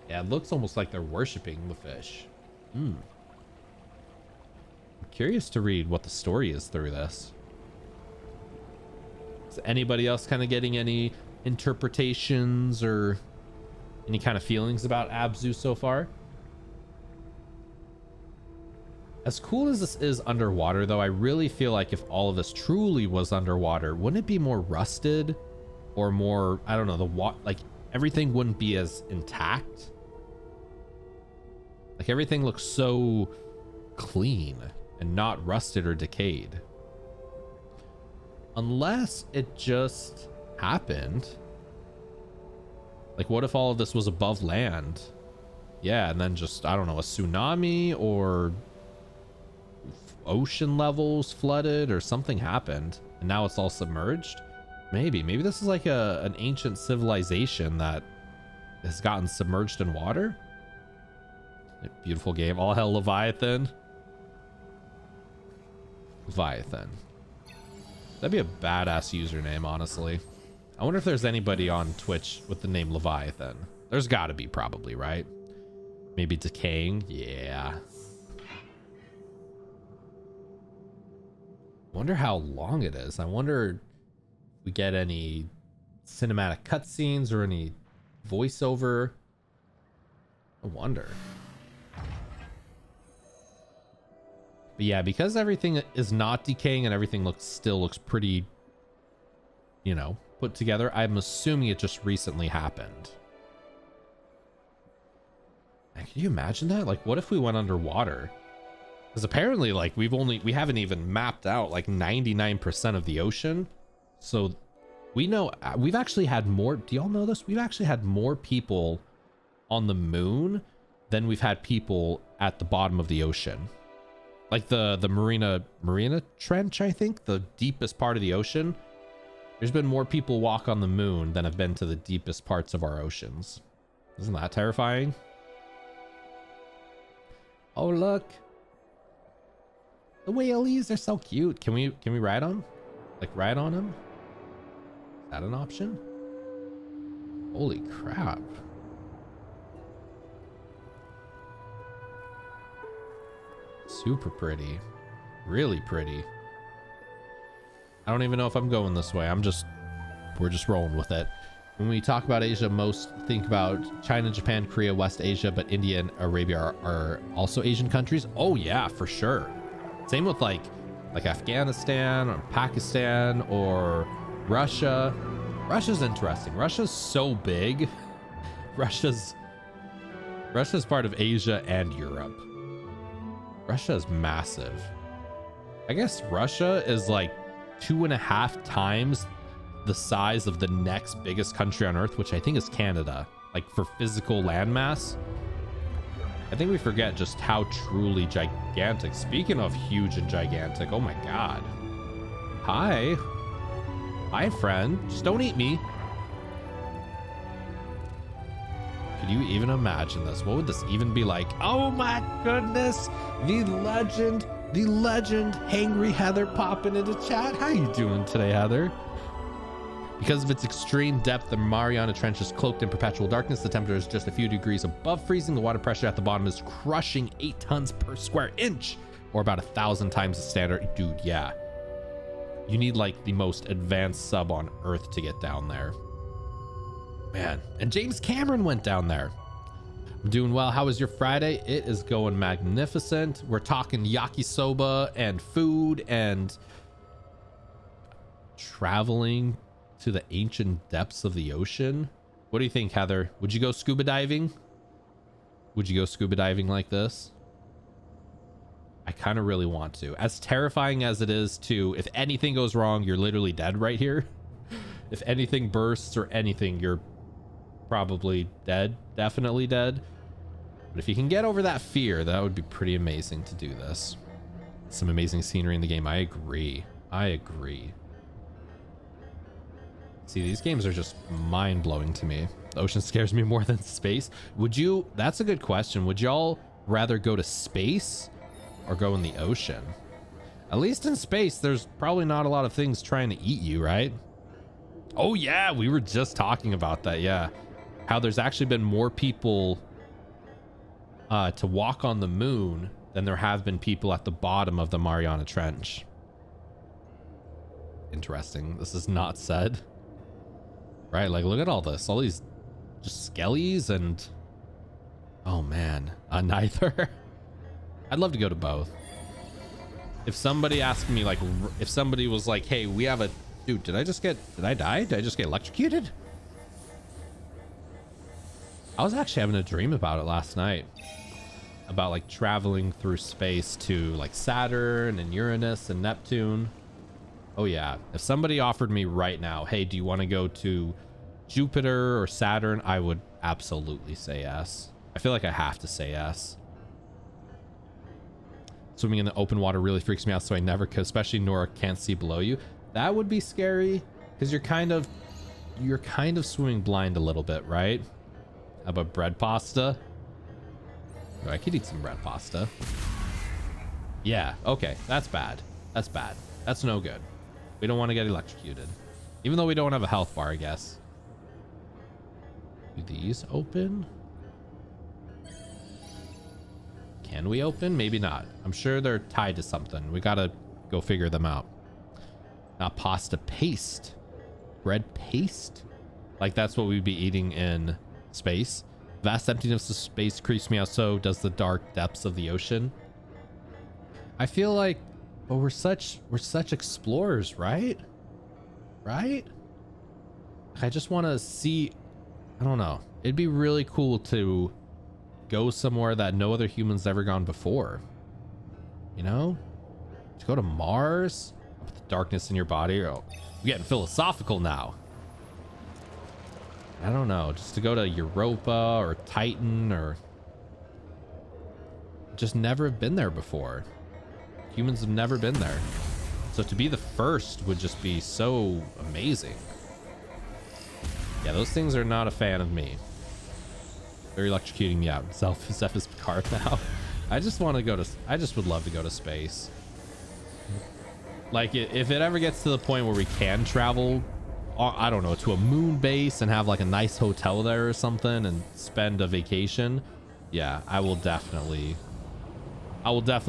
Yeah, it looks almost like they're worshiping the fish. I'm curious to read what the story is through this. Is anybody else kind of getting any interpretations or any kind of feelings about ABZÜ so far? As cool as this is underwater, though, I really feel like if all of this truly was underwater, wouldn't it be more rusted or more, I don't know, like everything wouldn't be as intact? Like everything looks so clean and not rusted or decayed. Unless it just happened. Like what if all of this was above land? Yeah, and then just, I don't know, a tsunami or ocean levels flooded or something happened and now it's all submerged. Maybe this is like an ancient civilization that has gotten submerged in water. Beautiful game. All hell Leviathan. Leviathan. That'd be a badass username, honestly. I wonder if there's anybody on Twitch with the name Leviathan. There's got to be, probably, right? Maybe decaying. Yeah. Wonder how long it is. I wonder if we get any cinematic cutscenes or any voiceover. I wonder. But yeah, because everything is not decaying and everything still looks pretty, you know, put together, I'm assuming it just recently happened. Man, can you imagine that? Like, what if we went underwater? Because apparently, like, we haven't even mapped out like 99% of the ocean. So we know we've actually had more. Do y'all know this? We've actually had more people on the moon than we've had people at the bottom of the ocean. Like the Marina Trench, I think, the deepest part of the ocean. There's been more people walk on the moon than have been to the deepest parts of our oceans. Isn't that terrifying? Oh, look. The whalies are so cute. Can we ride on? Like, ride on them? Is that an option? Holy crap. Super pretty. Really pretty. I don't even know if I'm going this way. We're just rolling with it. When we talk about Asia, most think about China, Japan, Korea, West Asia, but India and Arabia are also Asian countries. Oh yeah, for sure. Same with like Afghanistan or Pakistan or Russia. Russia's interesting. Russia's so big. Russia's part of Asia and Europe. Russia is massive. I guess Russia is like 2.5 times the size of the next biggest country on Earth, which I think is Canada. Like, for physical landmass. I think we forget just how truly gigantic. Speaking of huge and gigantic, oh my god. Hi. Hi, friend. Just don't eat me. Could you even imagine this? What would this even be like? Oh my goodness. The legend, Hangry Heather popping into chat. How you doing today, Heather? Because of its extreme depth, the Mariana Trench is cloaked in perpetual darkness. The temperature is just a few degrees above freezing. The water pressure at the bottom is crushing 8 tons per square inch, or about 1,000 times the standard. Dude, yeah. You need like the most advanced sub on Earth to get down there. Man, and James Cameron went down there. I'm doing well. How was your Friday? It is going magnificent. We're talking yakisoba and food and traveling to the ancient depths of the ocean. What do you think, Heather? Would you go scuba diving? Would you go scuba diving like this? I kind of really want to. As terrifying as it is to, if anything goes wrong, you're literally dead right here. If anything bursts or anything, you're probably dead. Definitely dead. But if you can get over that fear, that would be pretty amazing to do this. Some amazing scenery in the game. I agree. See, these games are just mind-blowing to me. The ocean scares me more than space. Would you... That's a good question. Would y'all rather go to space or go in the ocean? At least in space, there's probably not a lot of things trying to eat you, right? Oh, yeah. We were just talking about that. Yeah. How there's actually been more people to walk on the moon than there have been people at the bottom of the Mariana Trench. Interesting. This is not said. Right, like, look at all this. All these just skellies and... Oh, man. Neither. I'd love to go to both. If somebody asked me, like... If somebody was like, hey, we have a... Dude, did I die? Did I just get electrocuted? I was actually having a dream about it last night. About, like, traveling through space to, like, Saturn and Uranus and Neptune. Oh yeah, if somebody offered me right now, hey, do you want to go to Jupiter or Saturn? I would absolutely say yes. I feel like I have to say yes. Swimming in the open water really freaks me out, so I never could, especially Nora can't see below you. That would be scary because you're kind of swimming blind a little bit, right? How about bread pasta? Oh, I could eat some bread pasta. Yeah, okay, that's bad. That's bad. That's no good. We don't want to get electrocuted. Even though we don't have a health bar, I guess. Do these open? Can we open? Maybe not. I'm sure they're tied to something. We gotta go figure them out. Not pasta paste. Bread paste? Like that's what we'd be eating in space. Vast emptiness of space creeps me out, so does the dark depths of the ocean. I feel like, well, we're such explorers, right? Right? I just want to see, I don't know. It'd be really cool to go somewhere that no other human's ever gone before. You know? To go to Mars, with the darkness in your body. Oh, we're getting philosophical now. I don't know, just to go to Europa or Titan or just never have been there before. Humans have never been there. So to be the first would just be so amazing. Yeah, those things are not a fan of me. They're electrocuting me out. Zephyr's Picard now. I just want to go to, I just would love to go to space. Like if it ever gets to the point where we can travel, I don't know, to a moon base and have like a nice hotel there or something and spend a vacation. Yeah, I will definitely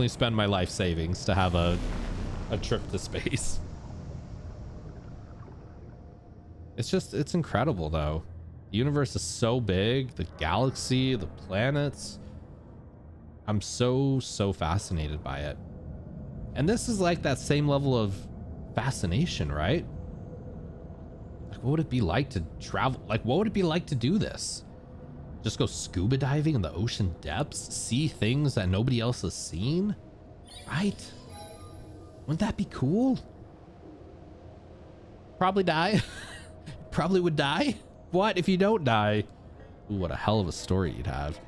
spend my life savings to have a trip to space. It's incredible though. The universe is so big, the galaxy, the planets. I'm so fascinated by it. And this is like that same level of fascination, right? Like, what would it be like to travel? Like, what would it be like to do this? Just go scuba diving in the ocean depths? See things that nobody else has seen? Right? Wouldn't that be cool? Probably die. Probably would die. What if you don't die? Ooh, what a hell of a story you'd have.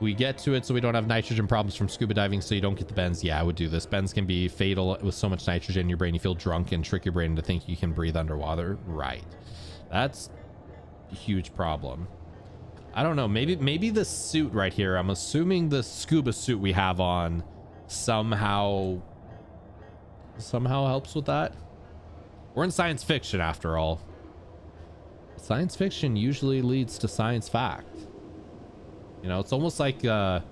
We get to it so we don't have nitrogen problems from scuba diving, so you don't get the bends. Yeah, I would do this. Bends can be fatal with so much nitrogen in your brain. You feel drunk and trick your brain to think you can breathe underwater. Right. That's a huge problem. I don't know. Maybe the suit right here, I'm assuming the scuba suit we have on somehow helps with that. We're in science fiction after all. Science fiction usually leads to science fact. You know, it's almost like I feel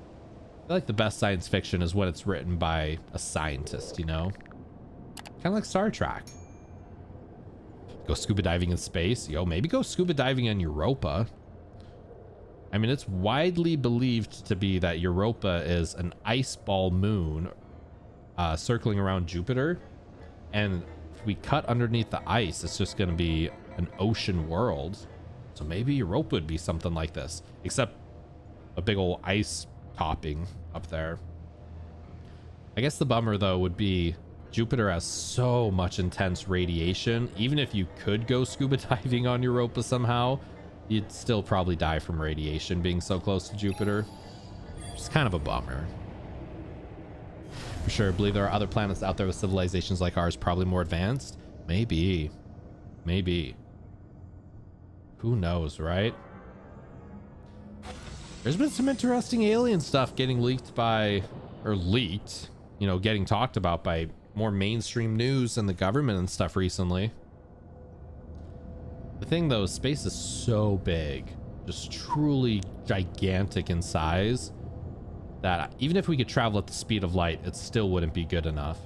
like the best science fiction is when it's written by a scientist, you know? Kind of like Star Trek. Go scuba diving in space. Yo, maybe go scuba diving in Europa. I mean, it's widely believed to be that Europa is an ice ball moon circling around Jupiter. And if we cut underneath the ice, it's just going to be an ocean world. So maybe Europa would be something like this, except a big old ice topping up there. I guess the bummer though would be Jupiter has so much intense radiation. Even if you could go scuba diving on Europa somehow, you'd still probably die from radiation being so close to Jupiter. It's kind of a bummer. For sure, I believe there are other planets out there with civilizations like ours, probably more advanced. Maybe. Who knows, right? There's been some interesting alien stuff getting leaked, you know, getting talked about by more mainstream news and the government and stuff recently. The thing though, space is so big, just truly gigantic in size, that even if we could travel at the speed of light, it still wouldn't be good enough.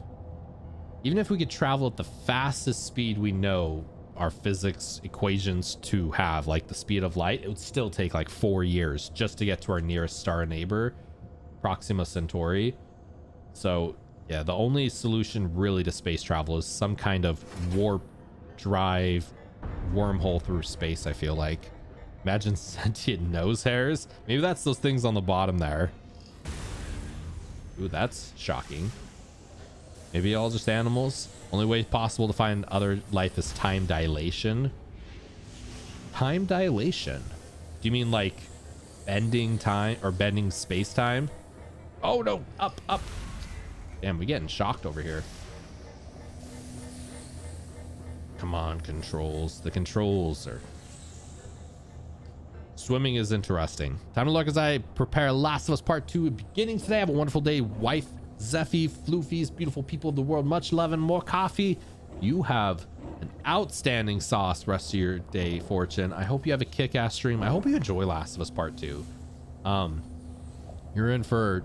Even if we could travel at the fastest speed we know our physics equations to have, like the speed of light, it would still take like 4 years just to get to our nearest star neighbor, Proxima Centauri. So yeah, the only solution really to space travel is some kind of warp drive wormhole through space. I feel like, imagine sentient nose hairs. Maybe that's those things on the bottom there. Ooh, that's shocking. Maybe all just animals. Only way possible to find other life is time dilation. Time dilation? Do you mean like bending time or bending space-time? Oh no, up. Damn, we're getting shocked over here. Come on, controls. The controls are... Swimming is interesting. Time to look as I prepare Last of Us Part 2 beginning today. Have a wonderful day, wife, Zephy, Floofies, beautiful people of the world. Much love and more coffee. You have an outstanding sauce rest of your day, Fortune. I hope you have a kick-ass stream. I hope you enjoy Last of Us Part 2. You're in for...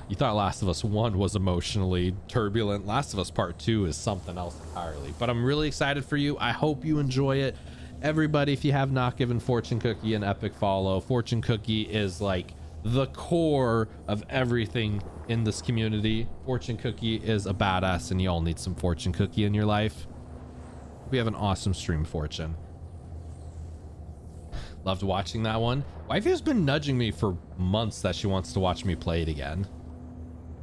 You thought Last of Us 1 was emotionally turbulent. Last of Us Part 2 is something else entirely. But I'm really excited for you. I hope you enjoy it. Everybody, if you have not given Fortune Cookie an epic follow, Fortune Cookie is like the core of everything in this community. Fortune Cookie is a badass, and you all need some Fortune Cookie in your life. We have an awesome stream, Fortune. Loved watching that one. Wifey has been nudging me for months that she wants to watch me play it again.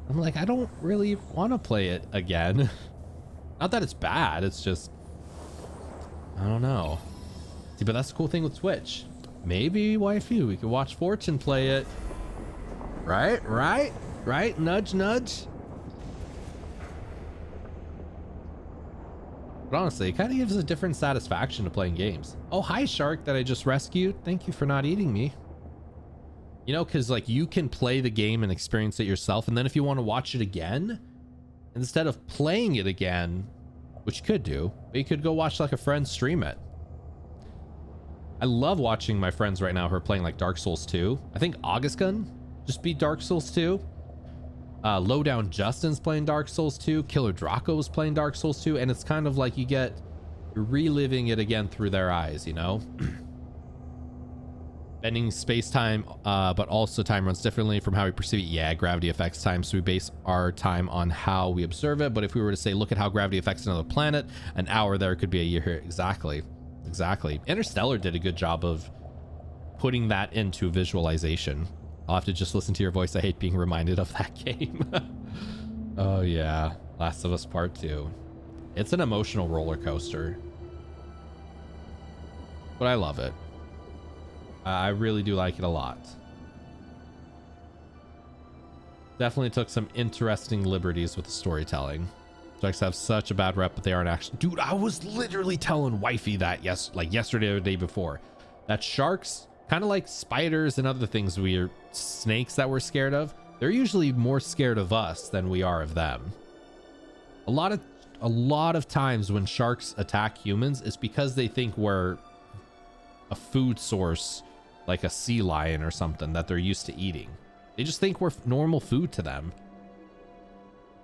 I'm like, I don't really want to play it again. Not that it's bad, it's just, I don't know. See, but that's the cool thing with Twitch. Maybe, wifey, we could watch Fortune play it. Right? Nudge, nudge. But honestly, it kind of gives a different satisfaction to playing games. Oh, hi, shark that I just rescued. Thank you for not eating me. You know, because like you can play the game and experience it yourself, and then if you want to watch it again, instead of playing it again, which you could do, but you could go watch like a friend stream it. I love watching my friends right now who are playing like Dark Souls 2. I think August Gun just beat Dark Souls 2. Lowdown Justin's playing Dark Souls 2. Killer Draco's playing Dark Souls 2, and it's kind of like you're reliving it again through their eyes, you know? Bending space-time, but also time runs differently from how we perceive it. Yeah, gravity affects time, so we base our time on how we observe it. But if we were to say, look at how gravity affects another planet, an hour there could be a year here. Exactly. Interstellar did a good job of putting that into visualization. I'll have to just listen to your voice. I hate being reminded of that game. Oh yeah, Last of Us Part 2. It's an emotional roller coaster, but I love it. I really do like it a lot. Definitely took some interesting liberties with the storytelling. Sharks have such a bad rep, but they aren't actually. Dude, I was literally telling wifey that yesterday or the day before, that sharks, kind of like spiders and other things, snakes that we're scared of, they're usually more scared of us than we are of them. A lot of times when sharks attack humans, it's because they think we're a food source, like a sea lion or something that they're used to eating. They just think we're normal food to them.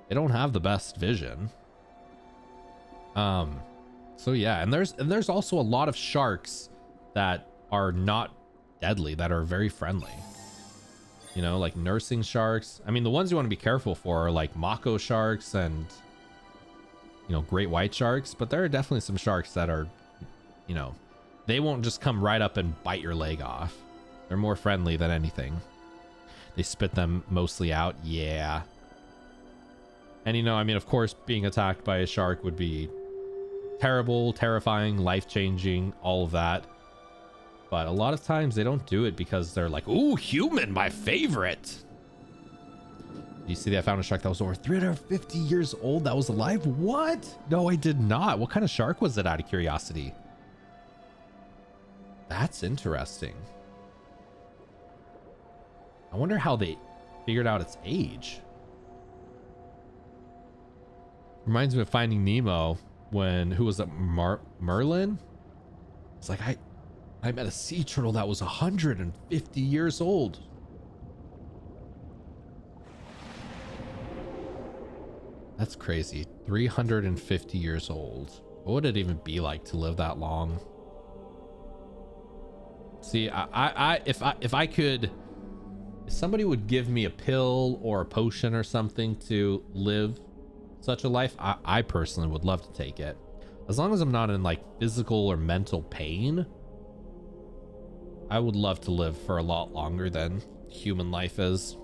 They don't have the best vision. So yeah, and there's also a lot of sharks that are not deadly, that are very friendly. You know, like nursing sharks. I mean, the ones you want to be careful for are like mako sharks and, you know, great white sharks, but there are definitely some sharks that are, you know, they won't just come right up and bite your leg off. They're more friendly than anything. They spit them mostly out. Yeah. And, you know, I mean, of course, being attacked by a shark would be terrible, terrifying, life-changing, all of that. But a lot of times they don't do it because they're like, ooh, human, my favorite. You see that I found a shark that was over 350 years old that was alive? What? No, I did not. What kind of shark was it, out of curiosity? That's interesting. I wonder how they figured out its age. Reminds me of Finding Nemo when, who was it, Merlin? It's like, I met a sea turtle that was 150 years old. That's crazy. 350 years old. What would it even be like to live that long? See, if I could, if somebody would give me a pill or a potion or something to live such a life, I personally would love to take it. As long as I'm not in like physical or mental pain, I would love to live for a lot longer than human life is.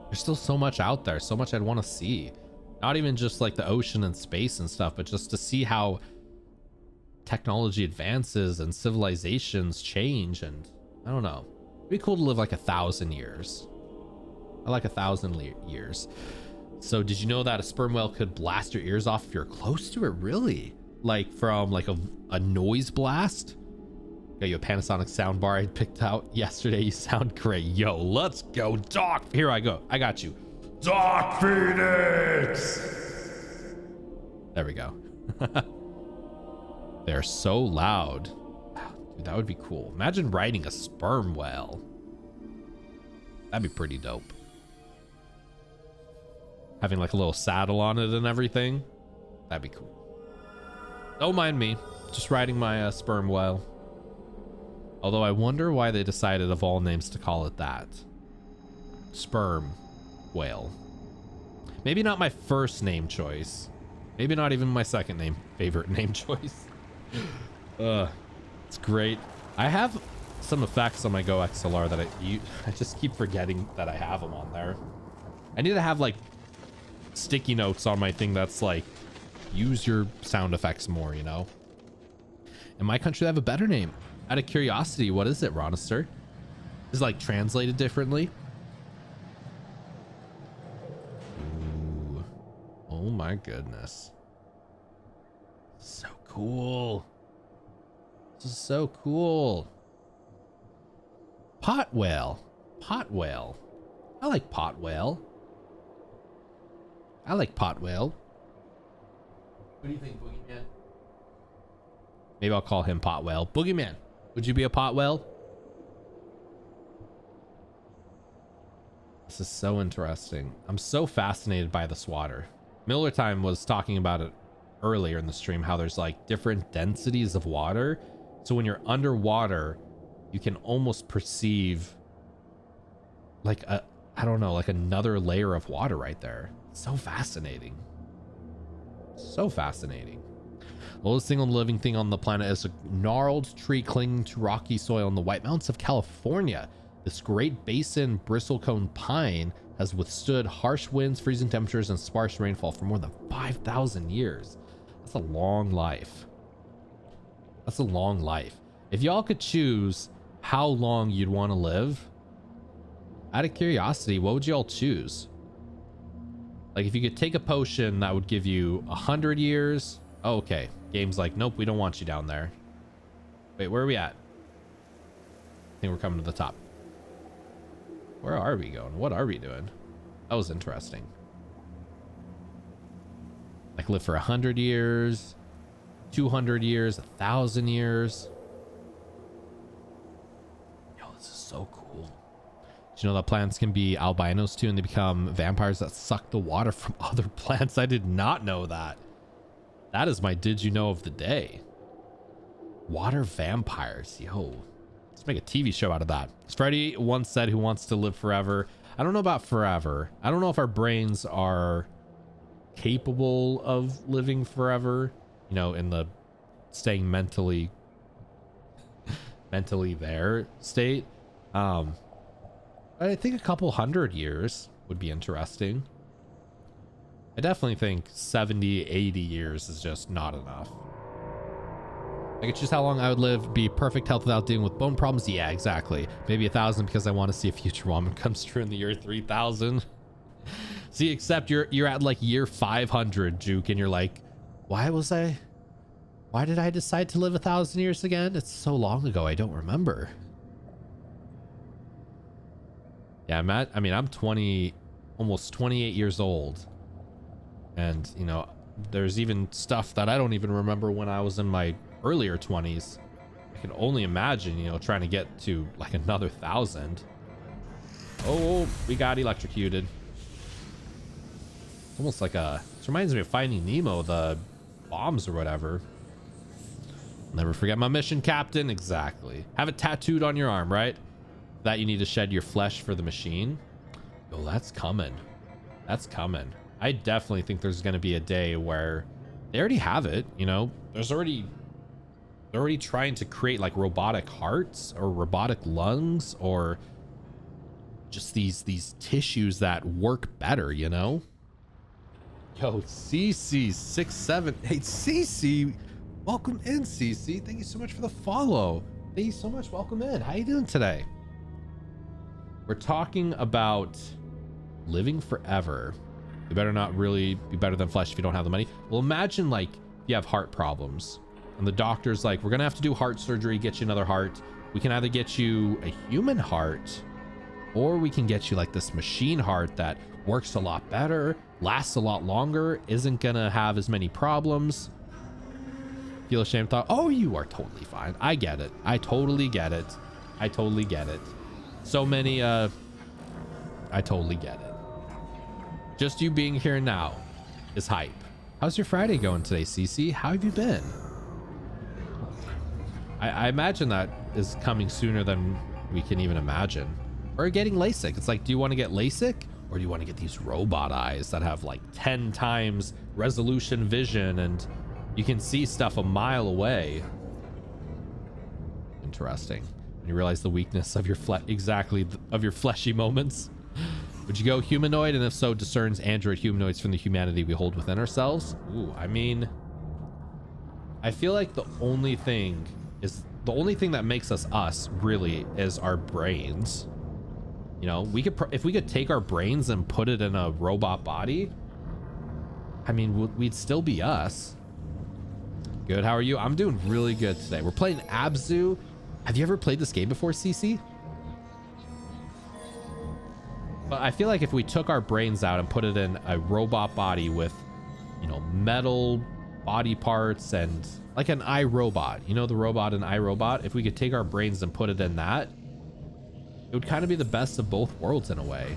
There's still so much out there, so much I'd want to see. Not even just like the ocean and space and stuff, but just to see how technology advances and civilizations change. And I don't know, it'd be cool to live like 1,000 years. I like 1,000 years. So did you know that a sperm whale could blast your ears off if you're close to it? Really? Like from like a noise blast? Got you a Panasonic sound bar I picked out yesterday. You sound great. Yo, let's go, Doc. Here I go. I got you. Doc Phoenix. There we go. They're so loud. Dude, that would be cool. Imagine riding a sperm whale. That'd be pretty dope. Having like a little saddle on it and everything. That'd be cool. Don't mind me. Just riding my sperm whale. Although I wonder why they decided of all names to call it that. Sperm whale. Maybe not my first name choice. Maybe not even my second favorite name choice. It's great. I have some effects on my Go XLR that I just keep forgetting that I have them on there. I need to have like sticky notes on my thing that's like, use your sound effects more, you know? In my country, they have a better name. Out of curiosity, what is it, Ronister? Is it like translated differently? Ooh. Oh my goodness. So cool. This is so cool. Pot whale. Pot whale. I like pot whale. I like pot whale. What do you think, Boogeyman? Maybe I'll call him Pot Whale. Boogeyman, would you be a pot whale? This is so interesting. I'm so fascinated by this water. Miller Time was talking about it earlier in the stream, how there's like different densities of water. So when you're underwater, you can almost perceive like I don't know, like another layer of water right there. So fascinating. So fascinating. The oldest single living thing on the planet is a gnarled tree clinging to rocky soil in the White Mountains of California. This Great Basin bristlecone pine has withstood harsh winds, freezing temperatures, and sparse rainfall for more than 5,000 years. That's a long life. That's a long life. If y'all could choose how long you'd want to live, out of curiosity, what would y'all choose? Like if you could take a potion that would give you 100 years. Oh, okay. Game's like, nope, we don't want you down there. Wait, where are we at? I think we're coming to the top. Where are we going? What are we doing? That was interesting. Like live for 100 years, 200 years, 1,000 years. Yo, this is so cool. Did you know that plants can be albinos too, and they become vampires that suck the water from other plants? I did not know that. That is my did you know of the day. Water vampires. Yo, let's make a TV show out of that. As Freddie once said, who wants to live forever? I don't know about forever. I don't know if our brains are capable of living forever, you know, in the staying mentally there state. But I think a couple 100 years would be interesting. I definitely think 70, 80 years is just not enough. I could choose how long I would live, be perfect health without dealing with bone problems. Yeah, exactly. Maybe 1,000 because I want to see if future ramen comes true in the year 3,000. See, except you're at like year 500, Juke, and you're like, why did I decide to live 1,000 years again? It's so long ago, I don't remember. Yeah, I'm 20, almost 28 years old. And, you know, there's even stuff that I don't even remember when I was in my earlier 20s. I can only imagine, you know, trying to get to like another 1,000. Oh, we got electrocuted. It's almost like this reminds me of Finding Nemo, the bombs or whatever. Never forget my mission, Captain. Exactly. Have it tattooed on your arm, right? That you need to shed your flesh for the machine. Oh, that's coming. That's coming. I definitely think there's going to be a day where they already have it, you know. They're already trying to create like robotic hearts or robotic lungs or just these tissues that work better, you know. Yo, CC678 CC, welcome in, CC. Thank you so much for the follow. Thank you so much. Welcome in. How you doing today? We're talking about living forever. You better not really be better than flesh if you don't have the money. Well, imagine like you have heart problems and the doctor's like, we're gonna have to do heart surgery, get you another heart. We can either get you a human heart or we can get you like this machine heart that works a lot better, lasts a lot longer, isn't gonna have as many problems. feel ashamed. Thought, oh, you are totally fine. I get it. I totally get it. I totally get it. So many, I totally get it. Just you being here now is hype. How's your Friday going today, CC? How have you been? I imagine that is coming sooner than we can even imagine. Or getting LASIK. It's like, do you want to get LASIK? Or do you want to get these robot eyes that have like 10 times resolution vision and you can see stuff a mile away? Interesting. When you realize the weakness of your of your fleshy moments. Would you go humanoid? And if so, discerns android humanoids from the humanity we hold within ourselves? Ooh, I mean, I feel like the only thing that makes us us really is our brains. You know, if we could take our brains and put it in a robot body, I mean, we'd still be us. Good. How are you? I'm doing really good today. We're playing ABZÜ. Have you ever played this game before, CC? But I feel like if we took our brains out and put it in a robot body with, you know, metal body parts and like an iRobot, you know, the robot in iRobot, if we could take our brains and put it in that, it would kind of be the best of both worlds in a way.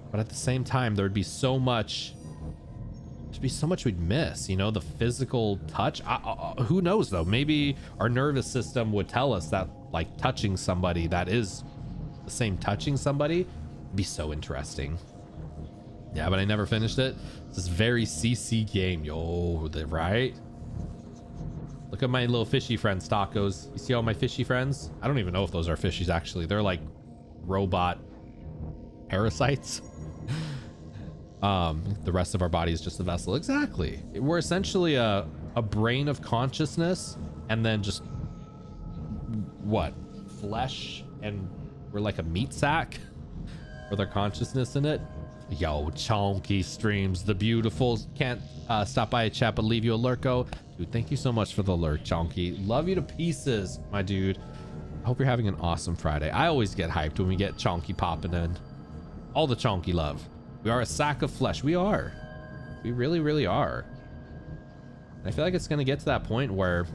But at the same time, there'd be so much we'd miss, you know, the physical touch. Who knows though? Maybe our nervous system would tell us that like touching somebody that is the same touching somebody would be so interesting. Yeah, but I never finished it. This is very CC game, yo, right? Look at my little fishy friends, tacos. You see all my fishy friends? I don't even know if those are fishies actually. They're like robot parasites. The rest of our body is just a vessel. Exactly. We're essentially a brain of consciousness, and then just what? Flesh, and we're like a meat sack with our consciousness in it. Yo, Chonky streams, the beautiful. Can't stop by a chat, but leave you a lurko. Dude, thank you so much for the lurk, Chonky. Love you to pieces, my dude. I hope you're having an awesome Friday. I always get hyped when we get Chonky popping in. All the Chonky love. We are a sack of flesh. We are. We really, really are. And I feel like it's going to get to that point where,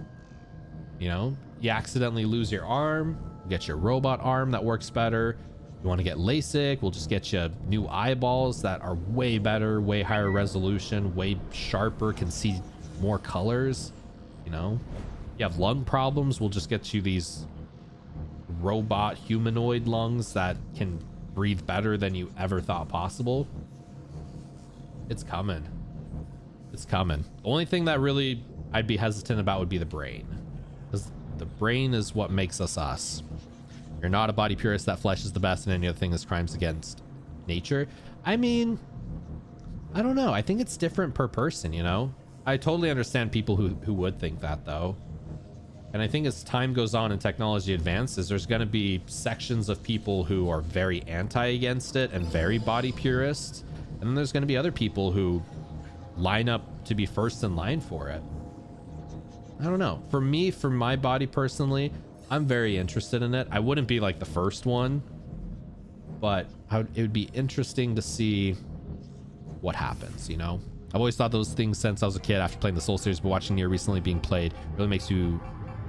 you know, you accidentally lose your arm, you get your robot arm that works better. You want to get LASIK, we'll just get you new eyeballs that are way better, way higher resolution, way sharper, can see more colors. You know, you have lung problems, we'll just get you these robot humanoid lungs that can breathe better than you ever thought possible. It's coming. It's coming. The only thing that really I'd be hesitant about would be the brain, because the brain is what makes us us. You're not a body purist. That flesh is the best, and any other thing is crimes against nature. I mean, I don't know. I think it's different per person, you know? I totally understand people who would think that, though. And I think as time goes on and technology advances, there's going to be sections of people who are very anti against it and very body purist. And then there's going to be other people who line up to be first in line for it. I don't know. For me, for my body personally, I'm very interested in it. I wouldn't be like the first one, but it would be interesting to see what happens, you know? I've always thought those things since I was a kid after playing the Soul series, but watching Nier recently being played really makes you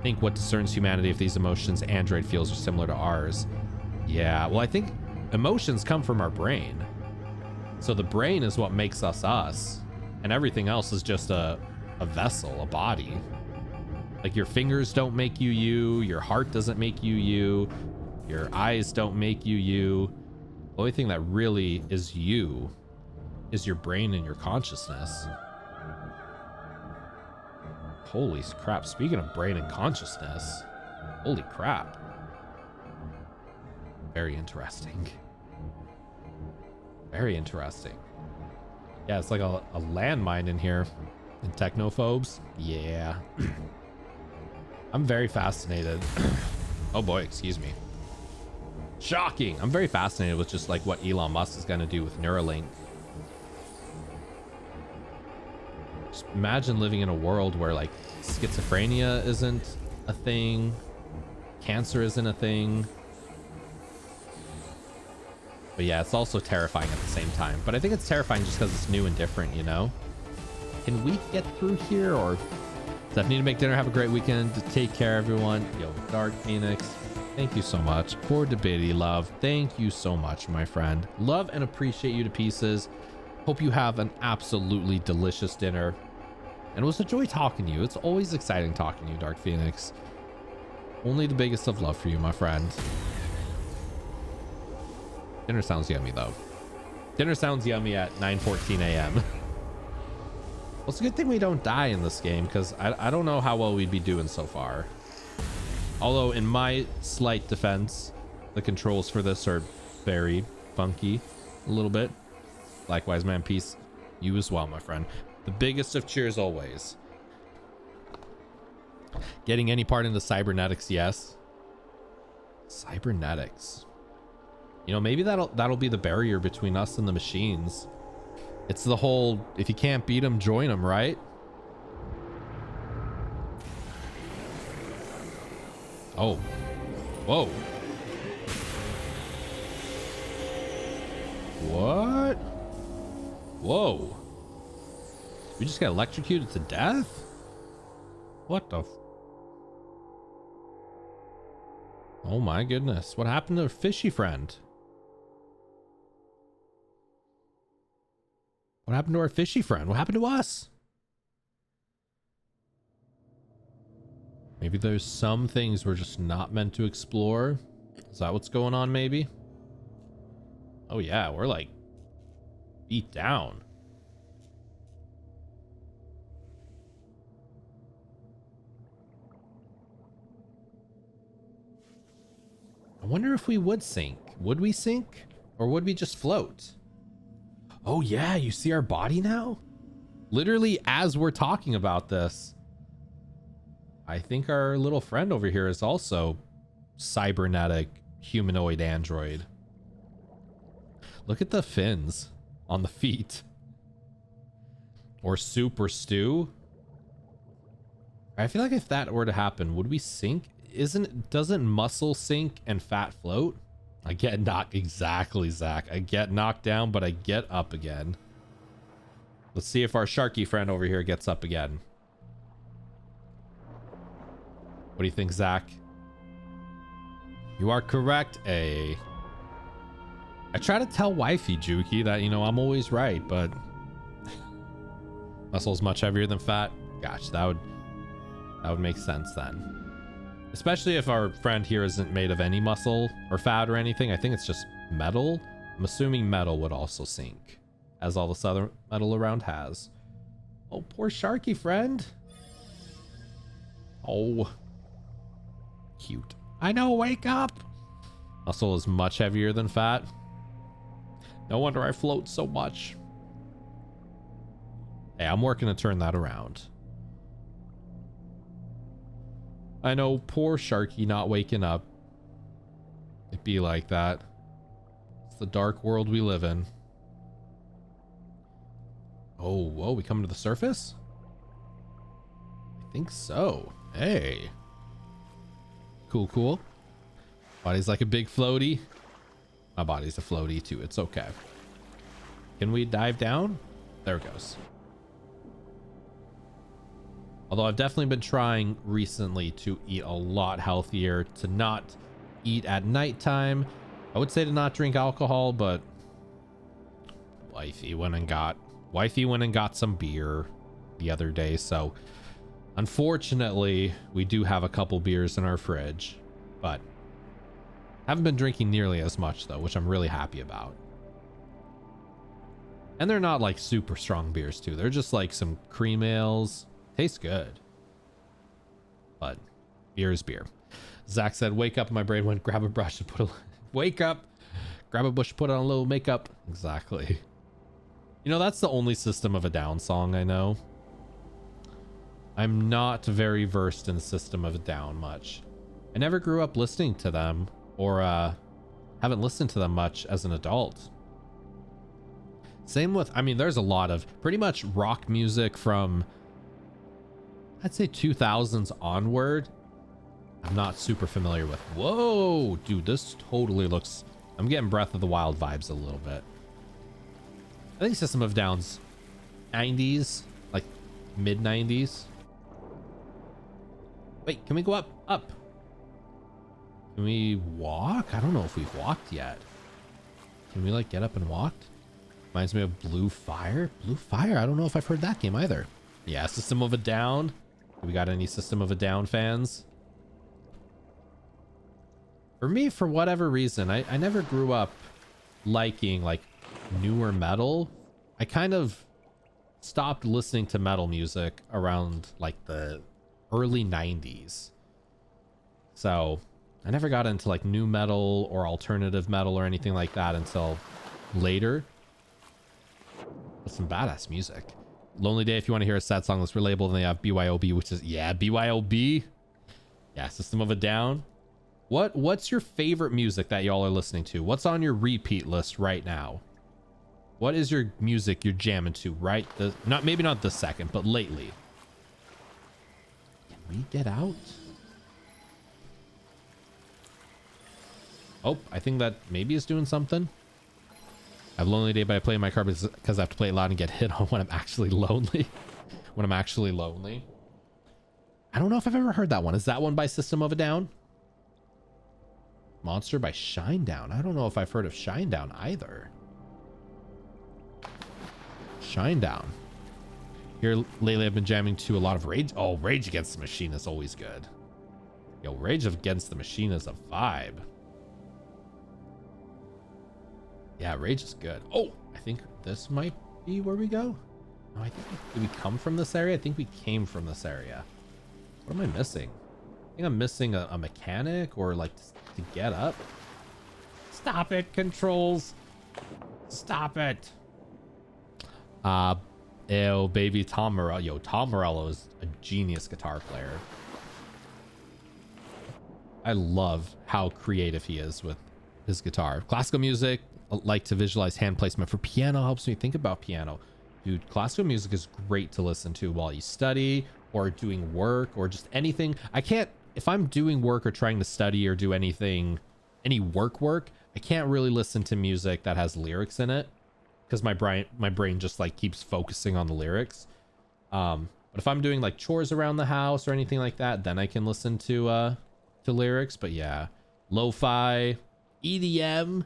think what discerns humanity if these emotions Android feels are similar to ours. Yeah, well, I think emotions come from our brain. So the brain is what makes us us, and everything else is just a vessel, a body. Like your fingers don't make you you, your heart doesn't make you you, your eyes don't make you you. The only thing that really is you is your brain and your consciousness. Holy crap, speaking of brain and consciousness, holy crap. Very interesting. Very interesting. Yeah, it's like a landmine in here. And technophobes, yeah. I'm very fascinated. Oh boy, excuse me. Shocking. I'm very fascinated with just like what Elon Musk is going to do with Neuralink. Just imagine living in a world where like schizophrenia isn't a thing, cancer isn't a thing. But yeah, it's also terrifying at the same time. But I think it's terrifying just because it's new and different, you know? Can we get through here, or Steph, need to make dinner. Have a great weekend. Take care, everyone. Yo, Dark Phoenix, thank you so much. For Debatey Love, thank you so much, my friend. Love and appreciate you to pieces. Hope you have an absolutely delicious dinner. And it was a joy talking to you. It's always exciting talking to you, Dark Phoenix. Only the biggest of love for you, my friend. Dinner sounds yummy, though. Dinner sounds yummy at 9:14 a.m. Well, it's a good thing we don't die in this game, because I don't know how well we'd be doing so far. Although, in my slight defense, the controls for this are very funky a little bit. Likewise, man, peace. You as well, my friend. The biggest of cheers always. Getting any part into cybernetics, yes. Cybernetics. You know, maybe that'll be the barrier between us and the machines. It's the whole, if you can't beat them, join them, right? Oh. Whoa. What? Whoa. We just got electrocuted to death? What the oh my goodness. What happened to our fishy friend? What happened to our fishy friend? What happened to us? Maybe there's some things we're just not meant to explore. Is that what's going on, maybe? Oh yeah, we're like beat down. I wonder if we would sink. Would we sink? Or would we just float? Oh yeah, you see our body now? Literally as we're talking about this. I think our little friend over here is also cybernetic humanoid android. Look at the fins on the feet. Or soup or stew. I feel like if that were to happen, would we sink? Doesn't muscle sink and fat float? I get knocked, exactly, Zach. I get knocked down, but I get up again. Let's see if our sharky friend over here gets up again. What do you think, Zach? You are correct, I try to tell wifey Juki that, you know, I'm always right, but muscle's much heavier than fat. Gosh, that would make sense then. Especially if our friend here isn't made of any muscle or fat or anything. I think it's just metal. I'm assuming metal would also sink, as all this other metal around has. Oh, poor sharky friend. Oh, cute. I know, wake up. Muscle is much heavier than fat. No wonder I float so much. Hey, I'm working to turn that around. I know, poor Sharky not waking up. It'd be like that. It's the dark world we live in. Oh, whoa, we coming to the surface? I think so. Hey. Cool, cool. Body's like a big floaty. My body's a floaty too. It's okay. Can we dive down? There it goes. Although I've definitely been trying recently to eat a lot healthier, to not eat at nighttime. I would say to not drink alcohol, but wifey went and got some beer the other day. So unfortunately, we do have a couple beers in our fridge, but haven't been drinking nearly as much though, which I'm really happy about. And they're not like super strong beers too. They're just like some cream ales. Tastes good, but beer is beer. Zach said, wake up. My brain went, grab a brush and put a wake up, grab a bush, put on a little makeup. Exactly. You know, that's the only System of a Down song I know. I'm not very versed in System of a Down much. I never grew up listening to them, or haven't listened to them much as an adult. Same with, I mean, there's a lot of pretty much rock music from, I'd say 2000s onward. I'm not super familiar with. Whoa, dude, this totally looks, I'm getting Breath of the Wild vibes a little bit. I think System of a Down's 90s, like mid 90s. Wait, can we go up? Up. Can we walk? I don't know if we've walked yet. Can we like get up and walk? Reminds me of Blue Fire. Blue Fire. I don't know if I've heard that game either. Yeah, System of a Down. We got any System of a Down fans? For me, for whatever reason, I never grew up liking like newer metal. I kind of stopped listening to metal music around like the early 90s. So I never got into like new metal or alternative metal or anything like that until later. But some badass music. Lonely Day, if you want to hear a sad song that's relatable, then they have BYOB, which is, yeah, BYOB. Yeah, System of a Down. What's your favorite music that y'all are listening to? What's on your repeat list right now? What is your music you're jamming to right maybe not this second, but lately? Can we get out? Oh, I think that maybe is doing something. I have Lonely Day, but I play in my car because I have to play it loud and get hit on when I'm actually lonely. When I'm actually lonely. I don't know if I've ever heard that one. Is that one by System of a Down? Monster by Shinedown. I don't know if I've heard of Shinedown either. Shinedown. Here lately I've been jamming to a lot of Rage. Oh, Rage Against the Machine is always good. Yo, Rage Against the Machine is a vibe. Yeah, Rage is good. Oh, I think this might be where we go. No, I think did we come from this area? I think we came from this area. What am I missing? I think I'm missing a mechanic or like to get up. Stop it, controls. Stop it. Ew, baby Tom Morello. Yo, Tom Morello is a genius guitar player. I love how creative he is with his guitar. Classical music, I like to visualize hand placement. For piano, helps me think about piano. Dude, classical music is great to listen to while you study or doing work or just anything. If I'm doing work or trying to study or do anything, any work, I can't really listen to music that has lyrics in it because my brain just like keeps focusing on the lyrics. But if I'm doing like chores around the house or anything like that, then I can listen to lyrics. But yeah, lo-fi, EDM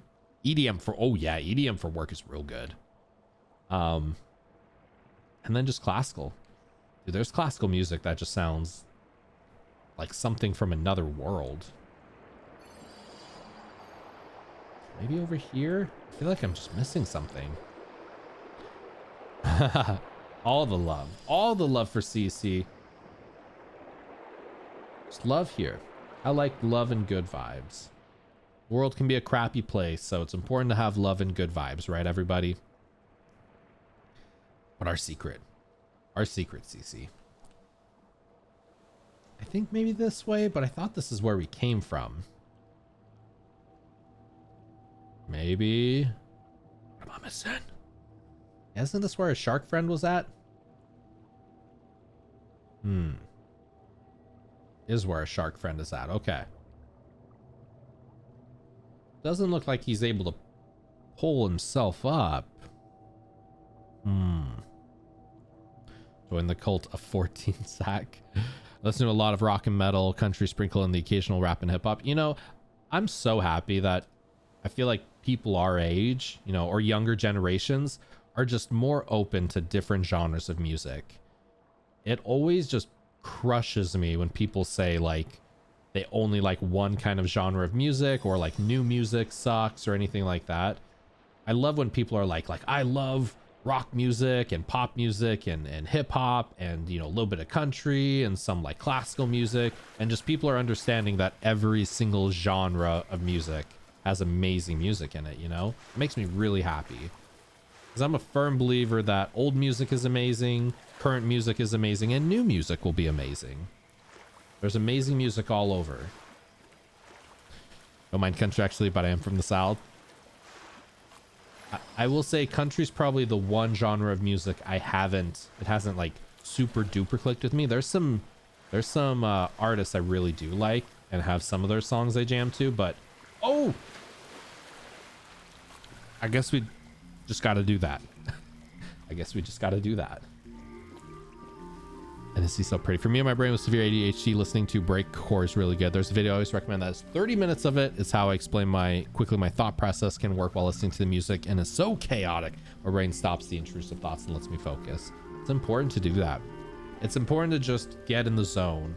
for work is real good. And then just classical. Dude, there's classical music that just sounds like something from another world. Maybe over here? I feel like I'm just missing something. All the love for CC. Just love here. I like love and good vibes. The world can be a crappy place, so it's important to have love and good vibes, right, everybody? But our secret, CC. I think maybe this way, but I thought this is where we came from. Maybe. What am I missing? Isn't this where a shark friend was at? Is where a shark friend is at. Okay. Doesn't look like he's able to pull himself up. Join the cult of 14 sack. Listen to a lot of rock and metal, country, sprinkle in the occasional rap and hip hop. You know, I'm so happy that I feel like people our age, you know, or younger generations are just more open to different genres of music. It always just crushes me when people say like they only like one kind of genre of music or like new music sucks or anything like that. I love when people are like I love rock music and pop music and hip hop and, you know, a little bit of country and some like classical music, and just people are understanding that every single genre of music has amazing music in it. You know, it makes me really happy because I'm a firm believer that old music is amazing, current music is amazing, and new music will be amazing. There's amazing music all over. Don't mind country actually, but I am from the South. I will say country's probably the one genre of music it hasn't like super duper clicked with me. There's some artists I really do like and have some of their songs I jam to, but oh, I guess we just got to do that. I guess we just got to do that. And this is so pretty. For me and my brain with severe ADHD, listening to breakcore is really good. There's a video I always recommend that is 30 minutes of it. It's how I explain quickly my thought process can work while listening to the music, and it's so chaotic. My brain stops the intrusive thoughts and lets me focus. It's important to do that. It's important to just get in the zone.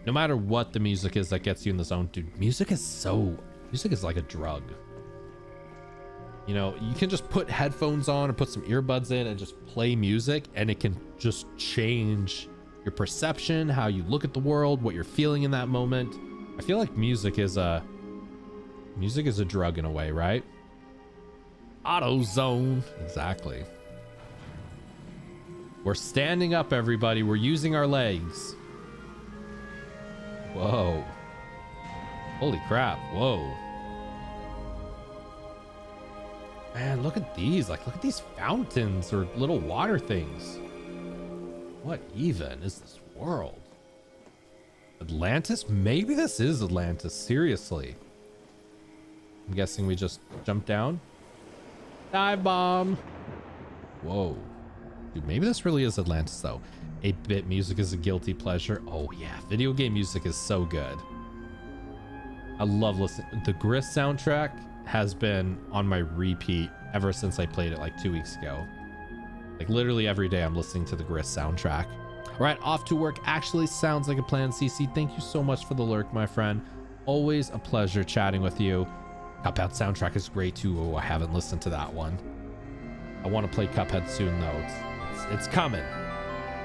No matter what the music is that gets you in the zone, dude, music is like a drug. You know, you can just put headphones on or put some earbuds in and just play music, and it can just change your perception, how you look at the world, what you're feeling in that moment. I feel like music is a drug in a way, right? AutoZone. Exactly. We're standing up, everybody. We're using our legs. Whoa. Holy crap. Whoa. Man, look at these. Like, look at these fountains or little water things. What even is this world? Atlantis? Maybe this is Atlantis. Seriously. I'm guessing we just jumped down. Dive bomb. Whoa. Dude, maybe this really is Atlantis, though. 8-bit music is a guilty pleasure. Oh, yeah. Video game music is so good. I love listening. The Gris soundtrack has been on my repeat ever since I played it like 2 weeks ago. Like literally every day I'm listening to the Gris soundtrack. All right, off to work actually sounds like a plan. CC, thank you so much for the lurk, my friend. Always a pleasure chatting with you. Cuphead soundtrack is great too. Oh, I haven't listened to that one. I want to play Cuphead soon though. It's coming.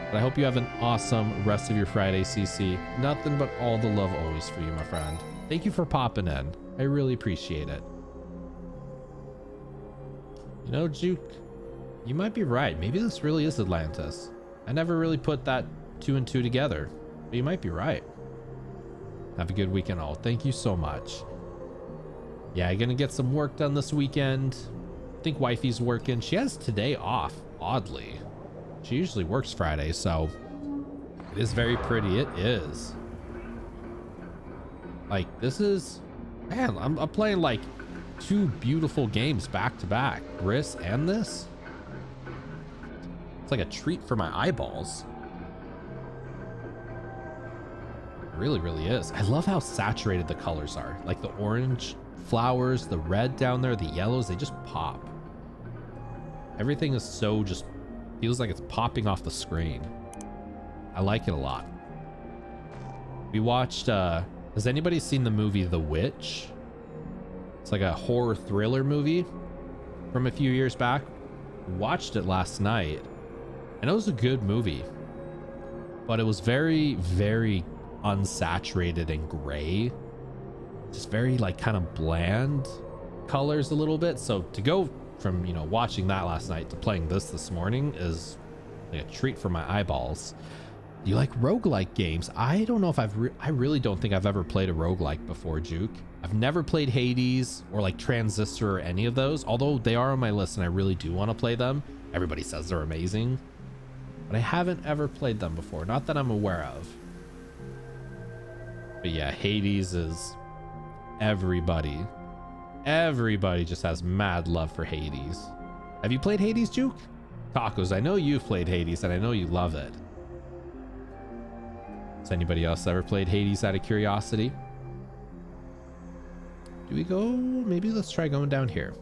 But I hope you have an awesome rest of your Friday, CC. Nothing but all the love always for you, my friend. Thank you for popping in. I really appreciate it. You know, Juke, you might be right. Maybe this really is Atlantis. I never really put that 2 and 2 together, but you might be right. Have a good weekend all. Thank you so much. Yeah, I'm gonna get some work done this weekend. I think wifey's working. She has today off, oddly. She usually works Friday, so it is very pretty. It is. Like, this is, man, I'm playing like 2 beautiful games back to back. Gris and this. It's like a treat for my eyeballs. It really, really is. I love how saturated the colors are. Like the orange flowers, the red down there, the yellows, they just pop. Everything is so just feels like it's popping off the screen. I like it a lot. We watched, has anybody seen the movie The Witch? It's like a horror thriller movie from a few years back. Watched it last night, and it was a good movie, but it was very, very unsaturated and gray. Just very like kind of bland colors a little bit. So to go from, you know, watching that last night to playing this morning is like a treat for my eyeballs. You like roguelike games? I don't know if I really don't think I've ever played a roguelike before, Juke. I've never played Hades or like Transistor or any of those, although they are on my list and I really do want to play them. Everybody says they're amazing, but I haven't ever played them before. Not that I'm aware of. But yeah, Hades is everybody just has mad love for Hades. Have you played Hades, Juke? Tacos, I know you've played Hades and I know you love it. Has anybody else ever played Hades out of curiosity? Do we go? Maybe let's try going down here.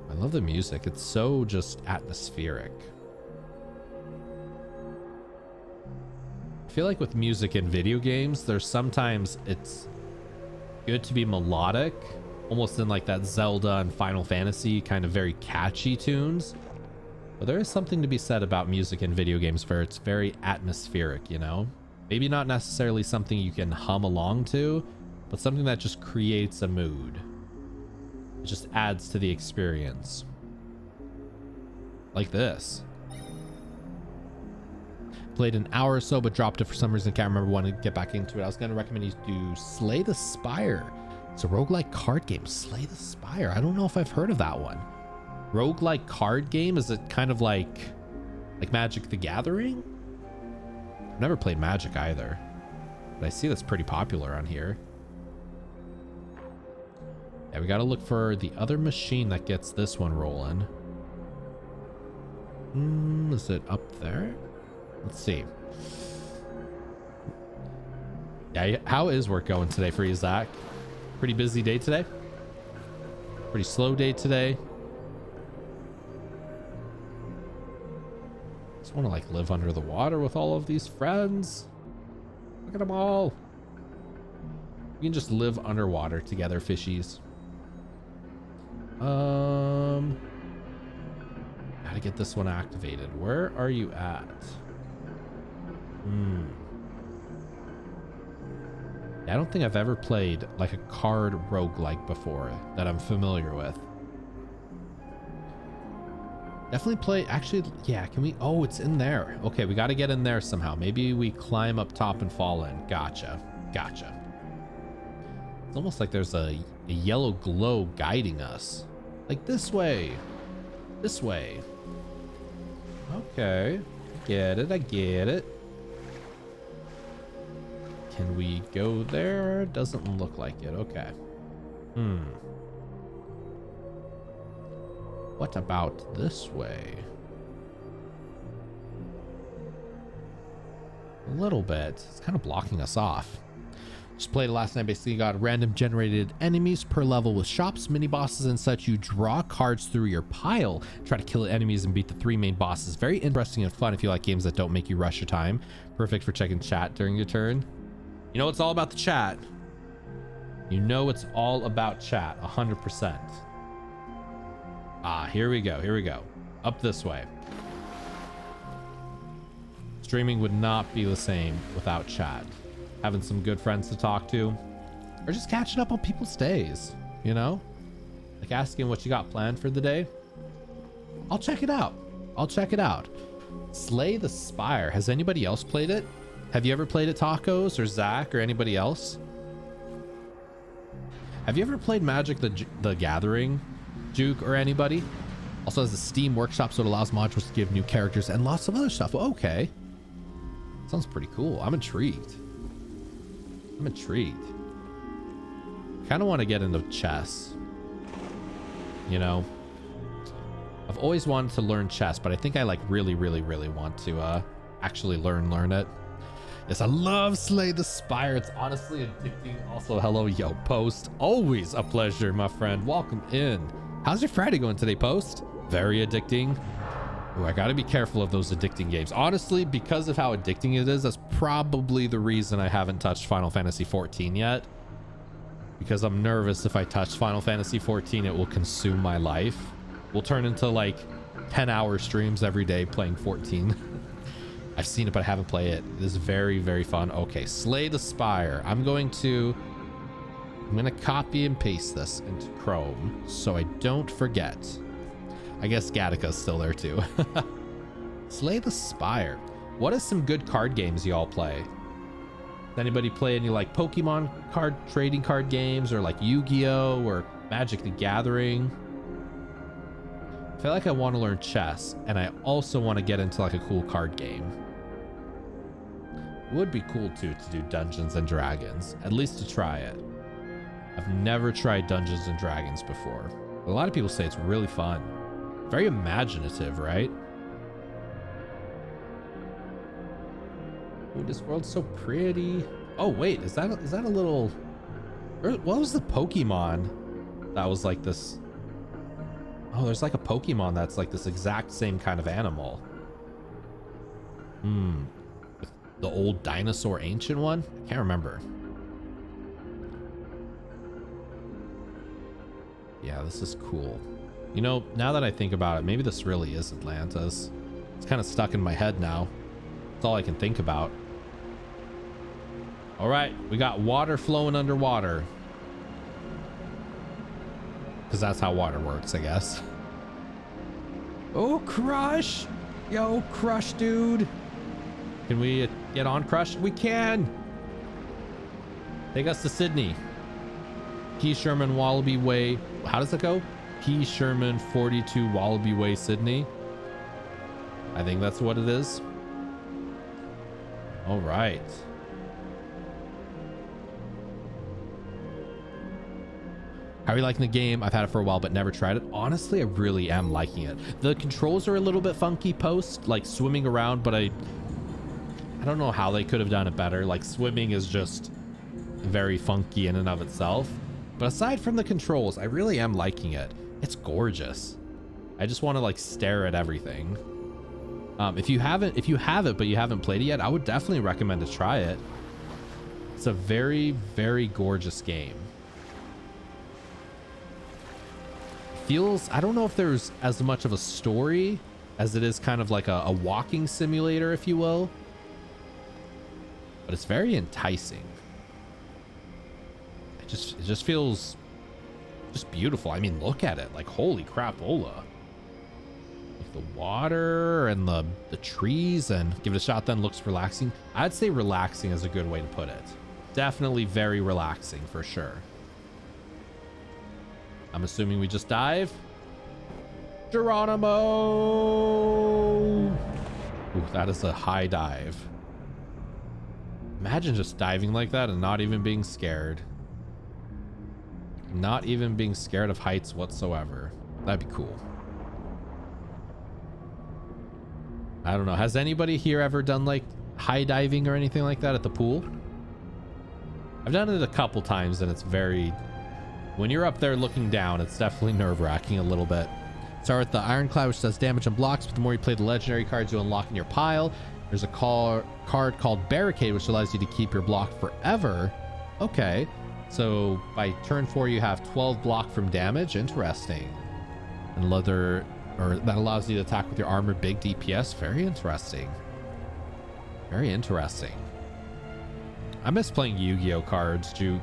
I love the music. It's so just atmospheric. I feel like with music in video games, there's sometimes it's good to be melodic, almost in like that Zelda and Final Fantasy kind of very catchy tunes. But there is something to be said about music in video games where it's very atmospheric, you know? Maybe not necessarily something you can hum along to, but something that just creates a mood. It just adds to the experience. Like this. Played an hour or so, but dropped it for some reason. Can't remember when to get back into it. I was going to recommend you do Slay the Spire. It's a roguelike card game. Slay the Spire. I don't know if I've heard of that one. Roguelike card game? Is it kind of like Magic the Gathering? I've never played Magic either, but I see that's pretty popular on here. Yeah, we got to look for the other machine that gets this one rolling. Is it up there? Let's see. Yeah, how is work going today for you, Zach? Pretty busy day today? Pretty slow day today? Just want to like live under the water with all of these friends. Look at them all. We can just live underwater together, fishies. Gotta get this one activated. Where are you at? I don't think I've ever played like a card roguelike before that I'm familiar with. Definitely play, actually, yeah, can we, oh, it's in there. Okay, we got to get in there somehow. Maybe we climb up top and fall in. Gotcha. It's almost like there's a yellow glow guiding us. Like this way. This way. Okay. I get it. Can we go there? Doesn't look like it. Okay. What about this way? A little bit. It's kind of blocking us off. Just played it last night. Basically got random generated enemies per level with shops, mini bosses and such. You draw cards through your pile, try to kill enemies and beat the 3 main bosses. Very interesting and fun if you like games that don't make you rush your time. Perfect for checking chat during your turn. You know, it's all about the chat. You know, it's all about chat. 100%. Ah, here we go. Up this way. Streaming would not be the same without chat. Having some good friends to talk to, or just catching up on people's days, you know, like asking what you got planned for the day. I'll check it out. Slay the Spire. Has anybody else played it? Have you ever played it, Tacos or Zach or anybody else? Have you ever played Magic the Gathering, Juke, or anybody? Also has a Steam workshop, so it allows modules to give new characters and lots of other stuff. Okay, sounds pretty cool. I'm intrigued. Kind of want to get into chess. You know, I've always wanted to learn chess, but I think I like really want to actually learn it. Yes, I love Slay the Spire. It's honestly addicting. Also, hello, yo, Post. Always a pleasure, my friend. Welcome in. How's your Friday going today, Post? Very addicting. Ooh, I gotta be careful of those addicting games. Honestly, because of how addicting it is, that's probably the reason I haven't touched Final Fantasy 14 yet. Because I'm nervous if I touch Final Fantasy 14, it will consume my life. We'll turn into like 10-hour streams every day playing 14. I've seen it, but I haven't played it. It is very fun. Okay, Slay the Spire. I'm gonna copy and paste this into Chrome so I don't forget. I guess Gatika's still there too. Slay the Spire. What is some good card games y'all play? Does anybody play any like Pokemon trading card games, or like Yu-Gi-Oh or Magic the Gathering? I feel like I want to learn chess, and I also want to get into like a cool card game. Would be cool too to do Dungeons and Dragons, at least to try it. I've never tried Dungeons and Dragons before. A lot of people say it's really fun. Very imaginative, right? Ooh, this world's so pretty. Oh wait, is that a little? What was the Pokemon that was like this? Oh, there's like a Pokemon that's like this exact same kind of animal. The old dinosaur ancient one? I can't remember. Yeah, this is cool. You know, now that I think about it, maybe this really is Atlantis. It's kind of stuck in my head now. That's all I can think about. All right, we got water flowing underwater. Because that's how water works, I guess. Oh, Crush! Yo, Crush, dude. Can we get on Crush? We can! Take us to Sydney. P. Sherman, Wallaby Way. How does it go? P. Sherman, 42 Wallaby Way, Sydney. I think that's what it is. All right. How are you liking the game? I've had it for a while, but never tried it. Honestly, I really am liking it. The controls are a little bit funky post, like swimming around, but I don't know how they could have done it better. Like swimming is just very funky in and of itself. But aside from the controls, I really am liking it. It's gorgeous. I just want to like stare at everything. If you have it, but you haven't played it yet, I would definitely recommend to try it. It's a very, very gorgeous game. Feels, I don't know if there's as much of a story as it is kind of like a walking simulator, if you will, but it's very enticing. It just feels just beautiful. I mean, look at it, like holy crapola. Like the water and the trees, and give it a shot then. Looks relaxing. I'd say relaxing is a good way to put it. Definitely very relaxing for sure. I'm assuming we just dive. Geronimo! Ooh, that is a high dive. Imagine just diving like that and not even being scared. Not even being scared of heights whatsoever. That'd be cool. I don't know. Has anybody here ever done like high diving or anything like that at the pool? I've done it a couple times and it's very... When you're up there looking down, it's definitely nerve-wracking a little bit. Start with the Ironclad, which does damage on blocks, but the more you play the legendary cards you unlock in your pile. There's a card called Barricade, which allows you to keep your block forever. Okay, so by turn 4 you have 12 block from damage. Interesting. And leather, or that allows you to attack with your armor, big DPS. Very interesting. Very interesting. I miss playing Yu-Gi-Oh cards, Juke.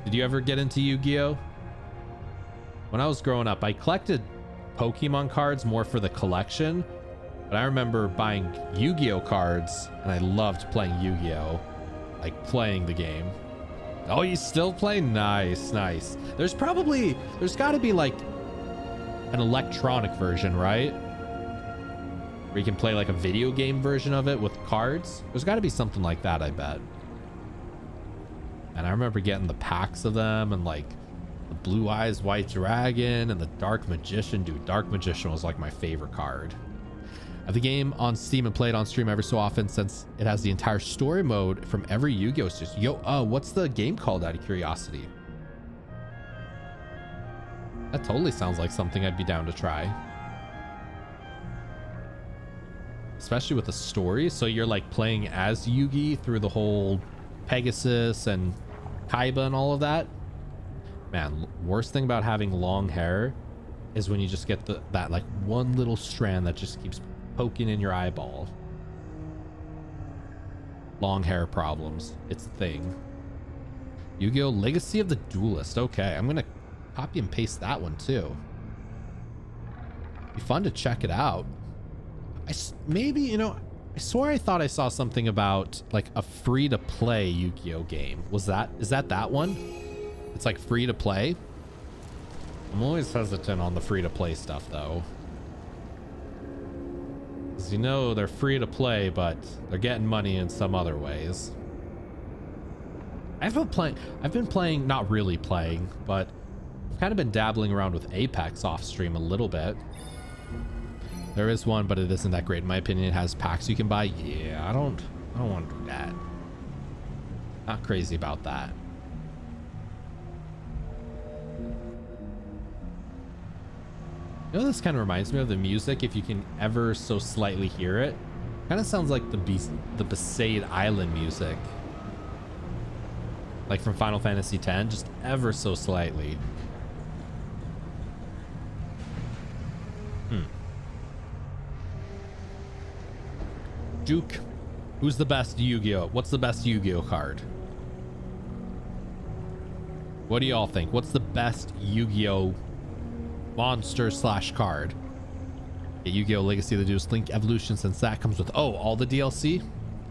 Did you ever get into Yu-Gi-Oh? When I was growing up, I collected Pokemon cards more for the collection, but I remember buying Yu-Gi-Oh cards and I loved playing Yu-Gi-Oh, like playing the game. Oh, you still play? Nice, nice. There's got to be like an electronic version, right? Where you can play like a video game version of it with cards. There's got to be something like that, I bet. And I remember getting the packs of them, and like the Blue Eyes White Dragon and the Dark Magician. Dude, Dark Magician was like my favorite card. I have the game on Steam and play it on stream every so often, since it has the entire story mode from every Yu-Gi-Oh system. What's the game called, out of curiosity? That totally sounds like something I'd be down to try. Especially with the story. So you're like playing as Yugi through the whole Pegasus and Kaiba and all of that. Man, worst thing about having long hair is when you just get that like one little strand that just keeps poking in your eyeball. Long hair problems. It's a thing. Yu-Gi-Oh! Legacy of the Duelist. Okay, I'm gonna copy and paste that one too. Be fun to check it out. Maybe, you know, I swore I thought I saw something about like a free-to-play Yu-Gi-Oh game. Is that one? It's like free-to-play. I'm always hesitant on the free-to-play stuff though, because you know they're free-to-play, but they're getting money in some other ways. I've been playing, not really playing, but I've kind of been dabbling around with Apex off stream a little bit. There is one, but it isn't that great in my opinion. It has packs you can buy. Yeah, I don't want to do that. Not crazy about that. You know, this kind of reminds me of the music, if you can ever so slightly hear it. Kind of sounds like the Besaid Island music, like from Final Fantasy X, just ever so slightly. Duke, who's the best Yu-Gi-Oh? What's the best Yu-Gi-Oh card? What do y'all think? What's the best Yu-Gi-Oh monster / card? Yeah, Yu-Gi-Oh! Legacy of the Duelist, Link Evolution, since that comes with all the DLC.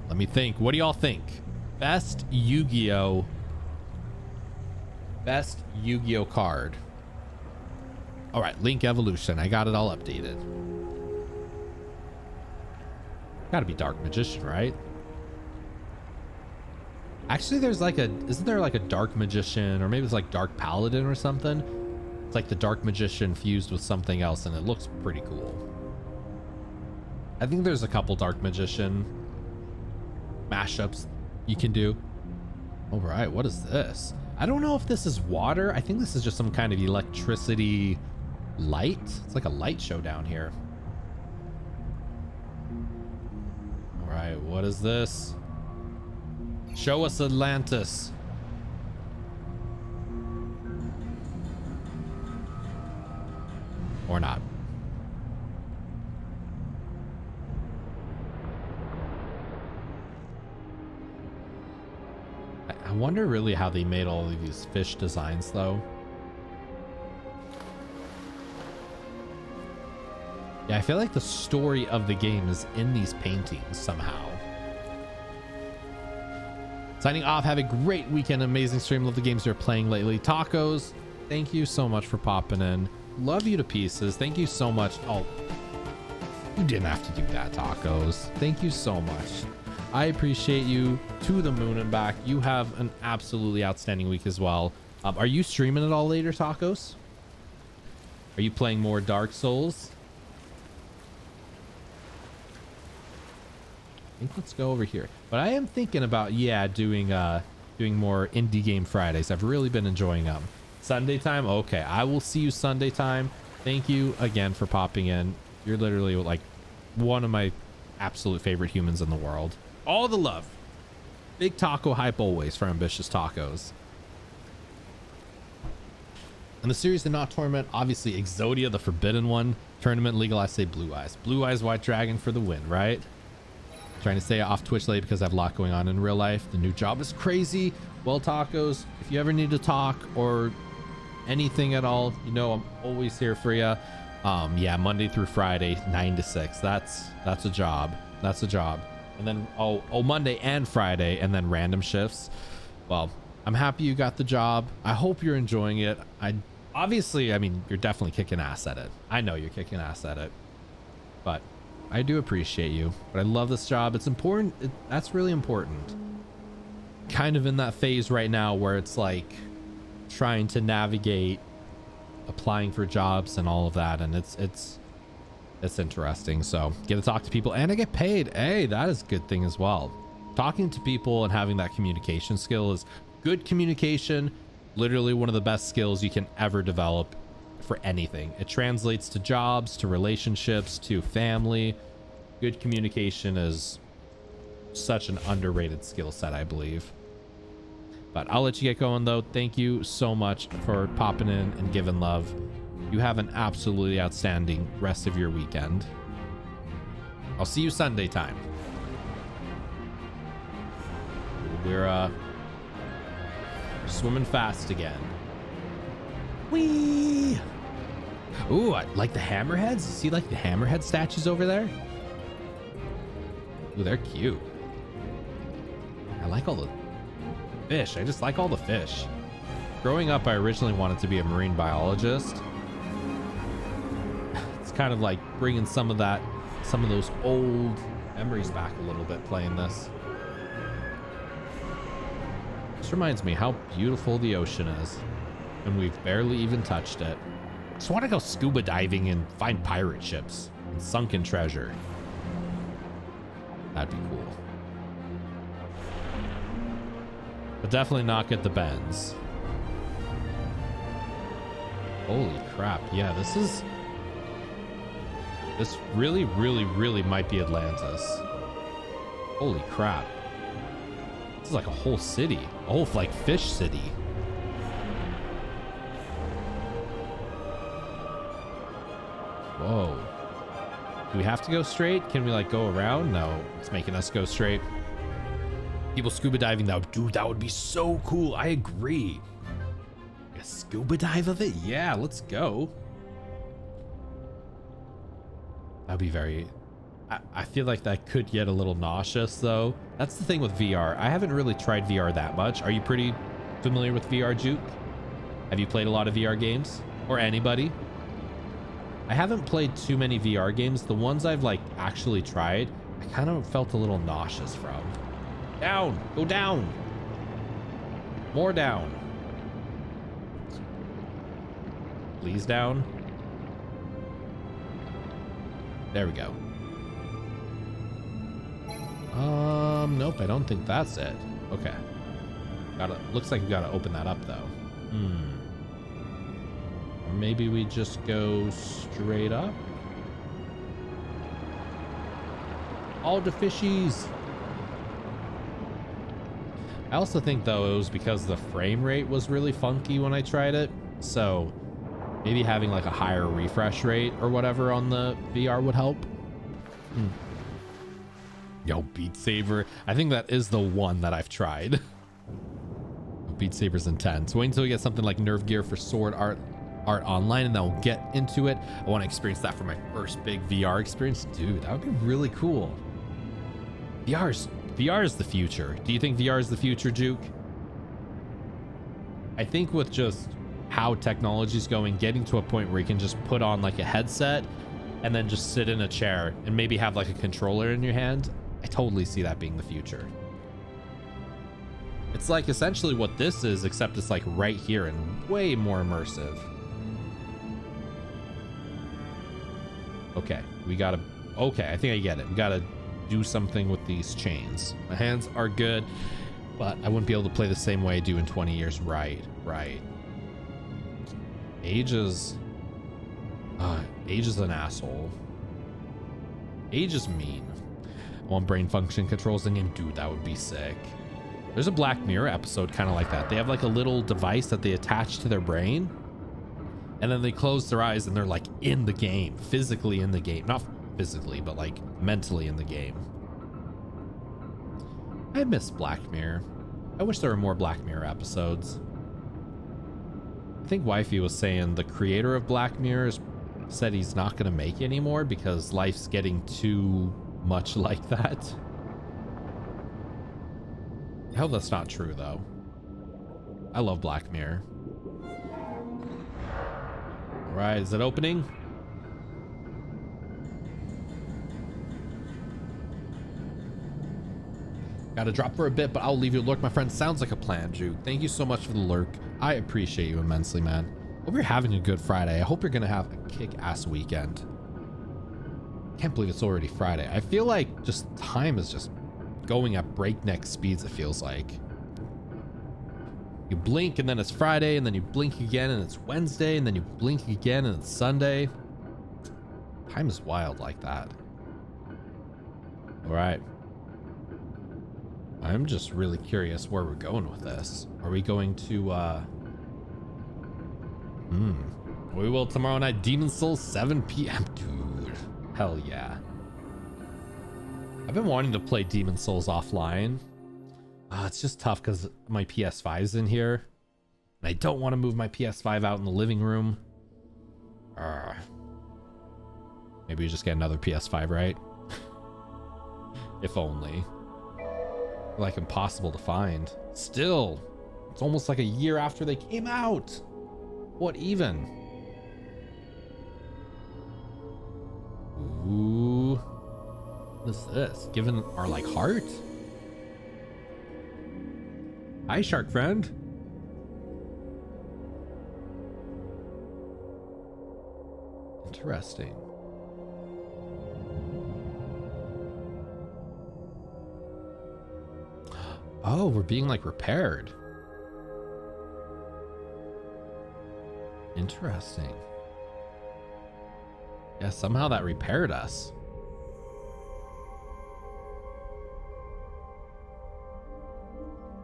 Let me think. What do y'all think? Best Yu-Gi-Oh card. All right, Link Evolution. I got it all updated. Gotta be Dark Magician, right? Actually, there's like isn't there like a dark magician, or maybe it's like dark paladin or something? It's like the dark magician fused with something else, and it looks pretty cool. I think there's a couple dark magician mashups you can do. All right, what is this? I don't know if this is water. I think this is just some kind of electricity light. It's like a light show down here. All right, what is this? Show us Atlantis. Or not. I wonder really how they made all of these fish designs though. Yeah, I feel like the story of the game is in these paintings somehow. Signing off. Have a great weekend. Amazing stream. Love the games you're playing lately. Tacos, thank you so much for popping in. Love you to pieces. Thank you so much. Oh, you didn't have to do that, Tacos. Thank you so much. I appreciate you to the moon and back. You have an absolutely outstanding week as well. Are you streaming it all later, Tacos? Are you playing more Dark Souls? I think let's go over here. But I am thinking about, yeah, doing more indie game Fridays. I've really been enjoying them. Sunday time? Okay, I will see you Sunday time. Thank you again for popping in. You're literally like one of my absolute favorite humans in the world. All the love. Big taco hype always for Ambitious Tacos. And the series did not tournament, obviously Exodia, the forbidden one. Tournament legal, I say Blue Eyes. Blue Eyes White Dragon for the win, right? Trying to stay off Twitch late because I have a lot going on in real life. The new job is crazy. Well, Tacos, if you ever need to talk or anything at all, you know I'm always here for you. Yeah, Monday through Friday, 9 to 6. That's a job. That's a job. And then Monday and Friday, and then random shifts. Well, I'm happy you got the job. I hope you're enjoying it. Obviously, I mean, you're definitely kicking ass at it. I know you're kicking ass at it, but I do appreciate you. But I love this job. It's important. That's really important. Kind of in that phase right now where it's like trying to navigate applying for jobs and all of that, and it's interesting. So get to talk to people and I get paid. Hey, that is a good thing as well. Talking to people and having that communication skill is good. Communication, literally one of the best skills you can ever develop for anything. It translates to jobs, to relationships, to family. Good communication is such an underrated skill set, I believe. But I'll let you get going though. Thank you so much for popping in and giving love. You have an absolutely outstanding rest of your weekend. I'll see you Sunday time. We're swimming fast again. Whee! Ooh, I like the hammerheads. See like the hammerhead statues over there? Ooh, they're cute. I like all the fish. I just like all the fish. Growing up, I originally wanted to be a marine biologist. It's kind of like bringing some of those old memories back a little bit playing this. This reminds me how beautiful the ocean is, and we've barely even touched it. Just want to go scuba diving and find pirate ships and sunken treasure. That'd be cool. But definitely not get the bends. Holy crap. Yeah, this really, really, really might be Atlantis. Holy crap. This is like a whole city. A whole, like, fish city. Whoa. Do we have to go straight? Can we, like, go around? No, it's making us go straight. People scuba diving though. Dude, that would be so cool. I agree. A scuba dive of it? Yeah, let's go. That'd be very... I feel like that could get a little nauseous though. That's the thing with VR. I haven't really tried VR that much. Are you pretty familiar with VR, Juke? Have you played a lot of VR games? Or anybody? I haven't played too many VR games. The ones I've like actually tried, I kind of felt a little nauseous from. Down! Go down! More down. Please down. There we go. Nope, I don't think that's it. Okay. Looks like we gotta open that up though. Or maybe we just go straight up. All the fishies. I also think though it was because the frame rate was really funky when I tried it. So maybe having like a higher refresh rate or whatever on the VR would help. Yo, Beat Saber. I think that is the one that I've tried. Beat Saber's intense. Wait until we get something like Nerve Gear for Sword Art Online, and then we'll get into it. I want to experience that for my first big VR experience. Dude, that would be really cool. VR is the future. Do you think VR is the future, Juke? I think with just how technology's going, getting to a point where you can just put on like a headset and then just sit in a chair and maybe have like a controller in your hand. I totally see that being the future. It's like essentially what this is, except it's like right here and way more immersive. Okay, okay, I think I get it. We gotta do something with these chains. My hands are good, but I wouldn't be able to play the same way I do in 20 years. Right. Age is an asshole. Age is mean. I want brain function controls in game. Dude, that would be sick. There's a Black Mirror episode kind of like that. They have like a little device that they attach to their brain, and then they close their eyes and they're like in the game, physically in the game. Not physically, but like mentally in the game. I miss Black Mirror. I wish there were more Black Mirror episodes. I think Wifey was saying the creator of Black Mirror said he's not going to make anymore because life's getting too much like that. I hope that's not true though. I love Black Mirror. All right, is it opening? Gotta drop for a bit, but I'll leave you a lurk, my friend. Sounds like a plan, Juke. Thank you so much for the lurk. I appreciate you immensely, man. Hope you're having a good Friday. I hope you're gonna have a kick-ass weekend. Can't believe it's already Friday. I feel like just time is just going at breakneck speeds, it feels like. You blink and then it's Friday, and then you blink again and it's Wednesday, and then you blink again and it's Sunday. Time is wild like that. All right. I'm just really curious where we're going with this. Are we going to we will tomorrow night. Demon Souls 7 p.m. Dude, hell yeah. I've been wanting to play Demon Souls offline. It's just tough because my PS5's in here, and I don't want to move my PS5 out in the living room. Maybe we just get another PS5, right? If only. Like impossible to find. Still, it's almost like a year after they came out. What even? Ooh. What is this? Given our like heart? Hi, shark friend. Interesting. Oh, we're being like repaired. Interesting. Yeah, somehow that repaired us.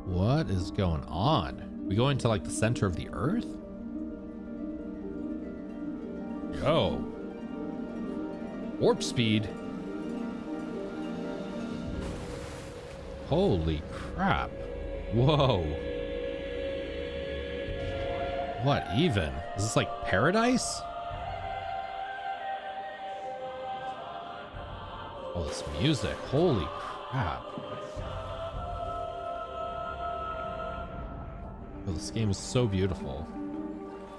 What is going on? We go into like the center of the earth? Yo. Warp speed. Holy crap. Whoa. What even? Is this like paradise? Oh, this music. Holy crap. Oh, this game is so beautiful.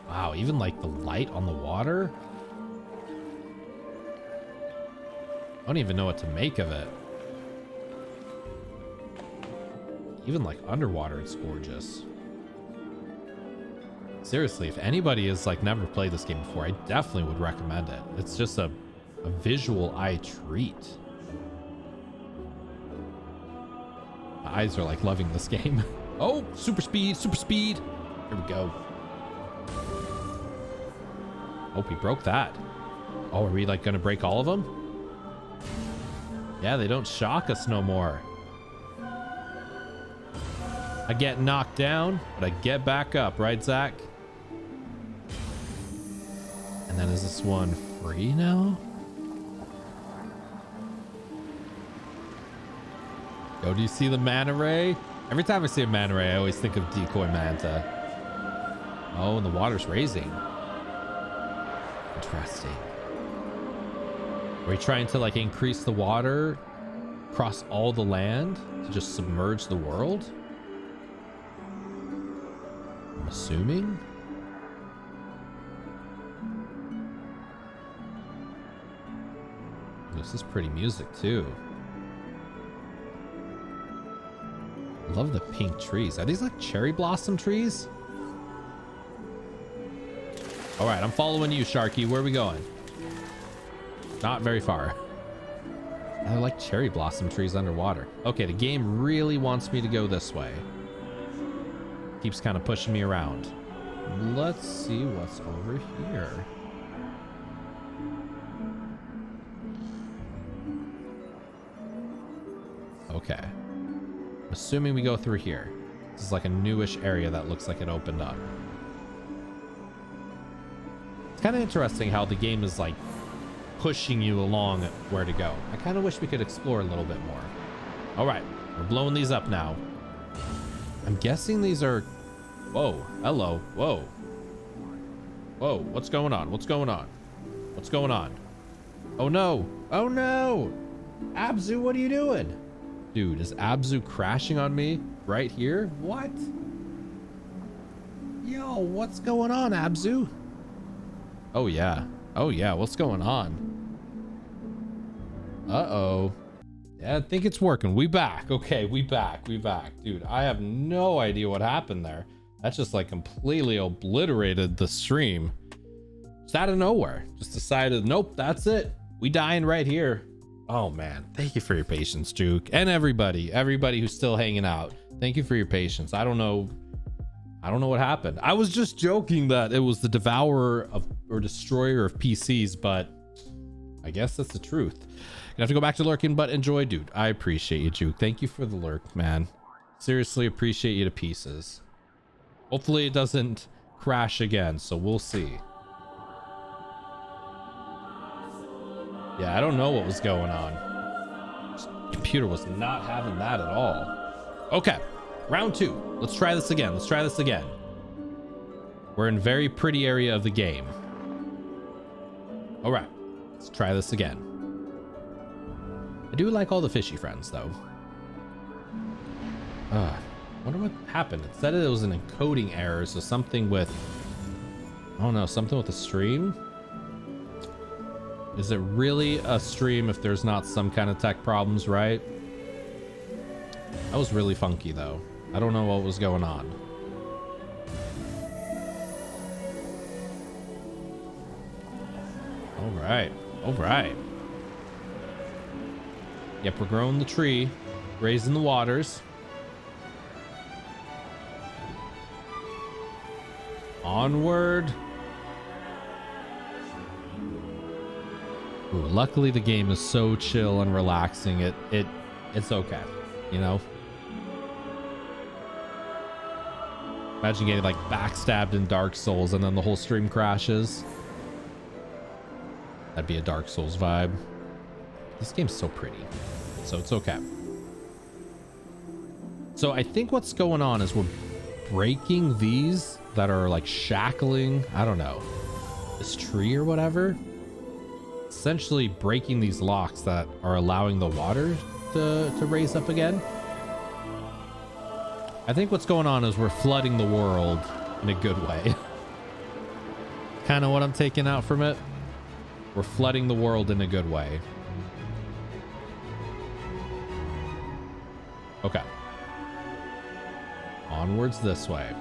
Wow, even like the light on the water. I don't even know what to make of it. Even like underwater, it's gorgeous. Seriously, if anybody has like never played this game before, I definitely would recommend it. It's just a visual eye treat. My eyes are like loving this game. Oh, super speed, super speed. Here we go. Oh, we broke that. Oh, are we like gonna break all of them? Yeah, they don't shock us no more. I get knocked down, but I get back up, right, Zach? And then is this one free now? Oh, do you see the manta ray? Every time I see a manta ray, I always think of decoy manta. Oh, and the water's raising. Interesting. Are we trying to like increase the water across all the land to just submerge the world? I'm assuming. This is pretty music too. I love the pink trees. Are these like cherry blossom trees? All right, I'm following you, Sharky. Where are we going? Not very far. I like cherry blossom trees underwater. Okay, the game really wants me to go this way. Keeps kind of pushing me around. Let's see what's over here. Okay. I'm assuming we go through here. This is like a newish area that looks like it opened up. It's kind of interesting how the game is like pushing you along where to go. I kind of wish we could explore a little bit more. All right, we're blowing these up now. I'm guessing these are... Whoa, hello, whoa. Whoa, what's going on? What's going on? What's going on? Oh no, oh no! ABZû, what are you doing? Dude, is ABZû crashing on me right here? What? Yo, what's going on, ABZû? Oh yeah, what's going on? Uh-oh. Yeah, I think it's working. We back. Okay, we back. Dude, I have no idea what happened there. That's just like completely obliterated the stream. Just out of nowhere. Just decided, nope, that's it. We dying right here. Oh man, thank you for your patience, Juke. And everybody who's still hanging out. Thank you for your patience. I don't know what happened. I was just joking that it was the devourer of or destroyer of PCs, but I guess that's the truth. You have to go back to lurking, but enjoy, dude. I appreciate you, Juke. Thank you for the lurk, man. Seriously appreciate you to pieces. Hopefully it doesn't crash again, so we'll see. Yeah, I don't know what was going on. This computer was not having that at all. Okay, round 2. Let's try this again. We're in a very pretty area of the game. All right, let's try this again. I do like all the fishy friends, though. Wonder what happened. It said it was an encoding error, so something with... I don't know, something with the stream? Is it really a stream if there's not some kind of tech problems, right? That was really funky, though. I don't know what was going on. All right. Yep, we're growing the tree, raising the waters. Onward. Ooh, luckily the game is so chill and relaxing. It's okay, you know. Imagine getting like backstabbed in Dark Souls and then the whole stream crashes. That'd be a Dark Souls vibe. This game's so pretty, so it's okay. So I think what's going on is we're breaking these that are like shackling, I don't know, this tree or whatever. Essentially breaking these locks that are allowing the water to raise up again. I think what's going on is we're flooding the world in a good way. Kind of what I'm taking out from it. We're flooding the world in a good way. Okay. Onwards this way.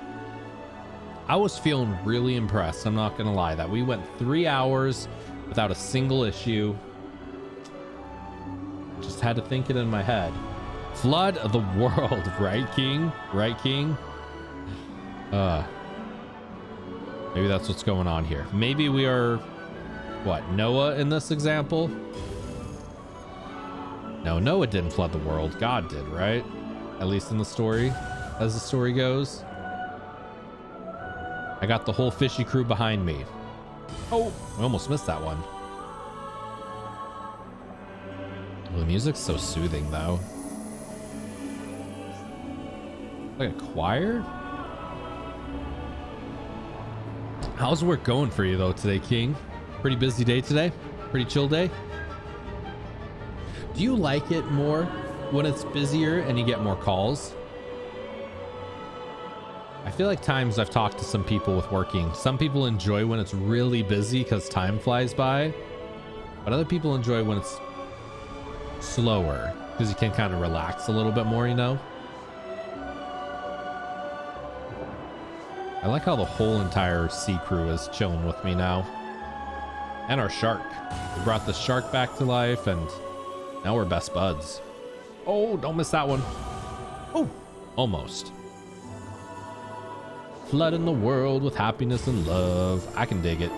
I was feeling really impressed. I'm not gonna lie that we went 3 hours without a single issue. Just had to think it in my head. Flood of the world, right, King? Right, King? Maybe that's what's going on here. Maybe we are, what, Noah in this example? No, Noah didn't flood the world. God did, right? At least in the story, as the story goes. I got the whole fishy crew behind me. Oh, I almost missed that one. Well, the music's so soothing, though. Like a choir? How's work going for you, though, today, King? Pretty busy day today? Pretty chill day? Do you like it more when it's busier and you get more calls? I feel like times I've talked to some people with working, some people enjoy when it's really busy because time flies by, but other people enjoy when it's slower because you can kind of relax a little bit more, you know? I like how the whole entire sea crew is chilling with me now. And our shark. We brought the shark back to life and now we're best buds. Oh, don't miss that one. Oh, almost. Flooding the world with happiness and love. I can dig it.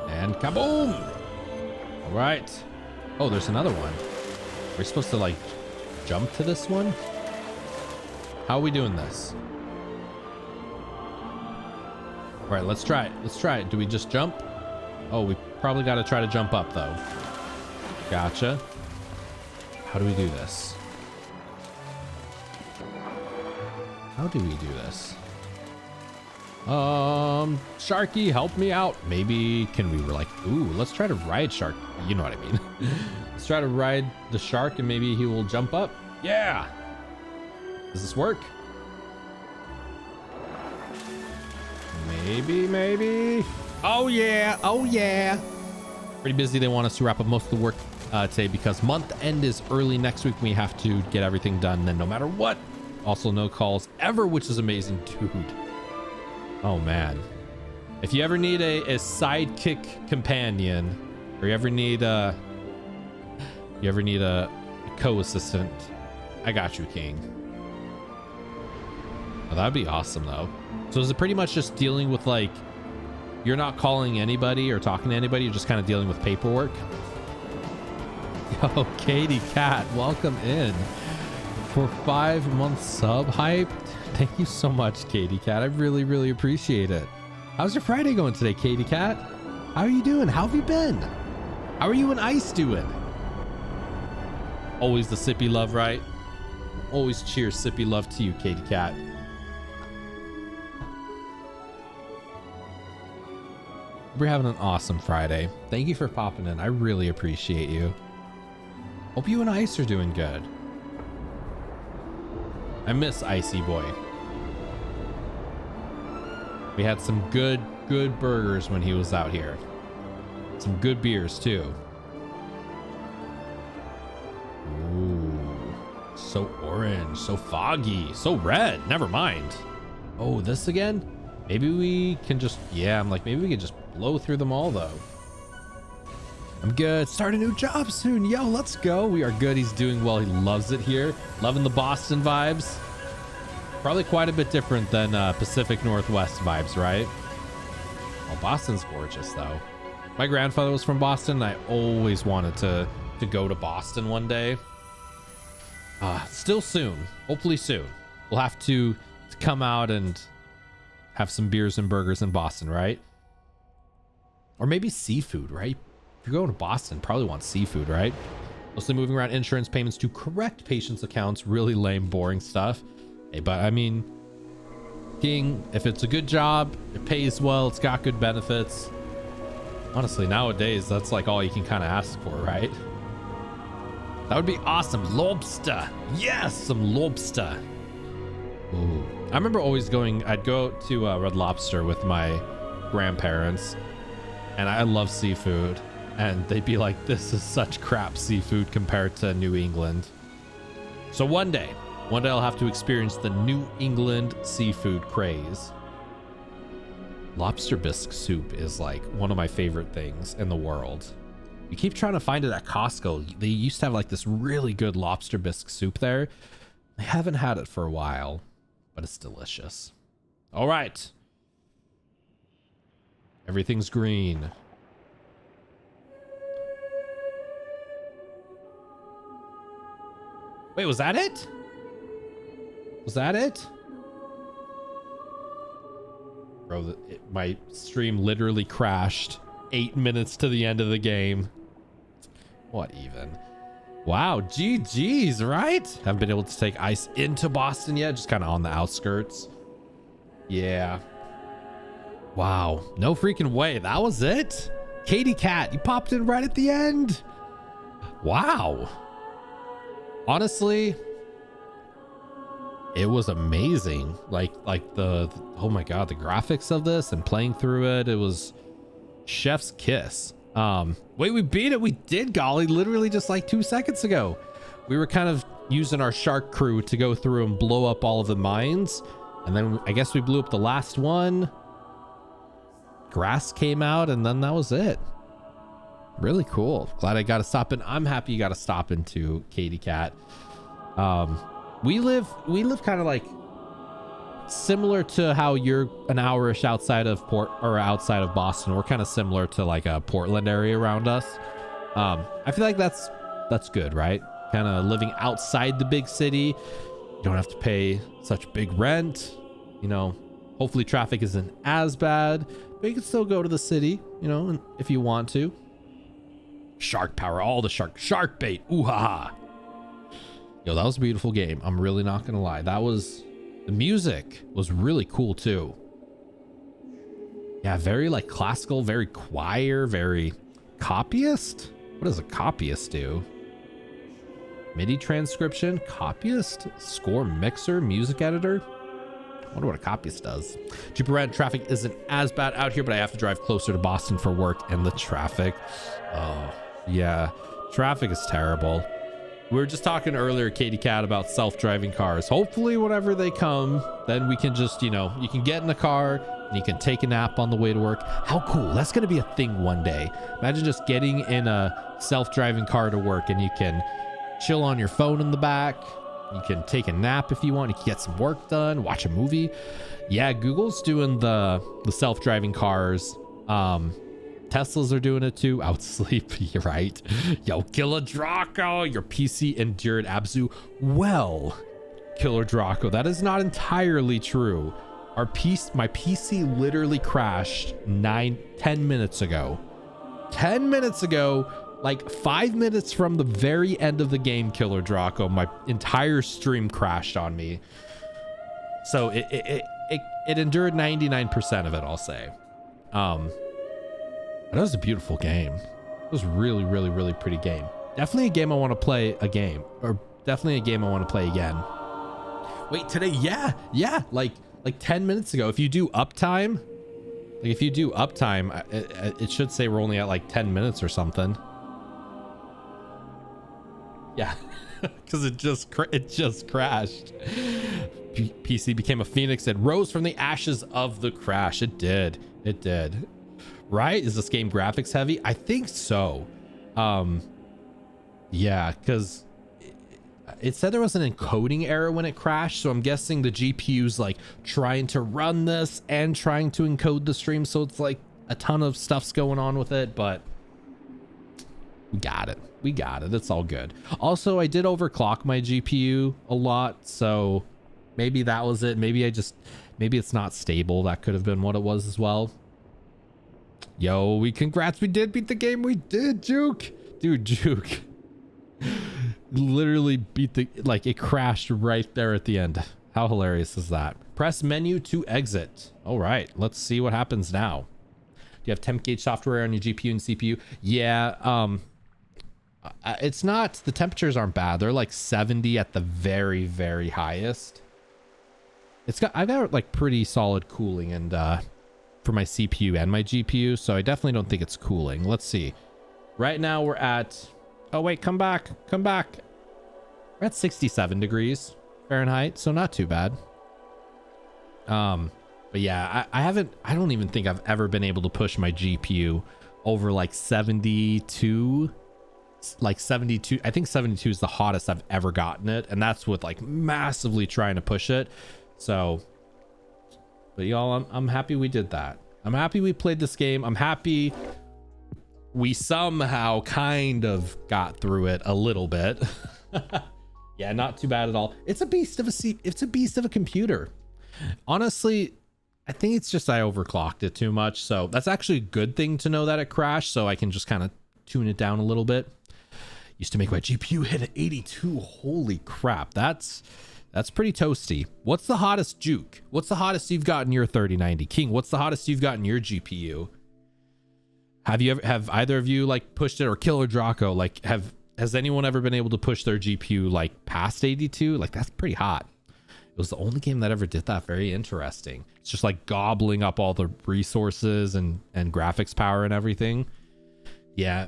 And kaboom! All right. Oh, there's another one. We're supposed to like jump to this one? How are we doing this? All right, let's try it. Let's try it. Do we just jump? Oh, we probably got to try to jump up though. Gotcha. How do we do this? How do we do this? Sharky, help me out. Maybe can we like, ooh, let's try to ride shark. You know what I mean? Let's try to ride the shark and maybe he will jump up. Yeah. Does this work? Maybe. Oh yeah. Oh yeah. Pretty busy. They want us to wrap up most of the work today because month end is early next week. We have to get everything done then no matter what. Also no calls ever, which is amazing, dude. Oh man. If you ever need a sidekick companion or you ever need a co-assistant, I got you, King. Oh, that'd be awesome though. So is it pretty much just dealing with like, you're not calling anybody or talking to anybody, you're just kind of dealing with paperwork? Yo, Katie Cat, welcome in for 5-month sub hype. Thank you so much, Katie Cat. I really appreciate it. How's your Friday going today, Katie Cat? How are you doing? How have you been? How are you and Ice doing? Always the sippy love, right? Always cheers sippy love to you, Katie Cat. We're having an awesome Friday. Thank you for popping in. I really appreciate you. Hope you and Ice are doing good. I miss Icy Boy. We had some good burgers when he was out here. Some good beers too. Ooh, so orange, so foggy, so red. Never mind. Oh, this again? Maybe we can just, yeah, I'm like, maybe we can just blow through them all though. I'm good. Start a new job soon. Yo, let's go. We are good. He's doing well. He loves it here. Loving the Boston vibes. Probably quite a bit different than Pacific Northwest vibes, right? Oh, Boston's gorgeous though. My grandfather was from Boston. And I always wanted to go to Boston one day. Still soon. Hopefully soon. We'll have to come out and have some beers and burgers in Boston, right? Or maybe seafood, right? If you're going to Boston, probably want seafood, right? Mostly moving around insurance payments to correct patients' accounts. Really lame, boring stuff. Hey, but I mean, King, if it's a good job, it pays well, it's got good benefits. Honestly, nowadays, that's like all you can kind of ask for, right? That would be awesome. Lobster. Yes, some lobster. Ooh. I remember always going, I'd go to Red Lobster with my grandparents, and I love seafood. And they'd be like, this is such crap seafood compared to New England. So one day, One day I'll have to experience the New England seafood craze. Lobster bisque soup is like one of my favorite things in the world. We keep trying to find it at Costco. They used to have like this really good lobster bisque soup there. I haven't had it for a while, but it's delicious. All right. Everything's green. Wait, was that it? Was that it? Bro, my stream literally crashed 8 minutes to the end of the game. What even? Wow, GG's, right? Haven't been able to take ice into Boston yet, just kind of on the outskirts. Yeah. Wow, no freaking way. That was it? Katie Cat, you popped in right at the end. Wow. Honestly, it was amazing. Like the oh my god, the graphics of this and playing through it, it was chef's kiss. Wait, we beat it. We did, golly, literally just like 2 seconds ago. We were kind of using our shark crew to go through and blow up all of the mines, and then I guess we blew up the last one. Grass came out, and then that was it. Really cool. Glad I got to stop in. I'm happy you got to stop into Katie Cat. We live kind of like similar to how you're an hour-ish outside of outside of Boston. We're kind of similar to like a Portland area around us. I feel like that's good, right? Kind of living outside the big city. You don't have to pay such big rent. You know, hopefully traffic isn't as bad, but you can still go to the city, you know, if you want to. Shark power, all the shark bait. Ooh ha ha. Yo, that was a beautiful game. I'm really not gonna lie. The music was really cool too. Yeah, very like classical, very choir, very copyist. What does a copyist do? MIDI transcription, copyist, score mixer, music editor. I wonder what a copyist does. Jupiter traffic isn't as bad out here, but I have to drive closer to Boston for work, and the traffic. Oh yeah, traffic is terrible. We were just talking earlier, Katie Cat, about self-driving cars. Hopefully whenever they come, then we can just, you know, you can get in the car and you can take a nap on the way to work. How cool. That's going to be a thing one day. Imagine just getting in a self-driving car to work and you can chill on your phone in the back. You can take a nap if you want. You can get some work done, watch a movie. Yeah, Google's doing the self-driving cars. Teslas are doing it too. Out sleep, you're right. Yo, Killer Draco, your PC endured ABZû. Well, Killer Draco, that is not entirely true. My PC literally crashed 10 minutes ago. 10 minutes ago, like 5 minutes from the very end of the game, Killer Draco, my entire stream crashed on me. So it endured 99% of it, I'll say. That was a beautiful game. It was really, really, really pretty game. Definitely a game I want to play again. Definitely a game I want to play again. Wait, today? Yeah. Like 10 minutes ago. If you do uptime, it should say we're only at like 10 minutes or something. Yeah, because it just crashed. PC became a phoenix and rose from the ashes of the crash. It did. Right? Is this game graphics heavy? I think so. Yeah, because it said there was an encoding error when it crashed, so I'm guessing the GPU's like trying to run this and trying to encode the stream, so it's like a ton of stuff's going on with it, but we got it. It's all good. Also, I did overclock my GPU a lot, so maybe that was it. Maybe it's not stable. That could have been what it was as well. Yo, congrats, we did beat the game. We did, Juke. Dude, Juke literally beat it crashed right there at the end. How hilarious is that? Press menu to exit. All right, let's see what happens now. Do you have temp gauge software on your GPU and CPU? Yeah, it's not, the temperatures aren't bad. They're like 70 at the very, very highest. I've got like pretty solid cooling and for my CPU and my GPU, so I definitely don't think it's cooling. Let's see. Right now we're at, oh wait, come back. We're at 67 degrees. Fahrenheit, so not too bad. But yeah, I don't even think I've ever been able to push my GPU over like 72. Like 72, I think 72 is the hottest I've ever gotten it, and that's with like massively trying to push it. So, but y'all, I'm happy we did that. I'm happy we played this game. I'm happy we somehow kind of got through it a little bit. Yeah, not too bad at all. It's a beast of a computer. Honestly, I think it's just I overclocked it too much. So that's actually a good thing to know that it crashed, so I can just kind of tune it down a little bit. Used to make my GPU hit at 82. Holy crap, that's pretty toasty. What's the hottest juke? What's the hottest you've got in your 3090? King, what's the hottest you've got in your GPU? Have either of you like pushed it, or Killer Draco, like has anyone ever been able to push their GPU like past 82? Like that's pretty hot. It was the only game that ever did that. Very interesting. It's just like gobbling up all the resources and graphics power and everything. Yeah.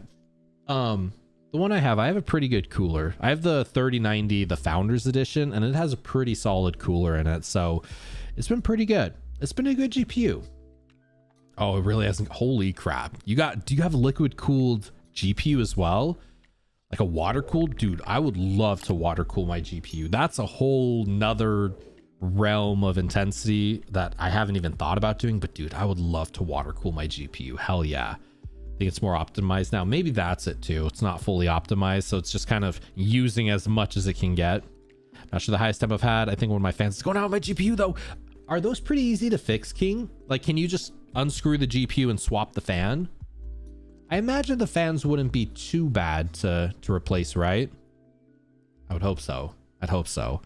The one I have a pretty good cooler. I have the 3090, the Founders Edition, and it has a pretty solid cooler in it. So it's been pretty good. It's been a good GPU. Oh, it really hasn't. Holy crap. Do you have a liquid cooled GPU as well? Like a water cooled? Dude, I would love to water cool my GPU. That's a whole nother realm of intensity that I haven't even thought about doing. But dude, I would love to water cool my GPU. Hell yeah. I think it's more optimized now. Maybe that's it too. It's not fully optimized, so it's just kind of using as much as it can get. Not sure the highest temp I've had. I think one of my fans is going out with my GPU though. Are those pretty easy to fix, King? Like, can you just unscrew the GPU and swap the fan? I imagine the fans wouldn't be too bad to replace, right? I would hope so. I'd hope so.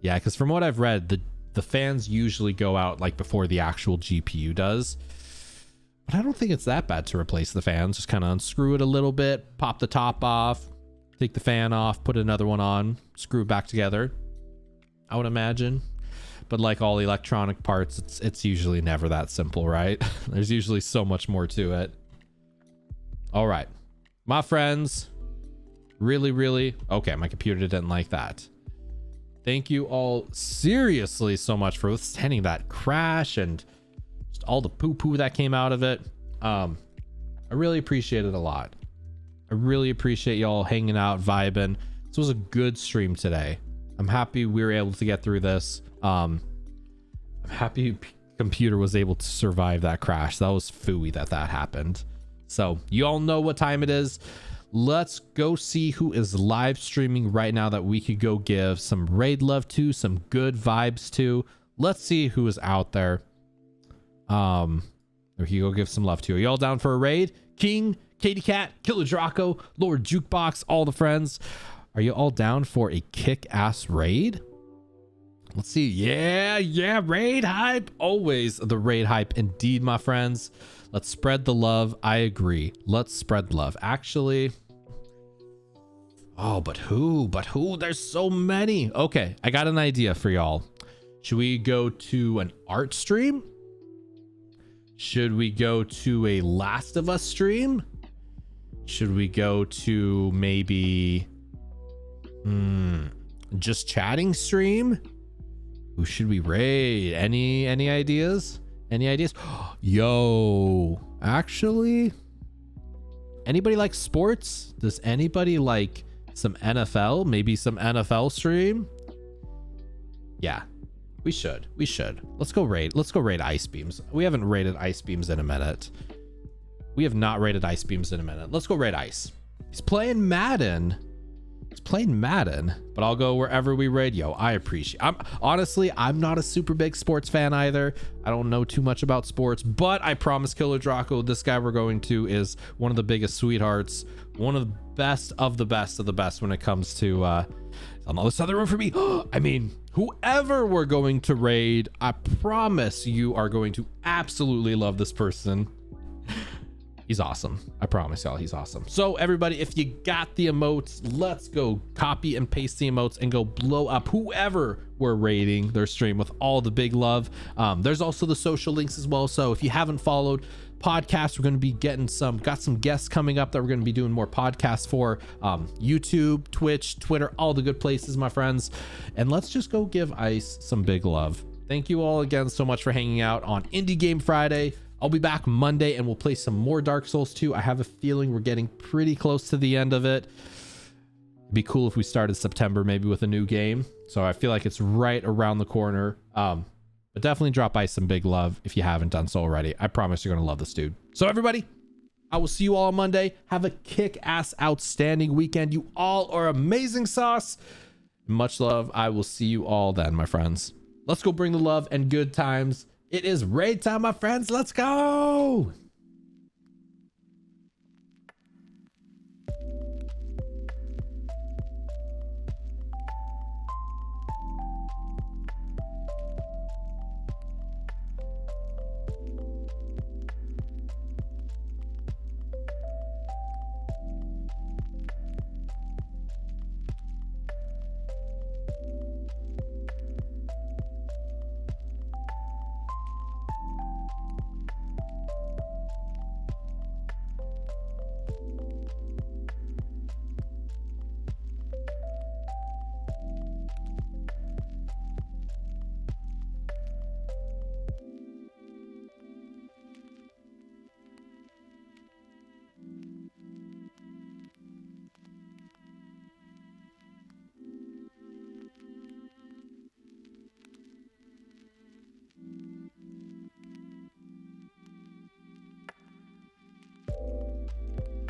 Yeah, because from what I've read, the fans usually go out like before the actual GPU does. But I don't think it's that bad to replace the fans. Just kind of unscrew it a little bit, pop the top off, take the fan off, put another one on, screw it back together, I would imagine. But like all electronic parts, it's usually never that simple, right? There's usually so much more to it. All right, my friends, really, okay, my computer didn't like that. Thank you all seriously so much for withstanding that crash and all the poo-poo that came out of it. I really appreciate it a lot. I really appreciate y'all hanging out, vibing. This was a good stream today. I'm happy we were able to get through this. I'm happy computer was able to survive that crash. That was phooey that happened. So you all know what time it is. Let's go see who is live streaming right now that we could go give some raid love to, some good vibes to. Let's see who is out there. We can go give some love to. Are y'all down for a raid? King, Katie Cat, Killer Draco, Lord Jukebox, all the friends. Are you all down for a kick-ass raid? Let's see. Yeah, raid hype. Always the raid hype indeed, my friends. Let's spread the love. I agree. Let's spread love. Actually, oh, but who? There's so many. Okay, I got an idea for y'all. Should we go to an art stream? Should we go to a Last of Us stream? Should we go to maybe just chatting stream? Who should we raid? Any ideas? Any ideas? Yo, actually, anybody like sports? Does anybody like some NFL? Maybe some NFL stream? Yeah, we should. Let's go raid Ice Beams. We haven't raided Ice Beams in a minute. We have not raided Ice Beams in a minute. Let's go raid Ice. He's playing Madden, but I'll go wherever we raid. Yo, I appreciate. I'm not a super big sports fan either. I don't know too much about sports, but I promise Killer Draco, this guy we're going to is one of the biggest sweethearts, one of the best of the best when it comes to on the other side of the room for me. I mean, whoever we're going to raid, I promise you are going to absolutely love this person. He's awesome. I promise y'all, he's awesome. So everybody, if you got the emotes, let's go copy and paste the emotes and go blow up whoever we're raiding their stream with all the big love. There's also the social links as well. So if you haven't followed, podcasts. We're going to be getting got some guests coming up that we're going to be doing more podcasts for. YouTube, Twitch, Twitter, all the good places, my friends. And let's just go give Ice some big love. Thank you all again so much for hanging out on Indie Game Friday. I'll be back Monday and we'll play some more Dark Souls 2. I have a feeling we're getting pretty close to the end of it. It'd be cool if we started September maybe with a new game. So I feel like it's right around the corner. But definitely drop Ice some big love if you haven't done so already. I promise you're going to love this dude. So everybody, I will see you all on Monday. Have a kick-ass, outstanding weekend. You all are amazing sauce. Much love. I will see you all then, my friends. Let's go bring the love and good times. It is raid time, my friends. Let's go.